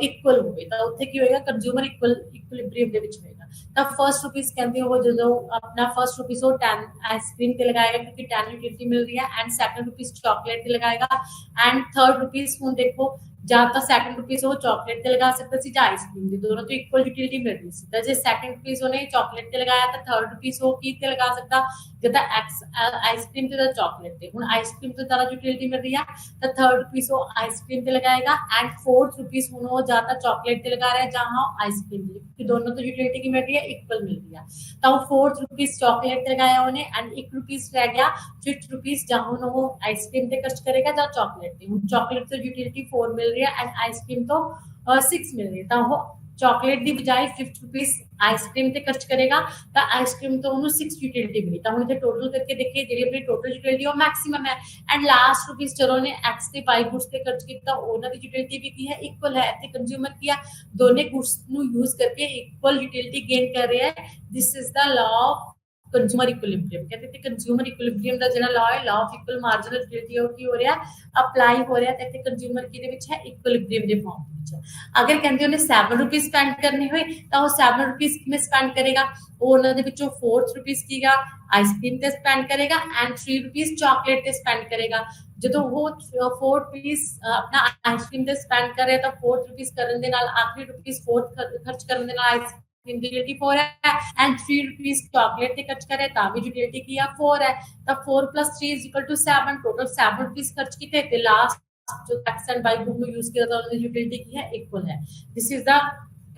ਇਕੁਅਲ ਹੋਵੇ। ਤਾਂ ਉੱਥੇ ਕੀ ਹੋਏਗਾ, ਕੰਜ਼ਿਊਮਰ ਇਕੁਇਲਿਬ੍ਰੀਅਮ ਦੇ ਵਿੱਚ ਹੋਏਗਾ। ਤਾਂ ਫਰਸਟ ਰੁਪੀਸ ਕਹਿੰਦੇ ਉਹ ਜਦੋਂ ਆਪਣਾ ਫਰਸਟ ਰੁਪੀਸ ਉਹ 10 ਆਈਸਕ੍ਰੀਮ ਤੇ ਲਗਾਏਗਾ ਕਿਉਂਕਿ 10 ਯੂਟਿਲਿਟੀ ਮਿਲ ਰਹੀ ਹੈ, ਐਂਡ ਸੈਕੰਡ ਰੁਪੀਸ ਚਾਕਲੇਟ ਤੇ ਲਗਾਏਗਾ, ਐਂਡ ਥਰਡ ਰੁਪੀਸ ਹੁਣ ਦੇਖੋ ਜਾਂ ਤਾਂ ਸੈਕੰਡ ਰੁਪੀਸ ਉਹ ਚਾਕਲੇਟ ਤੇ ਲਗਾ ਸਕਦਾ ਸੀ ਜਾਂ ਆਈਸਕ੍ਰੀਮ ਦੇ, ਦੋਨੋਂ ਤੋਂ ਇਕੁਅਲ ਯੂਟਿਲਿਟੀ ਮਿਲ ਰਹੀ ਸੀ। ਤਾਂ ਜੇ ਸੈਕੰਡ ਰੁਪੀਸ ਉਹਨੇ ਚਾਕਲੇਟ ਤੇ ਲਗਾਇਆ ਤਾਂ ਥਰਡ ਰੁਪੀਸ ਉਹ ਕੀ ਤੇ ਲਗਾ ਸਕਦਾ, ਜਦ ਆਈਸਕ੍ਰੀਮ ਤੇ ਜਾਂ ਚਾਕਲੇਟ ਤੇ। ਹੁਣ ਆਈਸਕ੍ਰੀਮ ਤੋਂ ਜ਼ਿਆਦਾ ਯੂਟਿਲਿਟੀ ਮਿਲ ਰਹੀ ਹੈ ਤਾਂ ਥਰਡ ਰੁਪੀਸ ਉਹ ਆਈਸਕ੍ਰੀਮ ਤੇ ਲਗਾਏਗਾ, ਐਂਡ ਫੋਰਥ ਰੁਪੀਸ ਹੁਣ ਉਹ ਜਾਂ ਤਾਂ ਚਾਕਲੇਟ ਤੇ ਲਗਾ ਰਿਹਾ ਜਾਂ ਆਈਸਕ੍ਰੀਮ ਤੇ, क्योंकि दोनों तो यूटिलिटी की मिल रही है, इक्वल मिल रही है। तो 4 रुपीस चॉकलेट पे लगाया उन्हें एंड 1 रुपीस रह गया, 5 रुपीस जहां वो आइसक्रीम पे खर्च करेगा या चॉकलेट पे। चॉकलेट तो यूटिलिटी 4 मिल रही है एंड आइसक्रीम तो 6 मिल रही है, तो वो चॉकलेट की बजाय 5 रुपीस आइसक्रीम ਤੇ ਖਰਚ ਕਰੇਗਾ ਤਾਂ ਆਈਸਕ੍ਰੀਮ ਤੋਂ ਉਹਨੂੰ 6 ਯੂਟਿਲਿਟੀ ਮਿਲੀ। ਤਾਂ ਹੁਣ ਜੇ ਟੋਟਲ ਕਰਕੇ ਦੇਖੀਏ ਜਿਹੜੀ ਆਪਣੀ ਟੋਟਲ ਯੂਟਿਲਿਟੀ ਉਹ ਮੈਕਸਿਮਮ ਹੈ, ਐਂਡ ਲਾਸਟ ਰੁਪੀਸ ਜਦੋਂ ਨੇ ਐਕਸ ਤੇ ਵਾਈ ਗੁड्स ਤੇ ਖਰਚ ਕੀਤਾ ਉਹਨਾਂ ਦੀ ਯੂਟਿਲਿਟੀ ਵੀ ਕੀ ਹੈ, ਇਕੁਅਲ ਹੈ। ਤੇ ਕੰਜ਼ਿਊਮਰ ਕੀ ਆ, ਦੋਨੇ ਗੁड्स ਨੂੰ ਯੂਜ਼ ਕਰਕੇ ਇਕੁਅਲ ਯੂਟਿਲਿਟੀ ਗੇਨ ਕਰ ਰਿਹਾ ਹੈ। This is the law of consumer equilibrium. ਕਹਿੰਦੇ ਤੇ ਕੰਜ਼ਿਊਮਰ ਇਕੁਇਲਿਬ੍ਰੀਅਮ ਦਾ ਜਿਹੜਾ ਲਾ ਹੈ, law of equal marginal utility ਉਹ ਕੀ ਹੋ ਰਿਹਾ, ਅਪਲਾਈ ਹੋ ਰਿਹਾ। ਤੇ ਇੱਥੇ ਕੰਜ਼ਿਊਮਰ ਕਿਹਦੇ ਵਿੱਚ ਹੈ, ਇਕੁਇਲਿਬ੍ਰੀਅਮ ਦੇ ਫਾਰਮ ਵਿੱਚ। ਅਗਰ ਕਹਿੰਦੇ ਉਹਨੇ 7 ਰੁਪੀਸ ਸਪੈਂਡ ਕਰਨੇ ਹੋਏ ਤਾਂ ਉਹ 7 ਰੁਪੀਸ ਕਿਵੇਂ ਸਪੈਂਡ ਕਰੇਗਾ, ਉਹ ਉਹਨਾਂ ਦੇ ਵਿੱਚੋਂ 4 ਰੁਪੀਸ ਕੀਗਾ ਆਈਸਕ੍ਰੀਮ ਤੇ ਸਪੈਂਡ ਕਰੇਗਾ ਐਂਡ 3 ਰੁਪੀਸ ਚਾਕਲੇਟ ਤੇ ਸਪੈਂਡ ਕਰੇਗਾ। ਜਦੋਂ ਉਹ 4 ਰੁਪੀਸ ਆਪਣਾ ਆਈਸਕ੍ਰੀਮ ਤੇ ਸਪੈਂਡ ਕਰ ਰਿਹਾ ਤਾਂ 4 ਰੁਪੀਸ ਕਰਨ ਦੇ ਨਾਲ ਆਖਰੀ ਰੁਪੀਸ 4 ਖਰਚ ਕਰਨ ਦੇ ਨਾਲ यूटिलिटी 4 है एंड 3 रुपीस चॉकलेट ते खर्च करे ता भी यूटिलिटी की 4 है। तो 4 + 3 = 7, टोटल 7 रुपीस खर्च किए थे। लास्ट जो X and Y good use किया था उन्होंने यूटिलिटी की है इक्वल है। This is the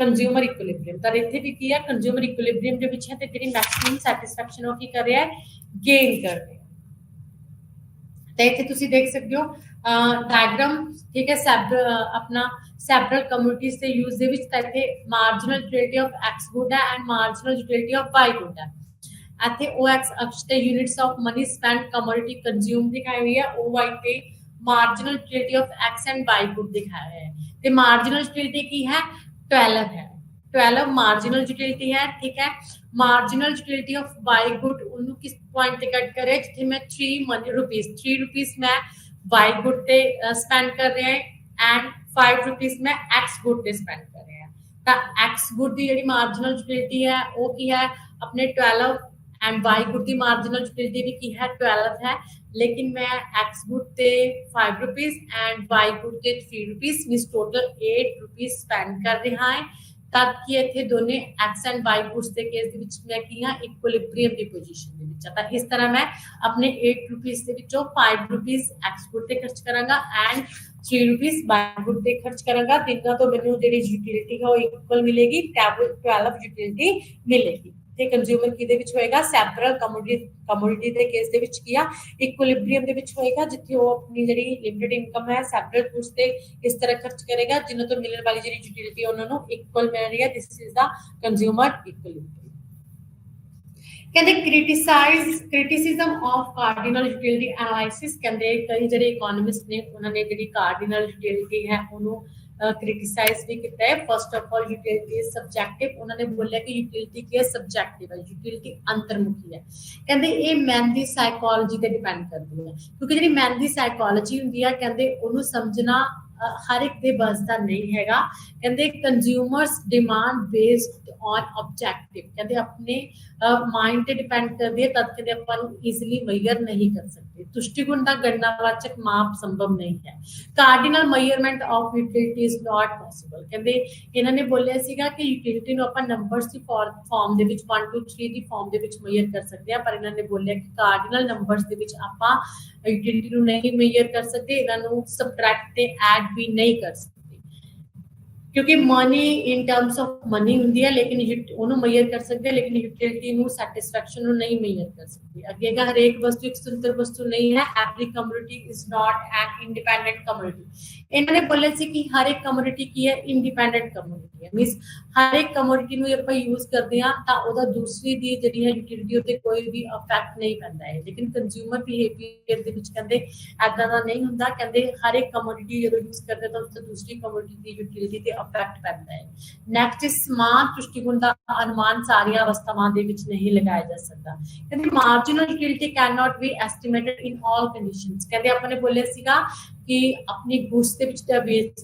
consumer equilibrium. तो इत्थे भी की है कंज्यूमर इक्विलिब्रियम दे विच है ते जेडी मैक्सिमम सैटिस्फैक्शन हो की कर रहा है, गेन कर रहा है। तो इत्थे तुसी देख सकते हो डायग्राम, ठीक है, अपना सैवरल कम्युनिटीज के यूज दे विच इत्थे marginal utility of X good है and marginal utility of Y good है। इत्थे ओ एक्स अक्ष ते units of money spend commodity consume दिखाई हुई है, ओ वाई ते marginal utility of X and Y good दिखाया है। ते मार्जिनल यूटिलिटी की है 12 है, 12 मार्जिनल यूटिलिटी है, ठीक है। Marginal utility of Y good उन्होंने किस पॉइंट पे कट करे जिथे मैं 3 रुपीस मैं वाई गुड पे स्पेंड कर रहे हैं एंड 5 रुपीस में एक्स गुड पे स्पेंड कर रहे हैं। तो एक्स गुड की जी मार्जिनल यूटिलिटी है वो की है अपने 12 एंड वाई गुड की मार्जिनल यूटिलिटी भी की है 12 है, लेकिन मैं एक्स गुड पे 5 रुपीस एंड वाई गुड पे 3 rupees means total 8 rupees spend कर रहा है। तब कि इत्थे दोने एक्स एंड वाई गुड्स के केस दे विच मैं की हां इक्विलिब्रियम दी पोजीशन दे विच। तां इस तरह मैं अपने 8 रुपीस दे विचों 5 रुपीस एक्स गुड ते खर्च करांगा एंड ₹3 बाय गुड ਤੇ ਖਰਚ ਕਰਾਂਗਾ ਤਿੰਨਾਂ ਤੋਂ ਮੈਨੂੰ ਜਿਹੜੀ ਯੂਟਿਲਿਟੀ ਹੈ ਉਹ ਇਕੁਅਲ ਮਿਲੇਗੀ 12 ਯੂਟਿਲਿਟੀ ਮਿਲੇਗੀ ਤੇ ਕੰਜ਼ਿਊਮਰ ਕਿਹਦੇ ਵਿੱਚ ਹੋਏਗਾ ਸੈਪਰਲ ਕਮੋਡਿਟੀ ਦੇ ਕੇਸ ਦੇ ਵਿੱਚ ਕੀ ਆ ਇਕੁਇਲਿਬ੍ਰੀਅਮ ਦੇ ਵਿੱਚ ਹੋਏਗਾ ਜਿੱਥੇ ਉਹ ਆਪਣੀ ਜਿਹੜੀ ਲਿਮਿਟਡ ਇਨਕਮ ਹੈ ਸੈਪਰਲ ਗੁੱਡਸ ਤੇ ਇਸ ਤਰ੍ਹਾਂ ਖਰਚ ਕਰੇਗਾ ਜਿਨ੍ਹਾਂ ਤੋਂ ਮਿਲਣ ਵਾਲੀ ਜਿਹੜੀ ਯੂਟਿਲਿਟੀ ਉਹਨਾਂ ਨੂੰ ਇਕੁਅਲ ਮਿਲ ਰਹੀ ਹੈ this is the consumer equilibrium कहते criticism of cardinal utility analysis कहते कई ਜਿਹੜੇ ਇਕਨੋਮਿਸਟ ਨੇ ਉਹਨਾਂ ਨੇ ਜਿਹੜੀ cardinal utility ਹੈ ਉਹਨੂੰ क्रिटिसाइज भी किया है first of all utility is subjective उन्होंने बोला कि यूटिलिटी की सब्जेक्टिव है यूटिलिटी अंतर्मुखी है कहते ये मैन की साइकोलॉजी पे डिपेंड करती है क्योंकि जी मैन की साइकोलॉजी होंगी है कहते उन्होंने समझना हर एक दे बस का नहीं हैगा कहते consumers demand based on objective कहते अपने माइंड पे डिपेंड करती है तब कहते अपन इजीली मेजर नहीं कर सकते तुष्टिगुण का गणनावाचक माप संभव नहीं है cardinal measurement of utility is not possible कहते इन्होंने बोलिया सीगा कि यूटिलिटी ਨੂੰ ਆਪਾਂ ਨੰਬਰਸ ਦੀ ਫਾਰਮ ਦੇ ਵਿੱਚ 1 2 3 ਦੀ ਫਾਰਮ ਦੇ ਵਿੱਚ ਮੇਜਰ ਕਰ ਸਕਦੇ ਆ ਪਰ ਇਹਨਾਂ ਨੇ ਬੋਲਿਆ ਕਿ ਕਾਰਡੀਨਲ ਨੰਬਰਸ ਦੇ ਵਿੱਚ ਆਪਾਂ यूटिलिटी ਨੂੰ नहीं मेजर कर सकते ਇਹਨਾਂ ਨੂੰ ਸਬਟ੍ਰੈਕਟ ਤੇ ਐਡ भी नहीं कर सकते क्योंकि money in terms of money होंगी है लेकिन उन्होंने मेजर कर सकते हैं लेकिन यूटिलिटी ਨੂੰ सैटिस्फैक्शन ਨੂੰ नहीं मेजर कर सकते अगेगा हर एक वस्तु एक स्वतंत्र वस्तु नहीं है every commodity is not an independent commodity इन्होंने बोले सी कि हर एक कमोडिटी की है इंडिपेंडेंट कमोडिटी है मींस हर एक कमोडिटी ਨੂੰ ਆਪਾਂ यूज करते हैं ਤਾਂ ਉਹਦਾ ਦੂਸਰੀ ਦੀ ਜਿਹੜੀ ਹੈ यूटिलिटी ਉੱਤੇ ਕੋਈ ਵੀ ਇਫੈਕਟ ਨਹੀਂ ਪੈਂਦਾ ਹੈ ਲੇਕਿਨ ਕੰਜ਼ਿਊਮਰ ਬਿਹੇਵੀਅਰ ਦੇ ਵਿੱਚ ਕਹਿੰਦੇ ਐਦਾਂ ਦਾ ਨਹੀਂ ਹੁੰਦਾ ਕਹਿੰਦੇ ਹਰ ਇੱਕ ਕਮੋडिटी ਜਦੋਂ यूज ਕਰਦੇ ਤਾਂ ਉਸ ਤੋਂ ਦੂਸਰੀ ਕਮੋडिटी ਦੀ यूटिलिटी ਤੇ इफेक्ट पैदा है नेक्स्ट समान दृष्टिकोण का अनुमान सारी अवस्थावां दे विच नहीं लगाया जा सकता कहते marginal utility can not be estimated in all conditions कहते अपने बोले सीगा कि अपनी गुड्स दे विच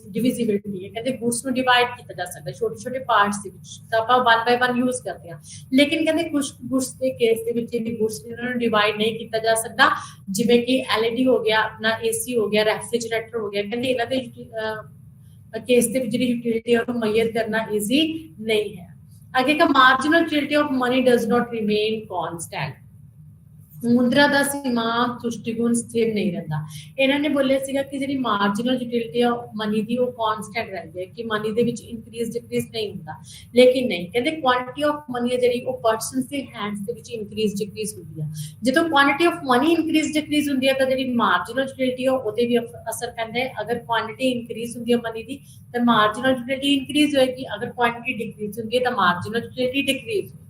डिविजिबिलिटी है कहते गुड्स नु डिवाइड किया जा सकता है छोटे छोटे पार्ट्स दे विच तो आप 1 बाय 1 यूज करते हैं लेकिन कहते कुछ गुड्स के केस दे विच इन्हें गुड्स नु डिवाइड नहीं किया जा सकता जिवें कि एलईडी हो गया अपना एसी हो गया रेफ्रिजरेटर हो गया कहते इन्हां दे केस दे विच यूटिलिटी और मेजर करना इजी नहीं है आगे का marginal utility of money does not remain constant मुद्रा का सीमांत दृष्टिकोण स्थिर नहीं रहता इन्होंने बोलिया सीगा कि जी मार्जिनल यूटिलिटी ऑफ मनी की वो कांस्टेंट रहती है कि मनी के इंक्रीज डिक्रीज नहीं होता लेकिन नहीं कहते क्वांटिटी ऑफ मनी है जी वो पर्सन के हैंड्स के इंक्रीज डिक्रीज होती है जो quantity of money increase decrease होती है तो जी मार्जिनल यूटिलिटी है वो भी असर पैंदा है अगर क्वांटिटी इंक्रीज होती है मनी की तो मार्जिनल यूटिलिटी इंक्रीज होएगी अगर क्वांटिटी डिक्रीज होती है तो मार्जिनल यूटिलिटी डिक्रीज होगी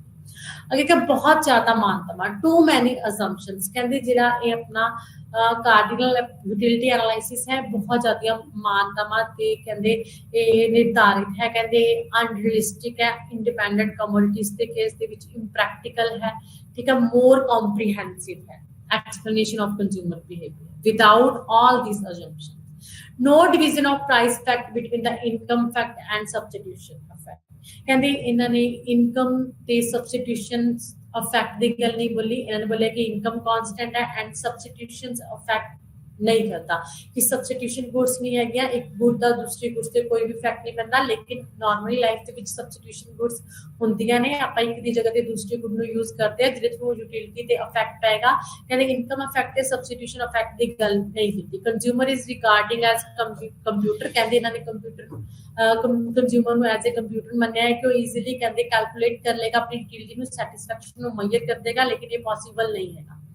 अगे का बहुत ज्यादा मानता टू मैनी असम्पशंस कहते जिहड़ा ये अपना कार्डिनल यूटिलिटी एनालिसिस है बहुत ज्यादा मानतावां ते कहते ये निर्धारित है कहते अनरियलिस्टिक है इंडिपेंडेंट कमोडिटीज के केस दे विच इम्प्रैक्टिकल है ठीक है मोर कॉम्प्रीहेंसिव है explanation of consumer behaviour without all these assumptions no division of price fact between the income fact and substitution effect कहते इन्होंने इनकम ते सब्सटीट्यूशंस इफेक्ट दी गल नहीं बोली इन्होंने बोलिया कि इनकम कांस्टेंट है एंड सब्सटीट्यूशंस इफेक्ट नहीं करता कि सब्सटीट्यूशन गुड्स नहीं है गया एक गुड दा दूसरी गुड्स ते कोई भी इफेक्ट नहीं पैंदा लेकिन नॉर्मली लाइफ दे विच सब्सटीट्यूशन गुड्स हुंदियां ने आपां एक दी जगह ते दूसरी गुड नु यूज करते हैं जिहदे थ्रू यूटिलिटी ते इफेक्ट पेगा कहंदे इनकम इफेक्ट ते सब्सटीट्यूशन इफेक्ट दी गल नहीं कीती consumer is regarding as computer कहंदे इन्हां ने कंप्यूटर कंज्यूमर नु एज ए कंप्यूटर मन्निया है कि वो इजीली कहंदे कैलकुलेट कर लेगा अपनी यूटिलिटी नु सैटिस्फैक्शन नु मेजर कर देगा लेकिन ये पॉसिबल नहीं है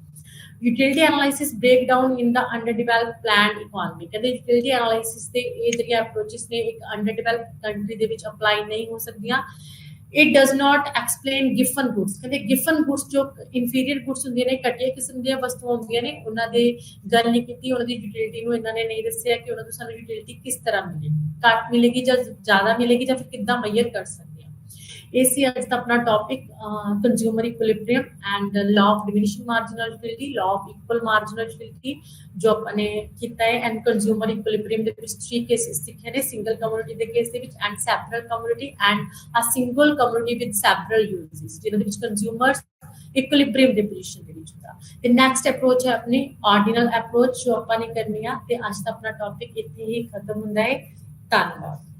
utility analysis break down in the underdeveloped planned economy कहते यूटिलिटी एनालिसिस ते ये जेडी अप्रोचेस ने एक अंडरडेवलप्ड कंट्री दे विच अप्लाई नहीं हो सकदियां it does not explain Giffen goods कहते गिफन गुड्स जो इंफीरियर गुड्स होंगे ने घटिया किस्म दी वस्तुआं होंगे ने उन्हां दे गल नहीं कीती उन्हां दी यूटिलिटी नु इन्हां ने नहीं दस्सिया कि उन्हां नु सानू यूटिलिटी किस तरह मिलेगी घट मिलेगी या ज्यादा मिलेगी या फिर किद्दां मेजर कर सकते इसी आज का अपना topic consumer equilibrium and law of diminishing marginal utility law of equal marginal utility जो अपने किया है and consumer equilibrium they which 3 cases दिखे ने सिंगल कमोडिटी दे केस दे विच and सेपरल commodity and a single commodity with सेपरल uses जिन्हां दे विच कंज्यूमर्स इक्विलिब्रियम दे पोजीशन दे विच होता ते नेक्स्ट अप्रोच है अपनी ऑर्डिनल अप्रोच जो अपन ने करनी है ते आज का अपना टॉपिक इत्थे ही खत्म हुंदा है धन्यवाद।